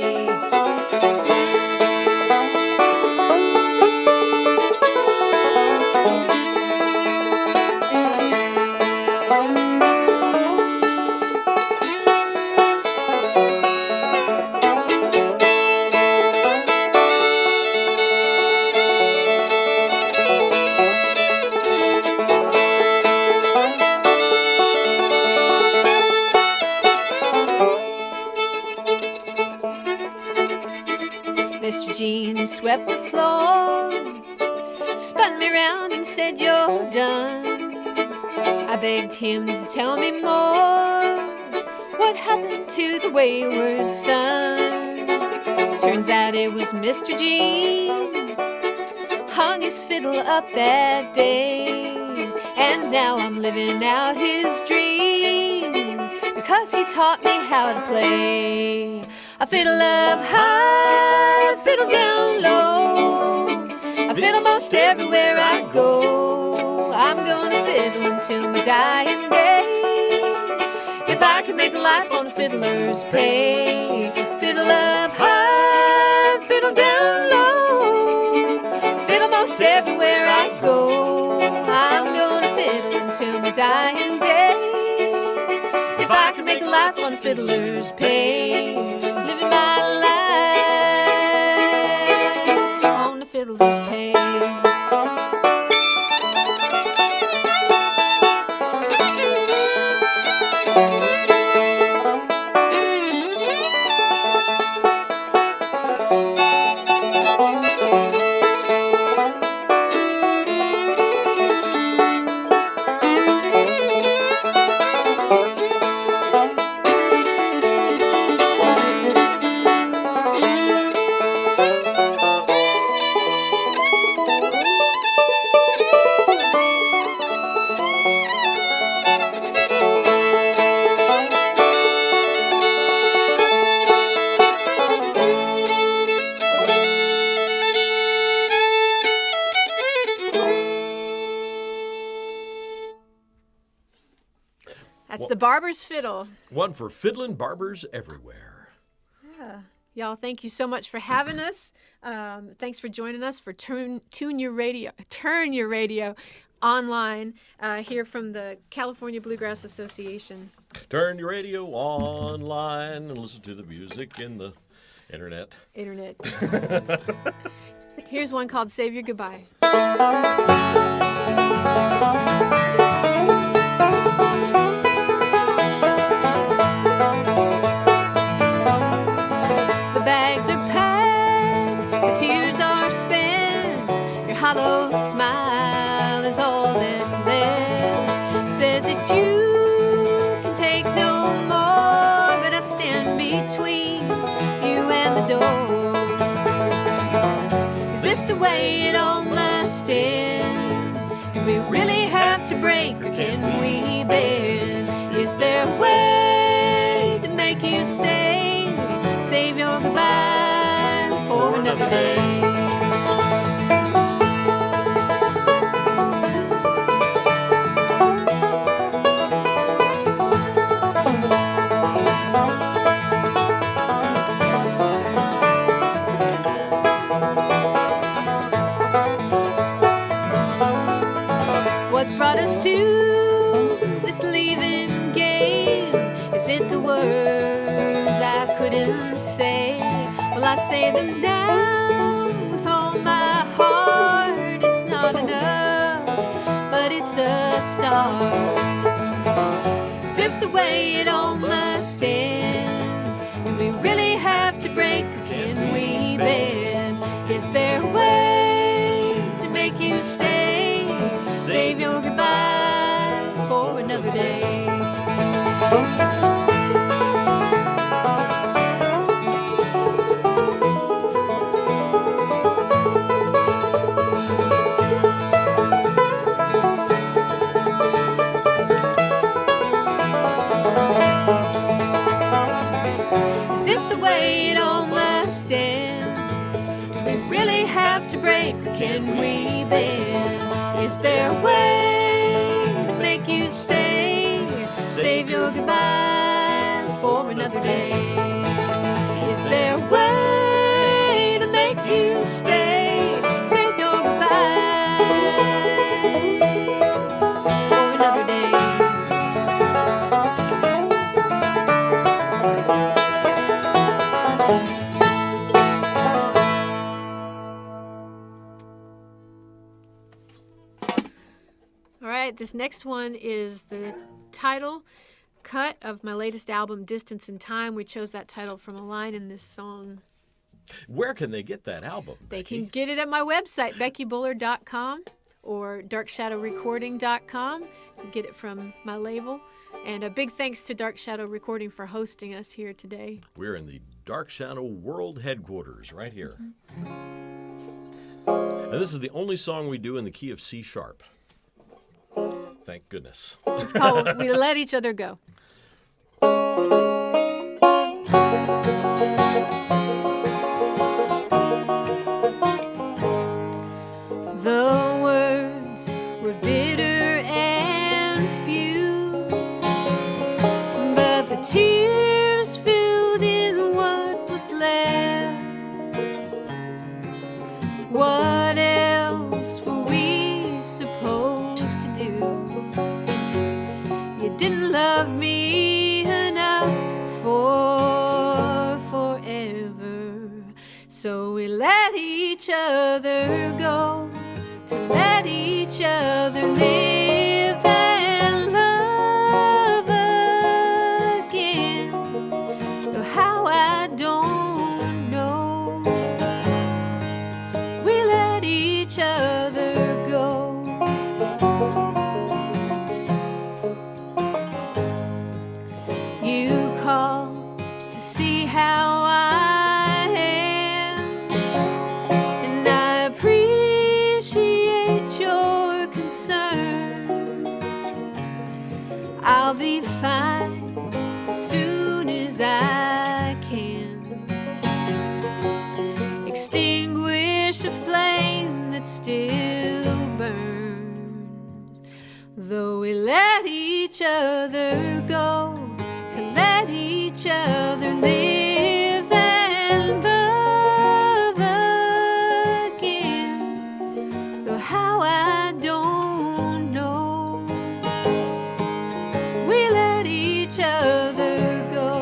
Mr. Jean swept the floor, spun me round and said, "You're done." I begged him to tell me more, what happened to the wayward son. Turns out it was Mr. Jean hung his fiddle up that day, and now I'm living out his dream, because he taught me how to play. I fiddle up high, fiddle down low, I fiddle most everywhere I go. I'm gonna fiddle until my dying day, if I can make a life on a fiddler's pay. Fiddle up high, fiddle down low, fiddle most everywhere I go. I'm gonna fiddle until my dying day, if I can make a life on a fiddler's pay. Living my life on the fiddler's pay. That's the barber's fiddle. One for fiddling barbers everywhere. Yeah. Y'all, thank you so much for having us. Thanks for joining us for Turn Your Radio online here from the California Bluegrass Association. Turn your radio online and listen to the music in the internet. Here's one called Save Your Goodbye. The bags are packed, the tears are spent, your hollow smile is all that's left. Says that you can take no more, but I stand between you and the door. Is this the way it all must end? Do we really have to break, or can we bend? Is there a way to make you stay? Save your goodbye for another day. What brought us to this leaving game? Is it the words I couldn't say? Well, I say them now with all my heart. It's not enough, but it's a start. Is this the way it all must end? Do we really have to break, or can we bend? Is there a way to make you stay? Save your goodbye for another day. Is this the way it all must end? Do we really have to break, or can we bend? Is there a way to make you stay? Save your goodbye for another day. Is there a way to make you stay? Save your goodbye for another day. All right, this next one is the title cut of my latest album, Distance in Time. We chose that title from a line in this song. Where can they get that album? They can get it at my website, beckybuller.com or darkshadowrecording.com. You can get it from my label. And a big thanks to Dark Shadow Recording for hosting us here today. We're in the Dark Shadow World Headquarters right here. And this is the only song we do in the key of C sharp. Thank goodness. It's called We Let Each Other Go. The words were bitter and few, but the tears filled in what was left. What else were we supposed to do? You didn't love me enough for forever, so we let each other go, to let each other live and love again. Though how I don't know, we let each other go. You call to see how I am, and I appreciate your concern. I'll be fine as soon as I can extinguish a flame that still burns. Though we let each other go, to let each other live and love again. Though how I don't know, we let each other go.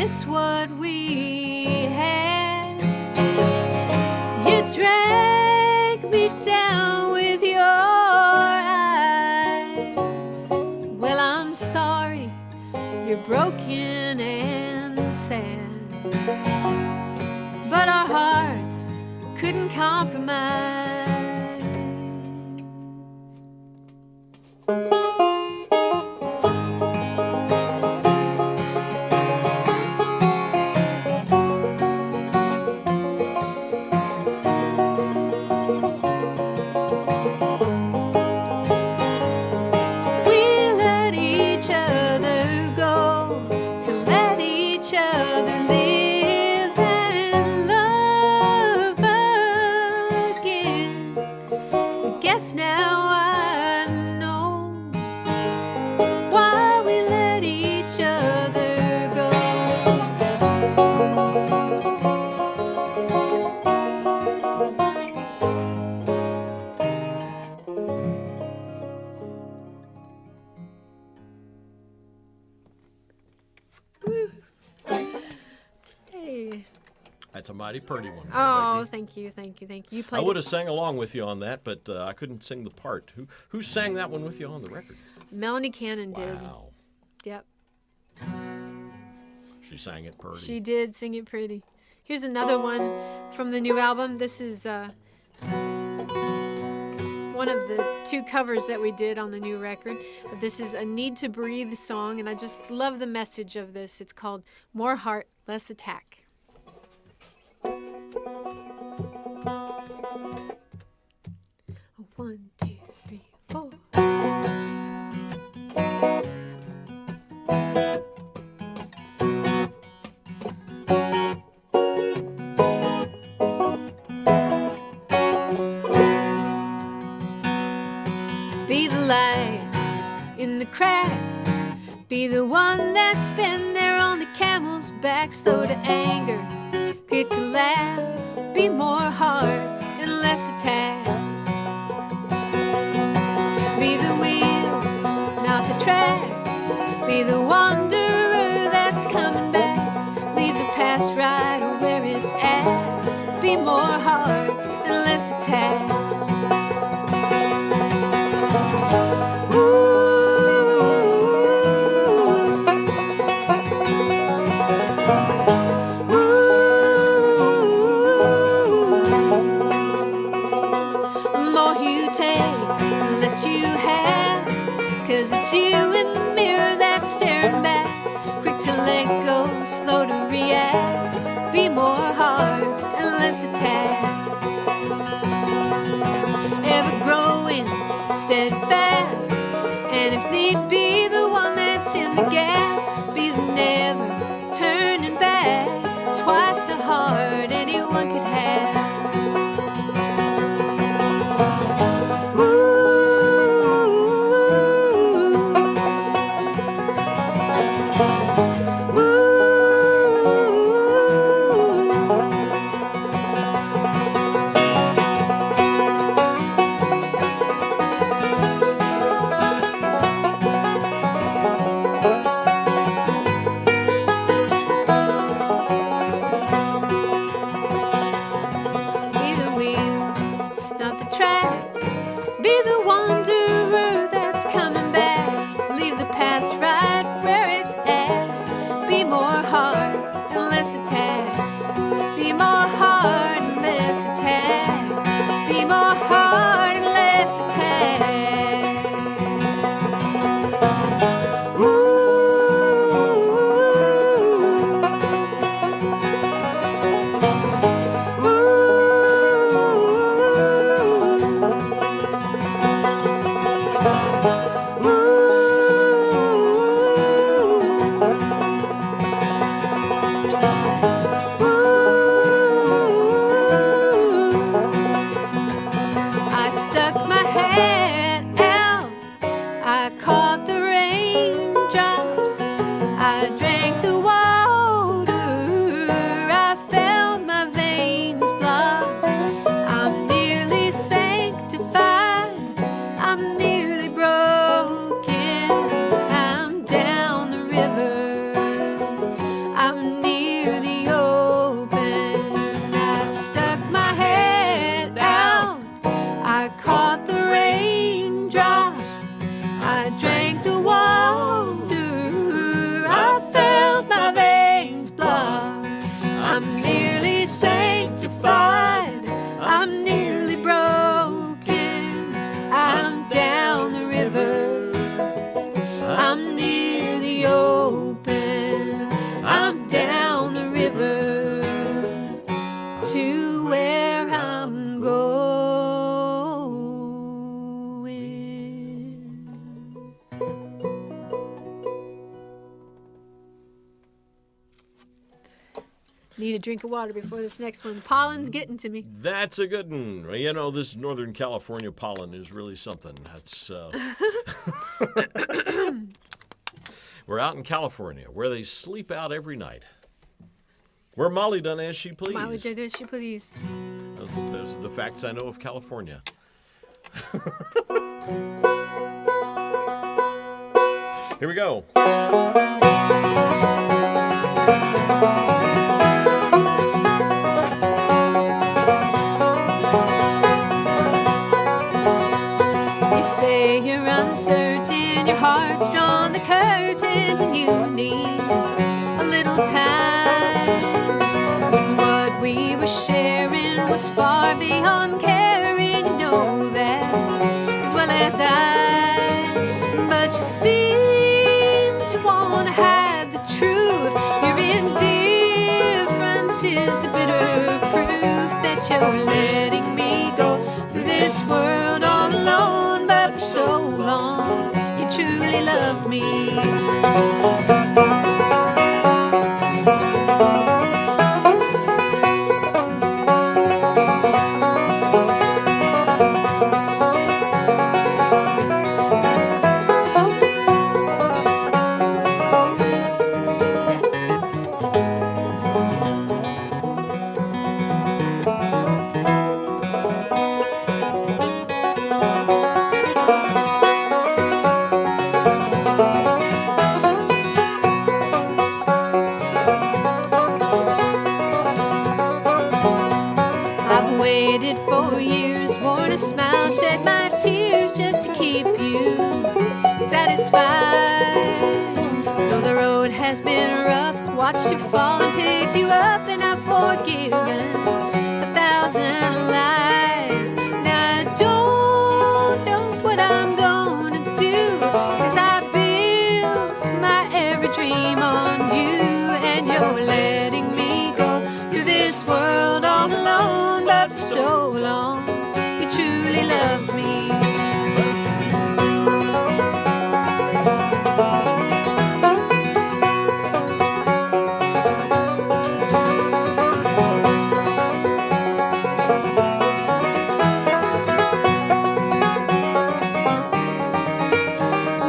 miss what we had. You drag me down with your eyes. Well, I'm sorry, you're broken and sad, but our hearts couldn't compromise. That's a mighty pretty one. Oh, Becky. thank you, thank you, thank you. You I played would it. have sang along with you on that, but I couldn't sing the part. Who sang that one with you on the record? Melanie Cannon did. Wow. Yep. She sang it pretty. She did sing it pretty. Here's another one from the new album. This is one of the 2 covers that we did on the new record. This is a Need to Breathe song, and I just love the message of this. It's called More Heart, Less Attack. 1, 2, 3, 4. Be the light in the crack. Be the one that's been there on the camel's back, slow to anger, quick to laugh. Be more heart and less attack. Be the wheels, not the track. Be the wanderer that's coming back. Leave the past right where it's at. Be more heart and less attack. Cause it's you in the mirror that's staring back, quick to let go, slow to react. Be more heart and less attack. Ever growing, steadfast, and if need be, the one that's in the gap. Be the never turning back, twice the heart anyone could have. I'm near the open. I stuck my head out. I caught the raindrops. I drank the water. I felt my veins block. I'm nearly sanctified. I'm nearly broken. I'm down the river. I'm near the open. I'm down the river to where I'm going. Need a drink of water before this next one. Pollen's getting to me. That's a good one. You know, this Northern California pollen is really something. That's we're out in California, where they sleep out every night. Where Molly done as she please. Molly did as she please. Those are the facts I know of California. Here we go. You say you're uncertain, your heart's drawn the curtains, and you need a little time. What we were sharing was far beyond caring, you know that as well as I. But you seem to want to hide the truth. Your indifference is the bitter proof that you're letting me go through this world all alone. But for so long, you truly loved me. I've waited for years, worn a smile, shed my tears just to keep you satisfied. Though the road has been rough, watched you fall and picked you up, and I've forgiven 1,000 lies. Now I don't know what I'm gonna do, 'cause I built my every dream on you, and you're letting me go through this world all alone. But for so long, you truly loved me.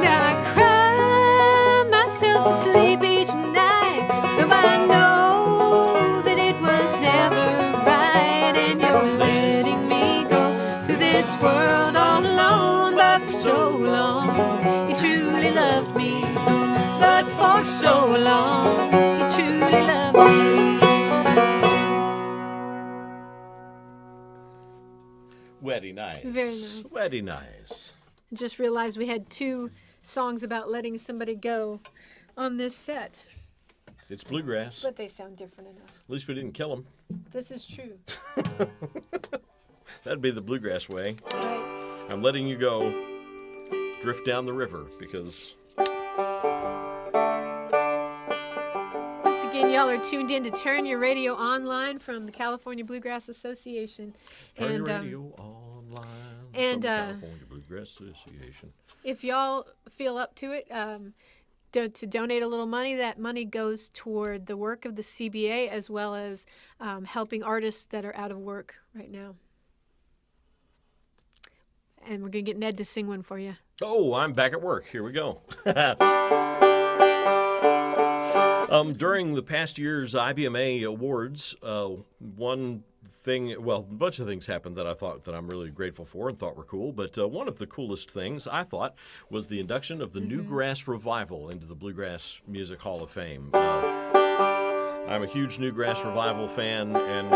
Now I cry myself to sleep each night, though I know that it was never right, and you're letting me go through this world all alone. But for so long, you truly loved me. But for so long, you truly loved me. Weddy nice. Very nice. Weddy nice. Just realized we had 2 songs about letting somebody go on this set, It's bluegrass. but they sound different enough. At least we didn't kill them. This is true. That'd be the bluegrass way. Right. I'm letting you go. Drift down the river because Once again, y'all are tuned in to Turn Your Radio Online from the California Bluegrass Association. Turn your And, radio online. and, from the California Bluegrass Association. if y'all feel up to it, to donate a little money, that money goes toward the work of the CBA as well as helping artists that are out of work right now. And we're going to get Ned to sing one for you. Oh, I'm back at work. Here we go. During the past year's IBMA awards, one thing, well, a bunch of things happened that I thought that I'm really grateful for and thought were cool, but one of the coolest things I thought was the induction of the Newgrass Revival into the Bluegrass Music Hall of Fame. I'm a huge Newgrass Revival fan, and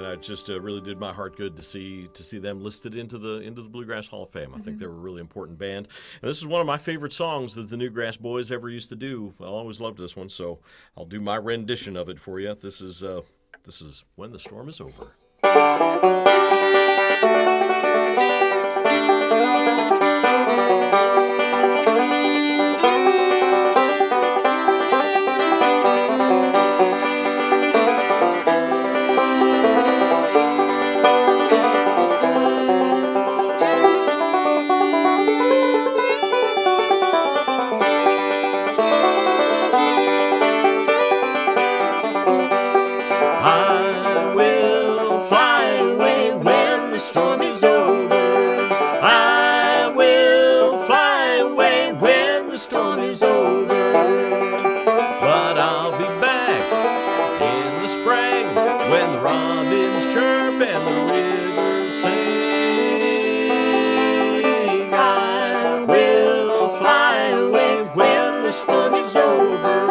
I just really did my heart good to see them listed into the Bluegrass Hall of Fame. I think they were a really important band. And this is one of my favorite songs that the Newgrass Boys ever used to do. I always loved this one, so I'll do my rendition of it for you. This is When the Storm Is Over. I will fly away when the storm is over. I will fly away when the storm is over. But I'll be back in the spring when the robins chirp and the rivers sing. I will fly away when the storm is over.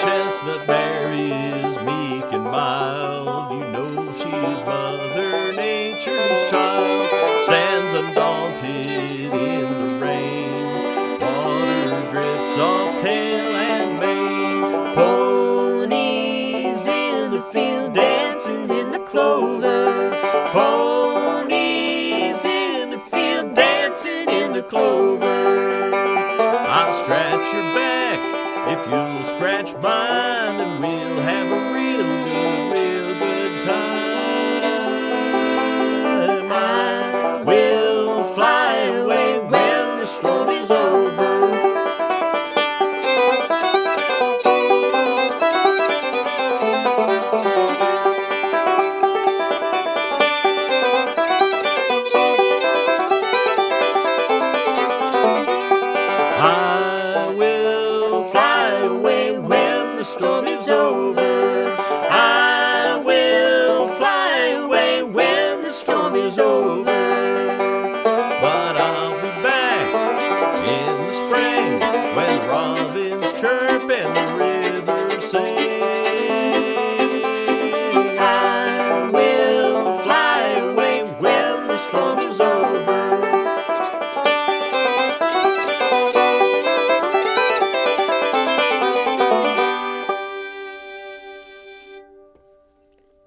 Chestnut Mary is meek and mild. You know she's Mother Nature's child. Stands undaunted in the rain. Water drips off tail and mane. Ponies in the field dancing in the clover. Ponies in the field dancing in the clover. I'll scratch your back if you'll scratch mine, and we'll have a real good time. I will fly away when the storm is over. I will fly away when the storm is over. I will fly away when the storm is over. But I'll be back in the spring when the robins chirp and the rivers sing. I will fly away when the storm is over.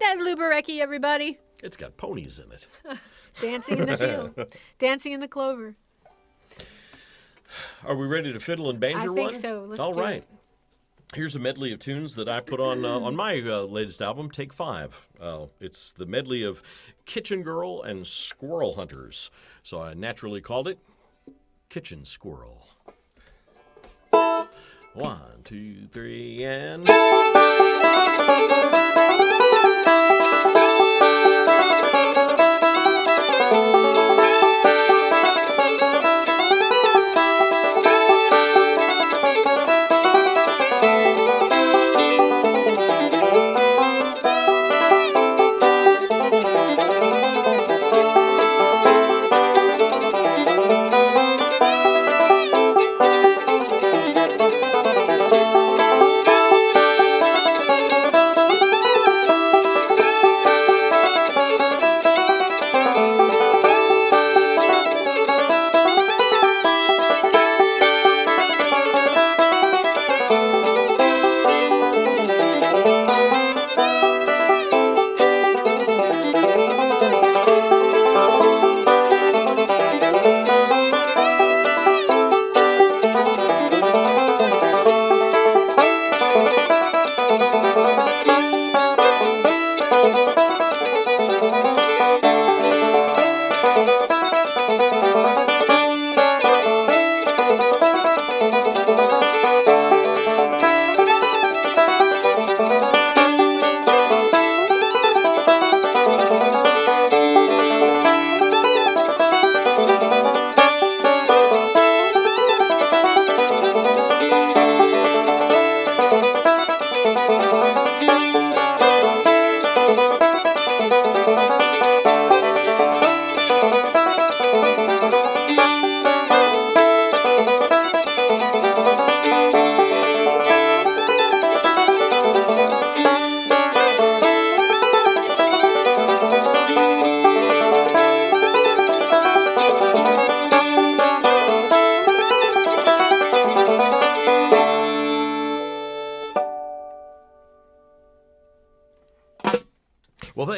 That Luberecki, everybody. It's got ponies in it. Dancing in the field. Dancing in the clover. Are we ready to fiddle and banjo I think one? so. Let's All do right. it. Here's a medley of tunes that I put on my latest album, Take 5. It's the medley of Kitchen Girl and Squirrel Hunters. So I naturally called it Kitchen Squirrel. 1, 2, 3, and...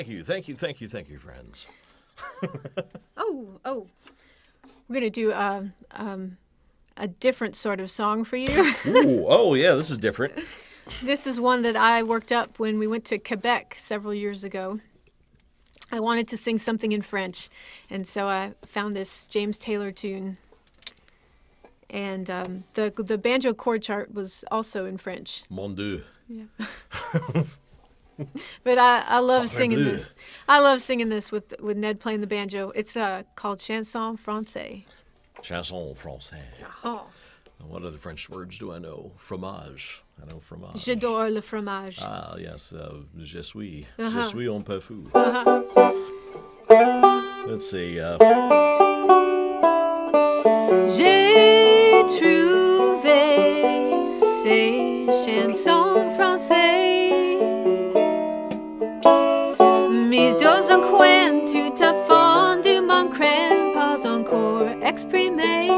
thank you, friends. Oh, we're gonna do a different sort of song for you. Ooh, oh yeah, this is different. This is one that I worked up when we went to Quebec several years ago. I wanted to sing something in French, and so I found this James Taylor tune. And the banjo chord chart was also in French. Mon Dieu. Yeah. But I love singing this. I love singing this with Ned playing the banjo. It's called Chanson Français. Chanson français. Oh. What other French words do I know? Fromage. I know fromage. J'adore le fromage. Ah, yes. Je suis. Uh-huh. Je suis un peu fou. Uh-huh. Let's see. J'ai trouvé ces chansons françaises mises dans un coin tout à fond de mon crâne, pas encore exprimé.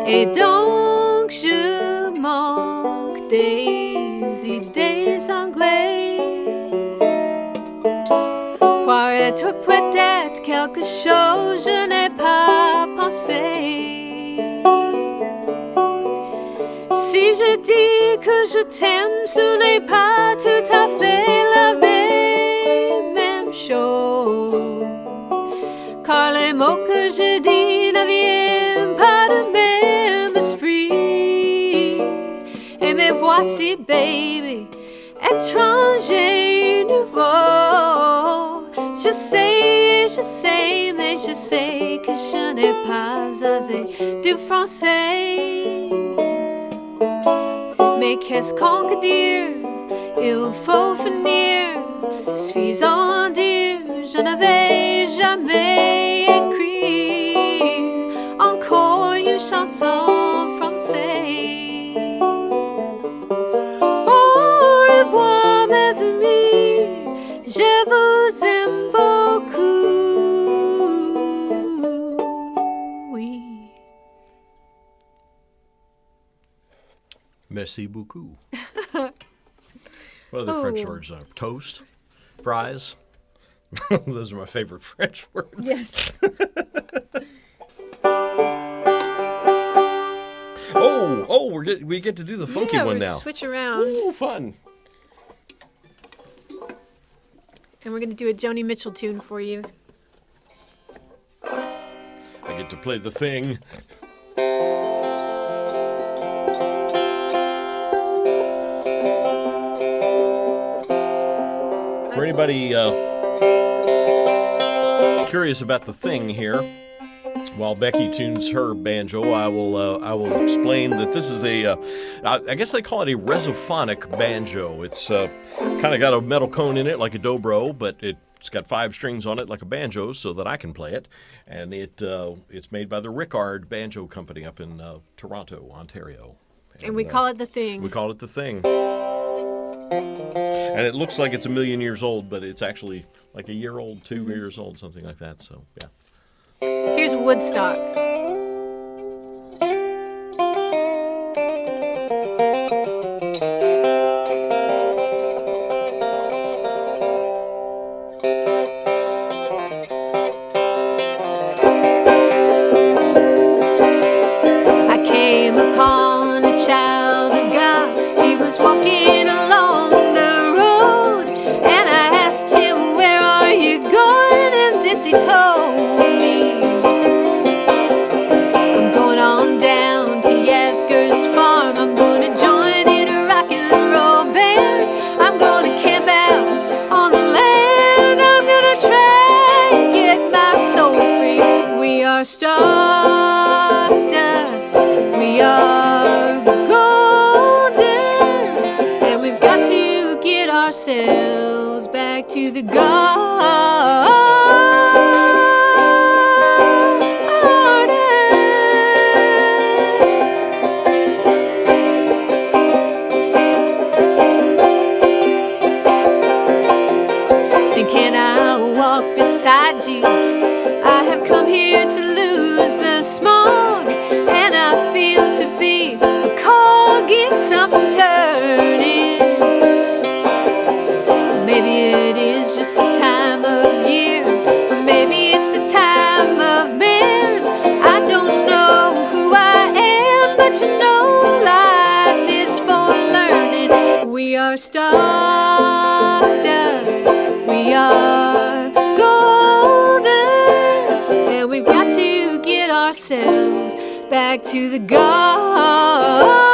Et donc je manque des idées anglaises pour être peut-être quelque chose je n'ai pas pensé. Si je dis que je t'aime, ce n'est pas tout à fait la même chose, car les mots que je dis ne viennent pas de même esprit. Et me voici, baby, étranger nouveau. Je sais, mais je sais que je n'ai pas assez de français. Mais qu'est-ce qu'on peut dire? Il faut finir. Suffisant dire, je n'avais jamais écrit encore une chanson française. Au revoir, mes amis, je vous aime beaucoup. Oui. Merci beaucoup. What are the French Oh. words? Toast, fries. Those are my favorite French words. Yes. We get to do the funky Yeah, one we now. switch around. Ooh, fun. And we're going to do a Joni Mitchell tune for you. I get to play the thing. For anybody curious about the thing here, while Becky tunes her banjo, I will explain that this is I guess they call it a resophonic banjo. It's kind of got a metal cone in it like a dobro, but it's got 5 strings on it like a banjo, so that I can play it. And it's made by the Rickard Banjo Company up in Toronto, Ontario. And we call it the thing. We call it the thing. And it looks like it's 1 million years old, but it's actually like a year old, 2 years old, something like that. So, yeah. Here's Woodstock. I came upon a child of God. He was walking along the road, and I asked him, "Where are you going?" And this he told me. I'm going on down to Yasgur's farm. I'm going to join in a rock and roll band. I'm going to camp out on the land. I'm going to try and get my soul free. We are stardust. We are golden. And we've got to get ourselves back to the garden. And can I walk beside you? I have come here to lose the smog, and I feel to be a cog in something turning. ourselves back to the garden.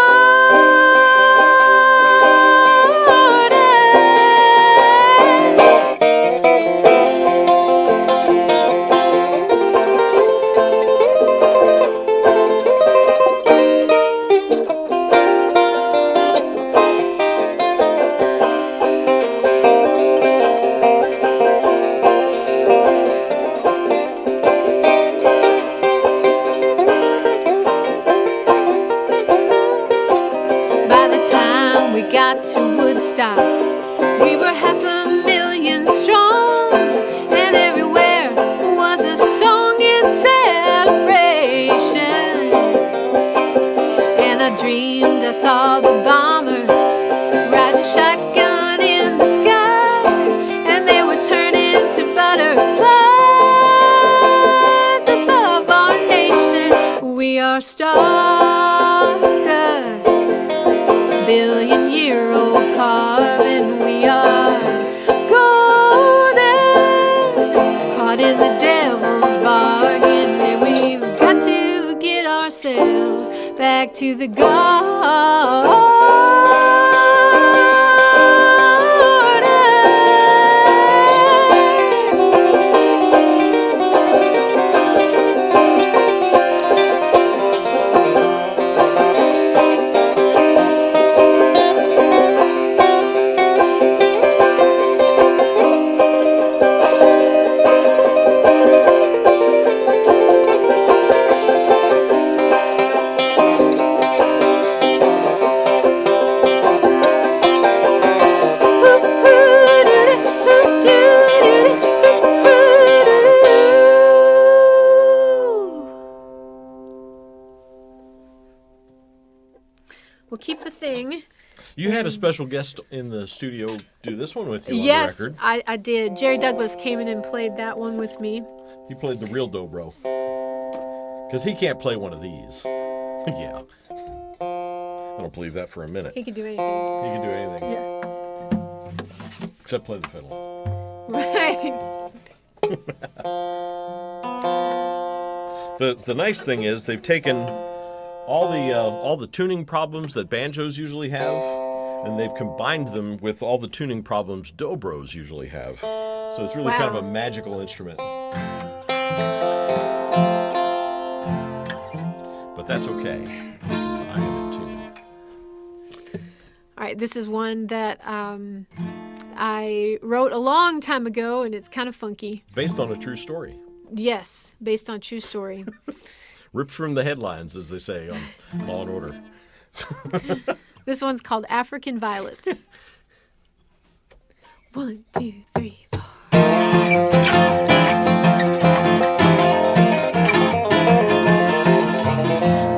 To Woodstock, we were 500,000 strong, and everywhere was a song in celebration. And I dreamed I saw the bombers riding shotgun in the sky, and they would turn into butterflies above our nation. We are stardust, billion-year-old carbon. We are golden, caught in the devil's bargain, and we've got to get ourselves back to the garden. We'll keep the thing. You had a special guest in the studio do this one with you Yes, on the record. I did. Jerry Douglas came in and played that one with me. He played the real dobro. Because he can't play one of these. Yeah. I don't believe that for a minute. He could do anything. He can do anything. Yeah. Except play the fiddle. Right. The nice thing is they've taken all the tuning problems that banjos usually have, and they've combined them with all the tuning problems dobros usually have. So it's really kind of a magical instrument. But that's okay, because I am in tune. All right, this is one that I wrote a long time ago, and it's kind of funky. Based on a true story. Yes, based on true story. Ripped from the headlines, as they say on Law and Order. This one's called African Violets. 1, 2, 3, 4.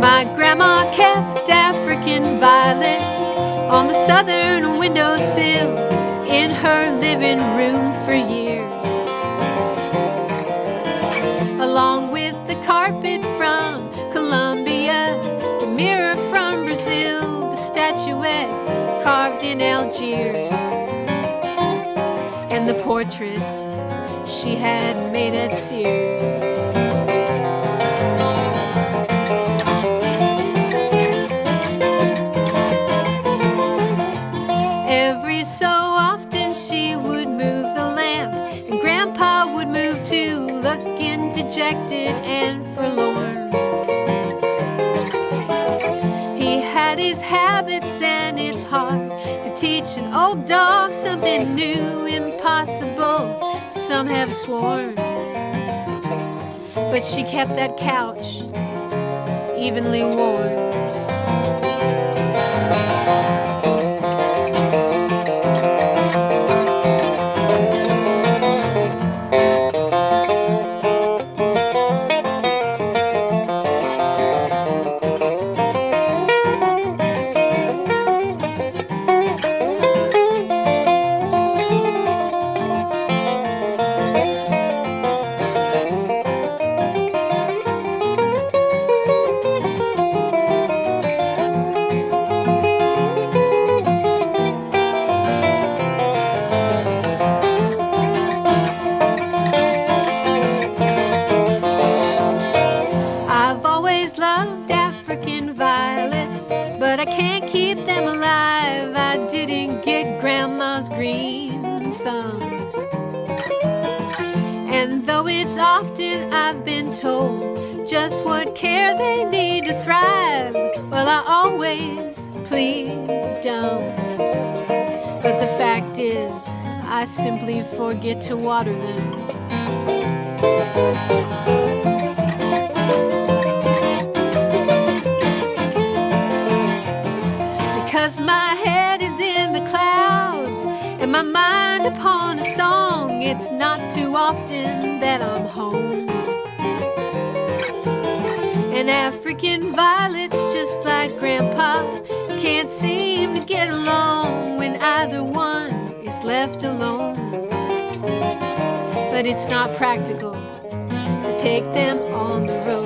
My grandma kept African violets on the southern windowsill in her living room for years, along with the carpet from Colombia, the mirror from Brazil, the statuette carved in Algiers, and the portraits she had made at Sears. Every so often she would move the lamp, and Grandpa would move too, looking dejected and forlorn. He had his habits, and it's hard to teach an old dog something new, impossible, some have sworn. But she kept that couch evenly worn. often I've been told just what care they need to thrive. Well, I always plead dumb. But the fact is, I simply forget to water them. Because my head is in the clouds and my mind upon a song, it's not too often that I'm home. And African violets, just like Grandpa, can't seem to get along when either one is left alone. But it's not practical to take them on the road.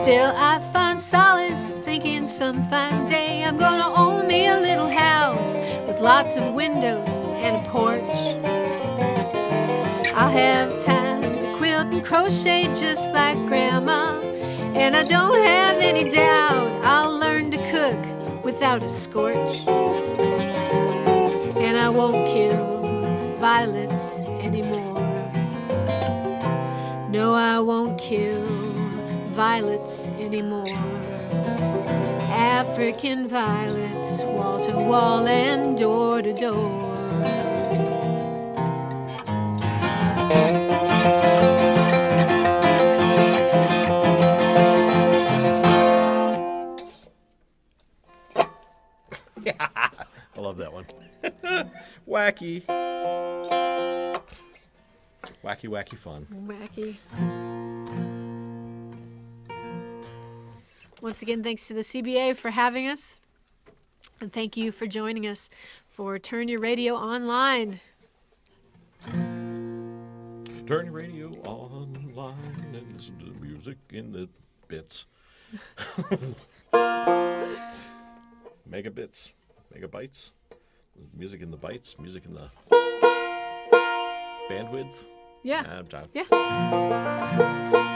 Still, I find solace thinking some fine day I'm gonna own me a little house with lots of windows and a porch. I'll have time to quilt and crochet just like Grandma, and I don't have any doubt I'll learn to cook without a scorch. And I won't kill violets anymore. No, I won't kill violets anymore. African violets, wall to wall and door to door. I love that one. Wacky. Wacky, wacky fun. Wacky. Once again, thanks to the CBA for having us. And thank you for joining us for Turn Your Radio Online. Turn your radio online and listen to the music in the bits. Megabits, megabytes, music in the bytes, music in the bandwidth. Yeah. Yeah.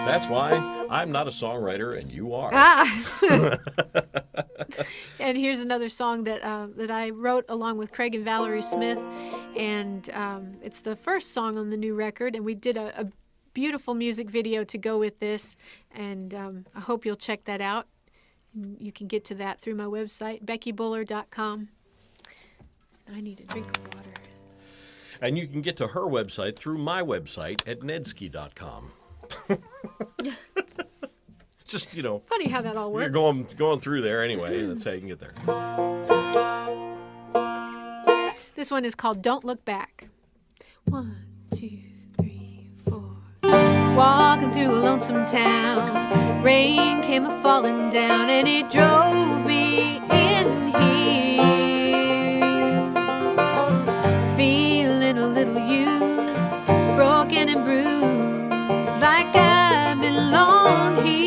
That's why I'm not a songwriter and you are. And here's another song that that I wrote along with Craig and Valerie Smith, and it's the first song on the new record, and we did a beautiful music video to go with this, and I hope you'll check that out. You can get to that through my website, beckybuller.com. I need a drink of water. And you can get to her website through my website at nedsky.com. Just, Funny how that all works. You're going through there anyway. That's how you can get there. This one is called Don't Look Back. 1, 2, 3, 4. Walking through a lonesome town, rain came a-falling down, and it drove me in here. Feeling a little used, broken and bruised, like I belong here.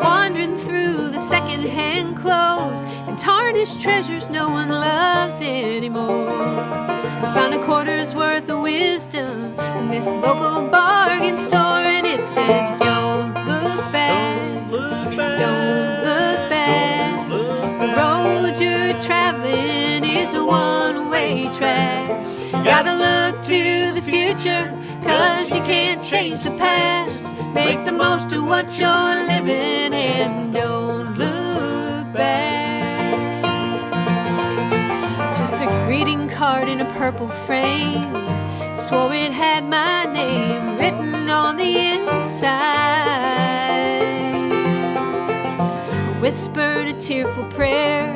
Wandering through the second-hand clothes and tarnished treasures no one loves anymore. I found a quarter's worth of wisdom in this local bargain store, and it said, don't look back, don't look back. The road you're traveling is a one-way track. Gotta look to the future, 'cause you can't change the past. Make the most of what you're living, and don't look back. Just a greeting card in a purple frame, swore it had my name written on the inside. I whispered a tearful prayer,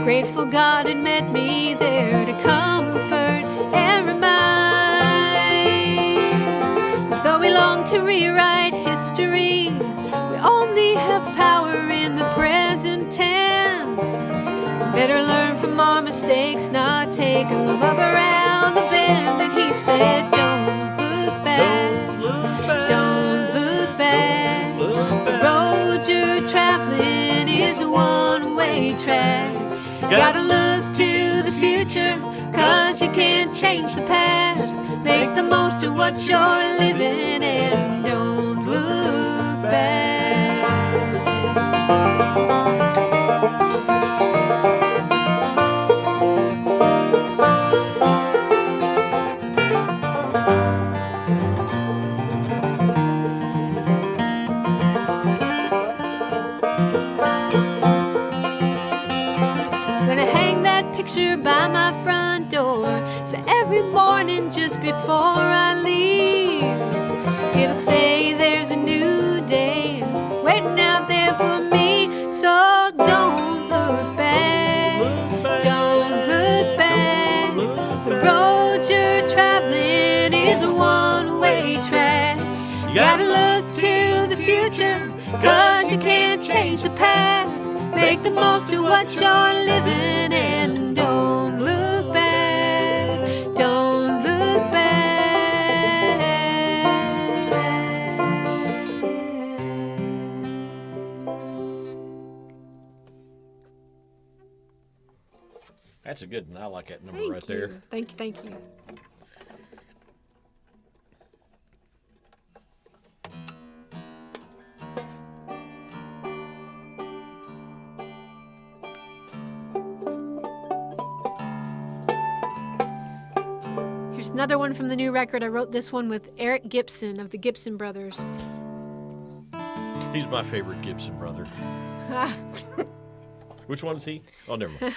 grateful God had met me there to comfort and remind. Though we long to rewrite history, victory. We only have power in the present tense. Better learn from our mistakes, not take them up around the bend. And he said, don't look back, don't look back. The road you're traveling is a one-way track. Gotta look to the future, 'cause you can't change the past. Make the most of what you're living and don't look back. Gonna hang that picture by my front door, so every morning just before I leave, it'll say there's a new day waiting out there for me. So don't look back, don't look back. The road you're traveling is a one-way track. You gotta look to the future, 'cause you can't change the past. Make the most of what you're living and don't look back, don't look back. That's a good one. I like that number Thank right you. there. Thank you, thank you. Here's another one from the new record. I wrote this one with Eric Gibson of the Gibson Brothers. He's my favorite Gibson brother. Which one is he? Oh, never mind.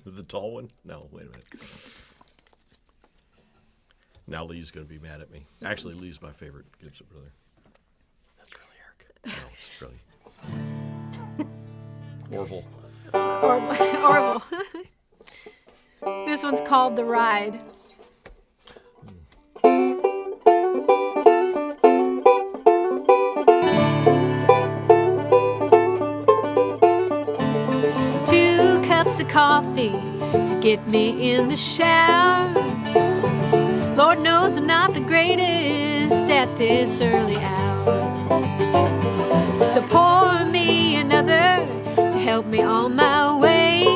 The tall one? No, wait a minute. Now Lee's going to be mad at me. Actually, Lee's my favorite Gibson brother. That's really Eric. No, it's really Orville. Orville. This one's called The Ride. Two cups of coffee to get me in the shower. Lord knows I'm not the greatest at this early hour. So pour me another to help me on my way.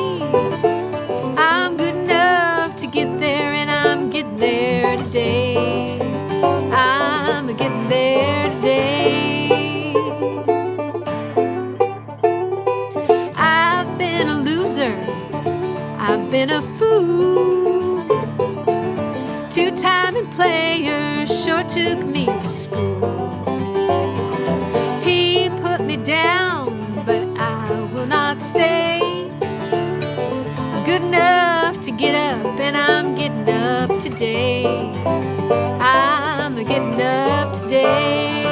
I'm good enough to get there, and I'm getting there today. I'm getting there today. I've been a loser, I've been a fool. Two-time player sure took me to school. He put me down, but I will not stay. Good enough to get up, and I'm getting up today. I'm getting up today.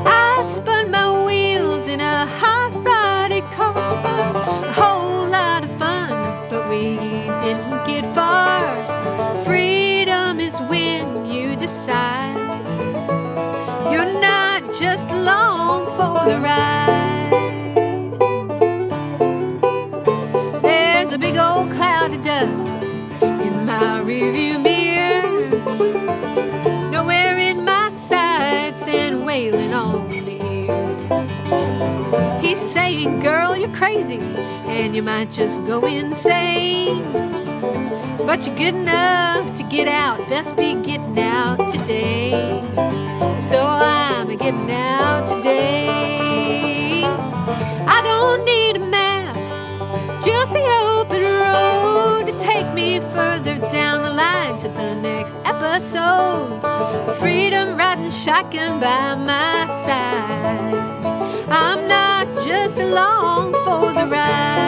I spun my wheels in a hot-rodded car. A whole lot of fun, but we didn't get far. Freedom is when you decide you're not just along for the ride. There's a big old cloud of dust in my rearview mirror, nowhere in my sights and wailing on the ears. He's saying, girl, you're crazy and you might just go insane, but you're good enough to get out, best be getting out today. So I'm getting out today. I don't need a map, just the open road to take me further down the line to the next episode. Freedom riding shotgun by my side. I'm not just along for the ride.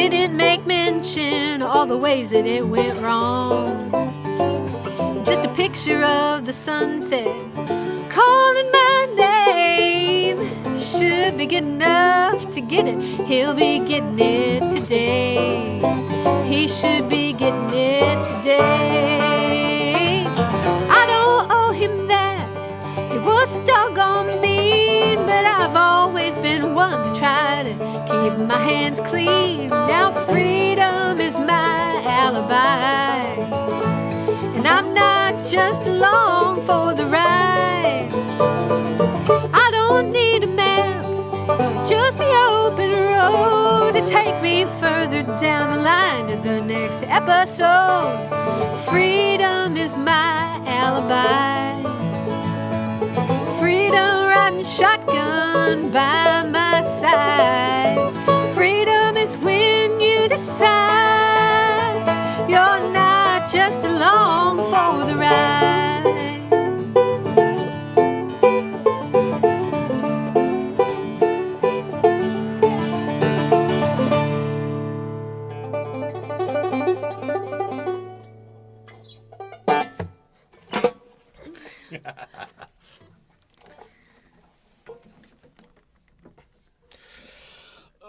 didn't make mention all the ways that it went wrong. Just a picture of the sunset calling my name. Should be good enough to get it. He'll be getting it today. He should be getting it today. I don't owe him that. It was a doggone mean, but I've always been one to try to keep my hands clean. Now freedom is my alibi, and I'm not just along for the ride. I don't need a map, just the open road to take me further down the line to the next episode. Freedom is my alibi. Freedom riding shotgun by my side. Freedom is when you decide you're not just along for the ride.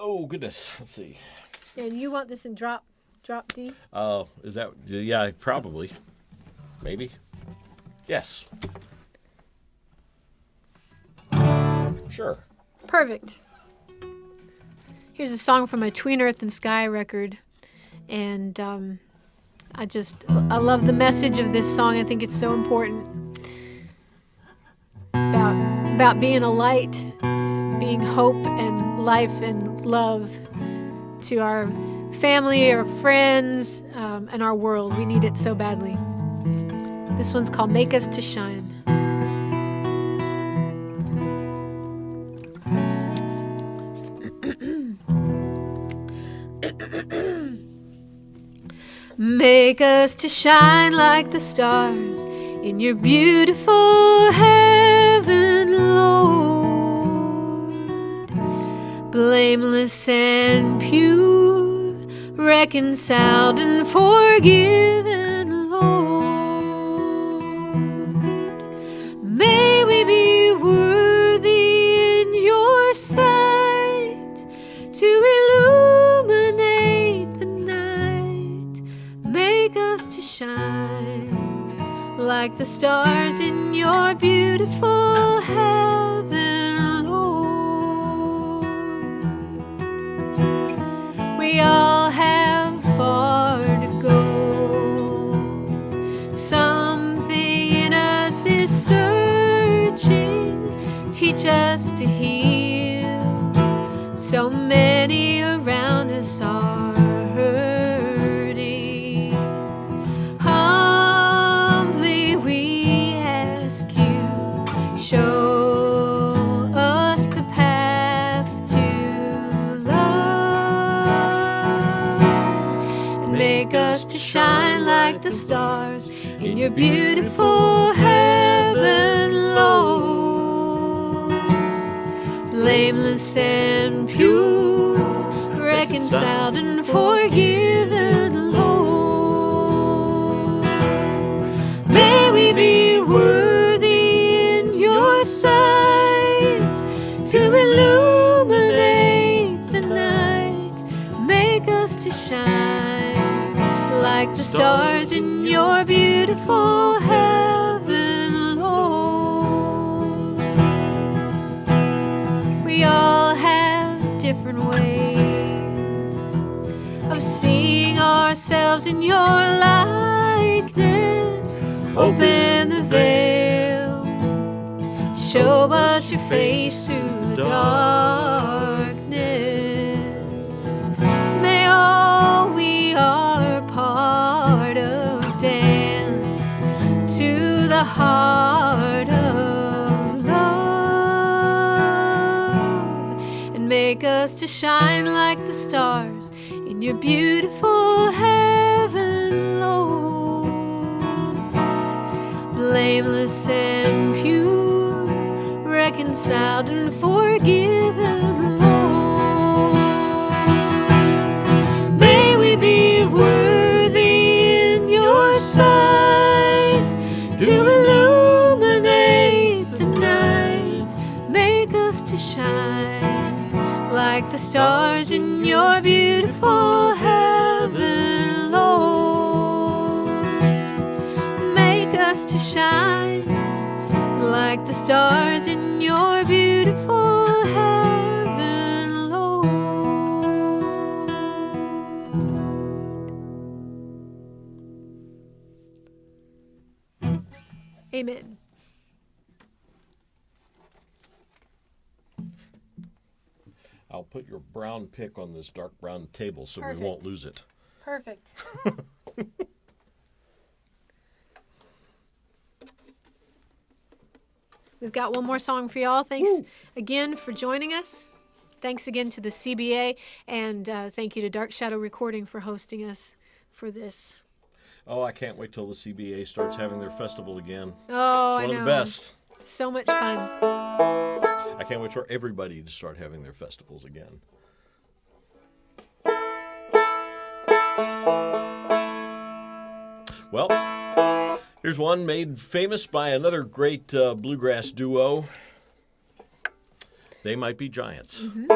Oh, goodness. Let's see. And you want this in drop D? Oh, is that? Yeah, probably. Maybe. Yes. Sure. Perfect. Here's a song from my Tween Earth and Sky record. And I love the message of this song. I think it's so important. About being a light, being hope and life and love to our family, our friends, and our world. We need it so badly. This one's called Make Us to Shine. Make us to shine like the stars in your beautiful heaven, Lord. Blameless and pure, reconciled and forgiven, Lord. May we be worthy in your sight to illuminate the night. Make us to shine like the stars in your beautiful heaven, Lord. We all have far to go. Something in us is searching. Teach us to heal. So many around us are hurting. Humbly we ask you, show us the path to love, and make us to shine like the stars in your beautiful heaven, Lord. Blameless and pure, reconciled and forgiven, Lord. May we be worthy in your sight to illuminate the night. Make us to shine like the stars in your beautiful heaven, Lord. We all have different ways of seeing ourselves in your likeness. Open the veil, show us your face through the darkness. May all we are part of dance to the heart of love, and make us to shine like the stars in your beautiful heaven, Lord. Blameless and pure, reconciled and forgiven, Lord. stars in your beautiful heaven, Lord. Make us to shine like the stars in your beautiful heaven, Lord. Amen. I'll put your brown pick on this dark brown table so Perfect. we won't lose it. Perfect. We've got one more song for y'all. Thanks again for joining us. Thanks again to the CBA, and thank you to Dark Shadow Recording for hosting us for this. Oh, I can't wait till the CBA starts having their festival again. Oh, it's one I of know. the best. So much fun. I can't wait for everybody to start having their festivals again. Well, here's one made famous by another great bluegrass duo. They Might Be Giants. Mm-hmm.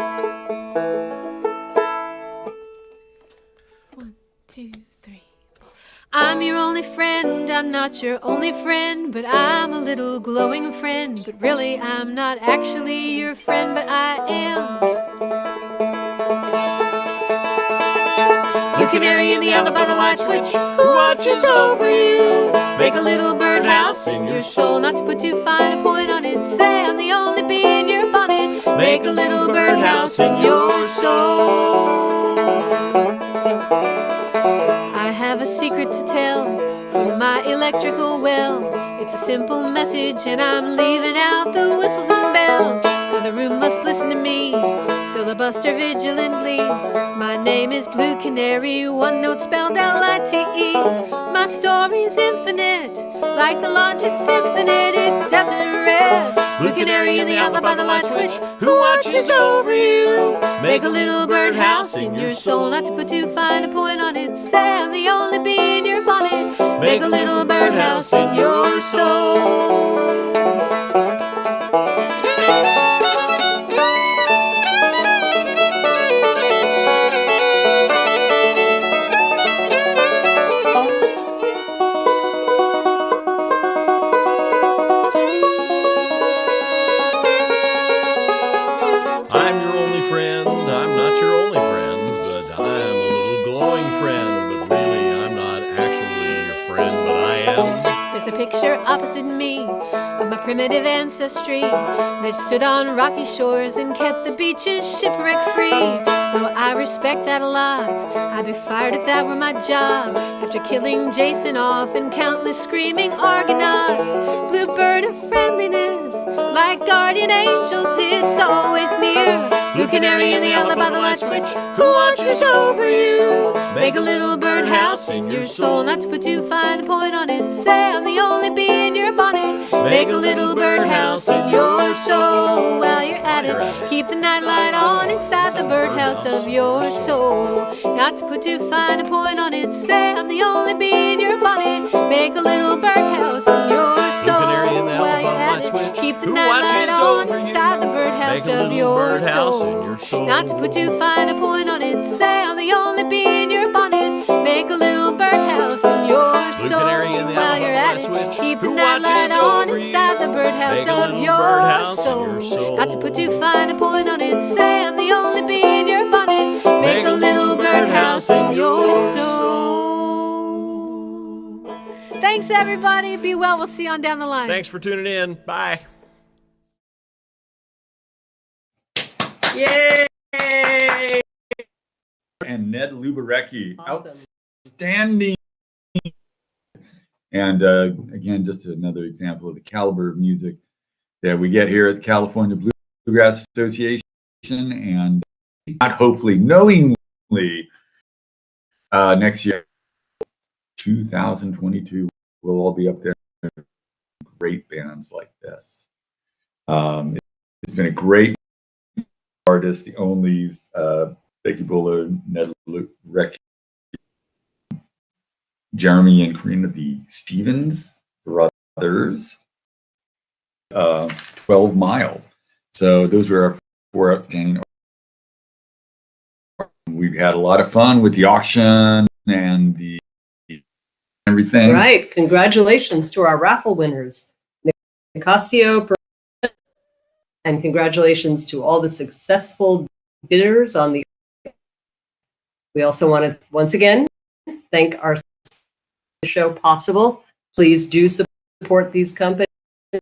1, 2, 3, 4. I'm your only friend, I'm not your only friend, but I'm a little glowing friend. But really, I'm not actually your friend, but I am. Blue canary in the alley by the light switch, who watches over you? Make a little birdhouse in your soul, not to put too fine a point on it. Say I'm the only bee in your bonnet. Make a little birdhouse in your soul. I have a secret to tell from my electrical well. It's a simple message and I'm leaving out the whistles and bells. So the room must listen to me, filibuster vigilantly. My name is Blue Canary, one note spelled L-I-T-E. My story's infinite, like the largest infinite, it doesn't rest. Blue Canary in the outlet by the light switch, who watches over you? Make a little birdhouse in your soul, not to put too fine a point on it. Say I'm the only bee in your bonnet. Make a little birdhouse in your soul. I'm your only friend, I'm not your only friend, but I'm a little glowing friend. But really, I'm not actually your friend, but I am. There's a picture opposite me of my primitive ancestry that stood on rocky shores and kept the beaches shipwreck free. Though I respect that a lot, I'd be fired if that were my job. After killing Jason off and countless screaming Argonauts, bluebird of friendliness, like guardian angels, it's always near. Blue canary in the outlet by the light switch, who watches over you? Make a little birdhouse in your soul, not to put too fine a point on it. Say I'm the only bee in your bonnet. Make a little birdhouse in your soul. While you're at it, keep the nightlight on inside the birdhouse of your soul. Not to put too fine a point on it. Say I'm the only bee in your bonnet. Make a little birdhouse in your soul. While you're at it, keep the nightlight on inside the birdhouse of your soul. Not to put too fine a point on it. Say I'm the only bee in your bonnet. Make a little birdhouse in your soul. While you're at it, keep the nightlight on inside the birdhouse of your soul. Not to put too fine a point on it. Say I'm the only bee in your bonnet. Make a little birdhouse in your soul. Thanks, everybody. Be well. We'll see you on down the line. Thanks for tuning in. Bye. Yay! And Ned Lubarecki, outstanding. And again, just another example of the caliber of music that we get here at the California Bluegrass Association, and not hopefully, knowingly, next year, 2022, we'll all be up there. Great bands like this. It's been a great artist, the Onlys, Becky Buller, Ned Lubarecki, Jeremy and Karina, the Stevens brothers, 12 Mile. So those were our 4 outstanding we've had a lot of fun with the auction and the everything. Right. Congratulations to our raffle winners, Nicasio, and congratulations to all the successful bidders on the. We also want to once again thank our show possible. Please do support these companies who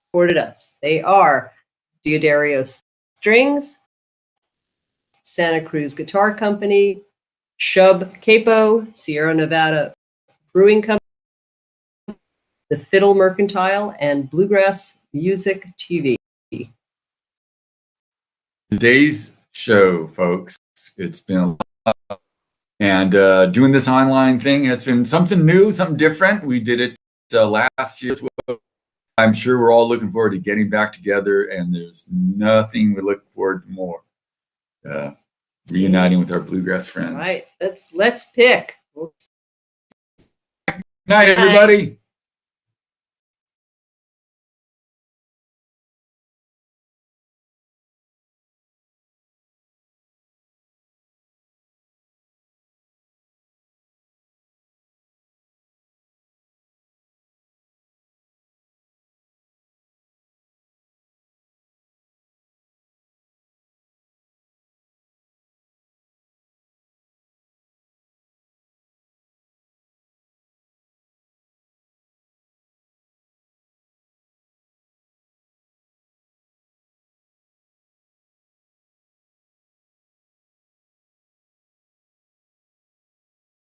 supported us. They are Diodario Strings, Santa Cruz Guitar Company, Shub Capo, Sierra Nevada Brewing Company, The Fiddle Mercantile, and Bluegrass Music TV. Today's show, folks, it's been a lot. And doing this online thing has been something new, something different. We did it last year as well. I'm sure we're all looking forward to getting back together, and there's nothing we look forward to more. Reuniting with our bluegrass friends. All right, let's pick. Night, everybody.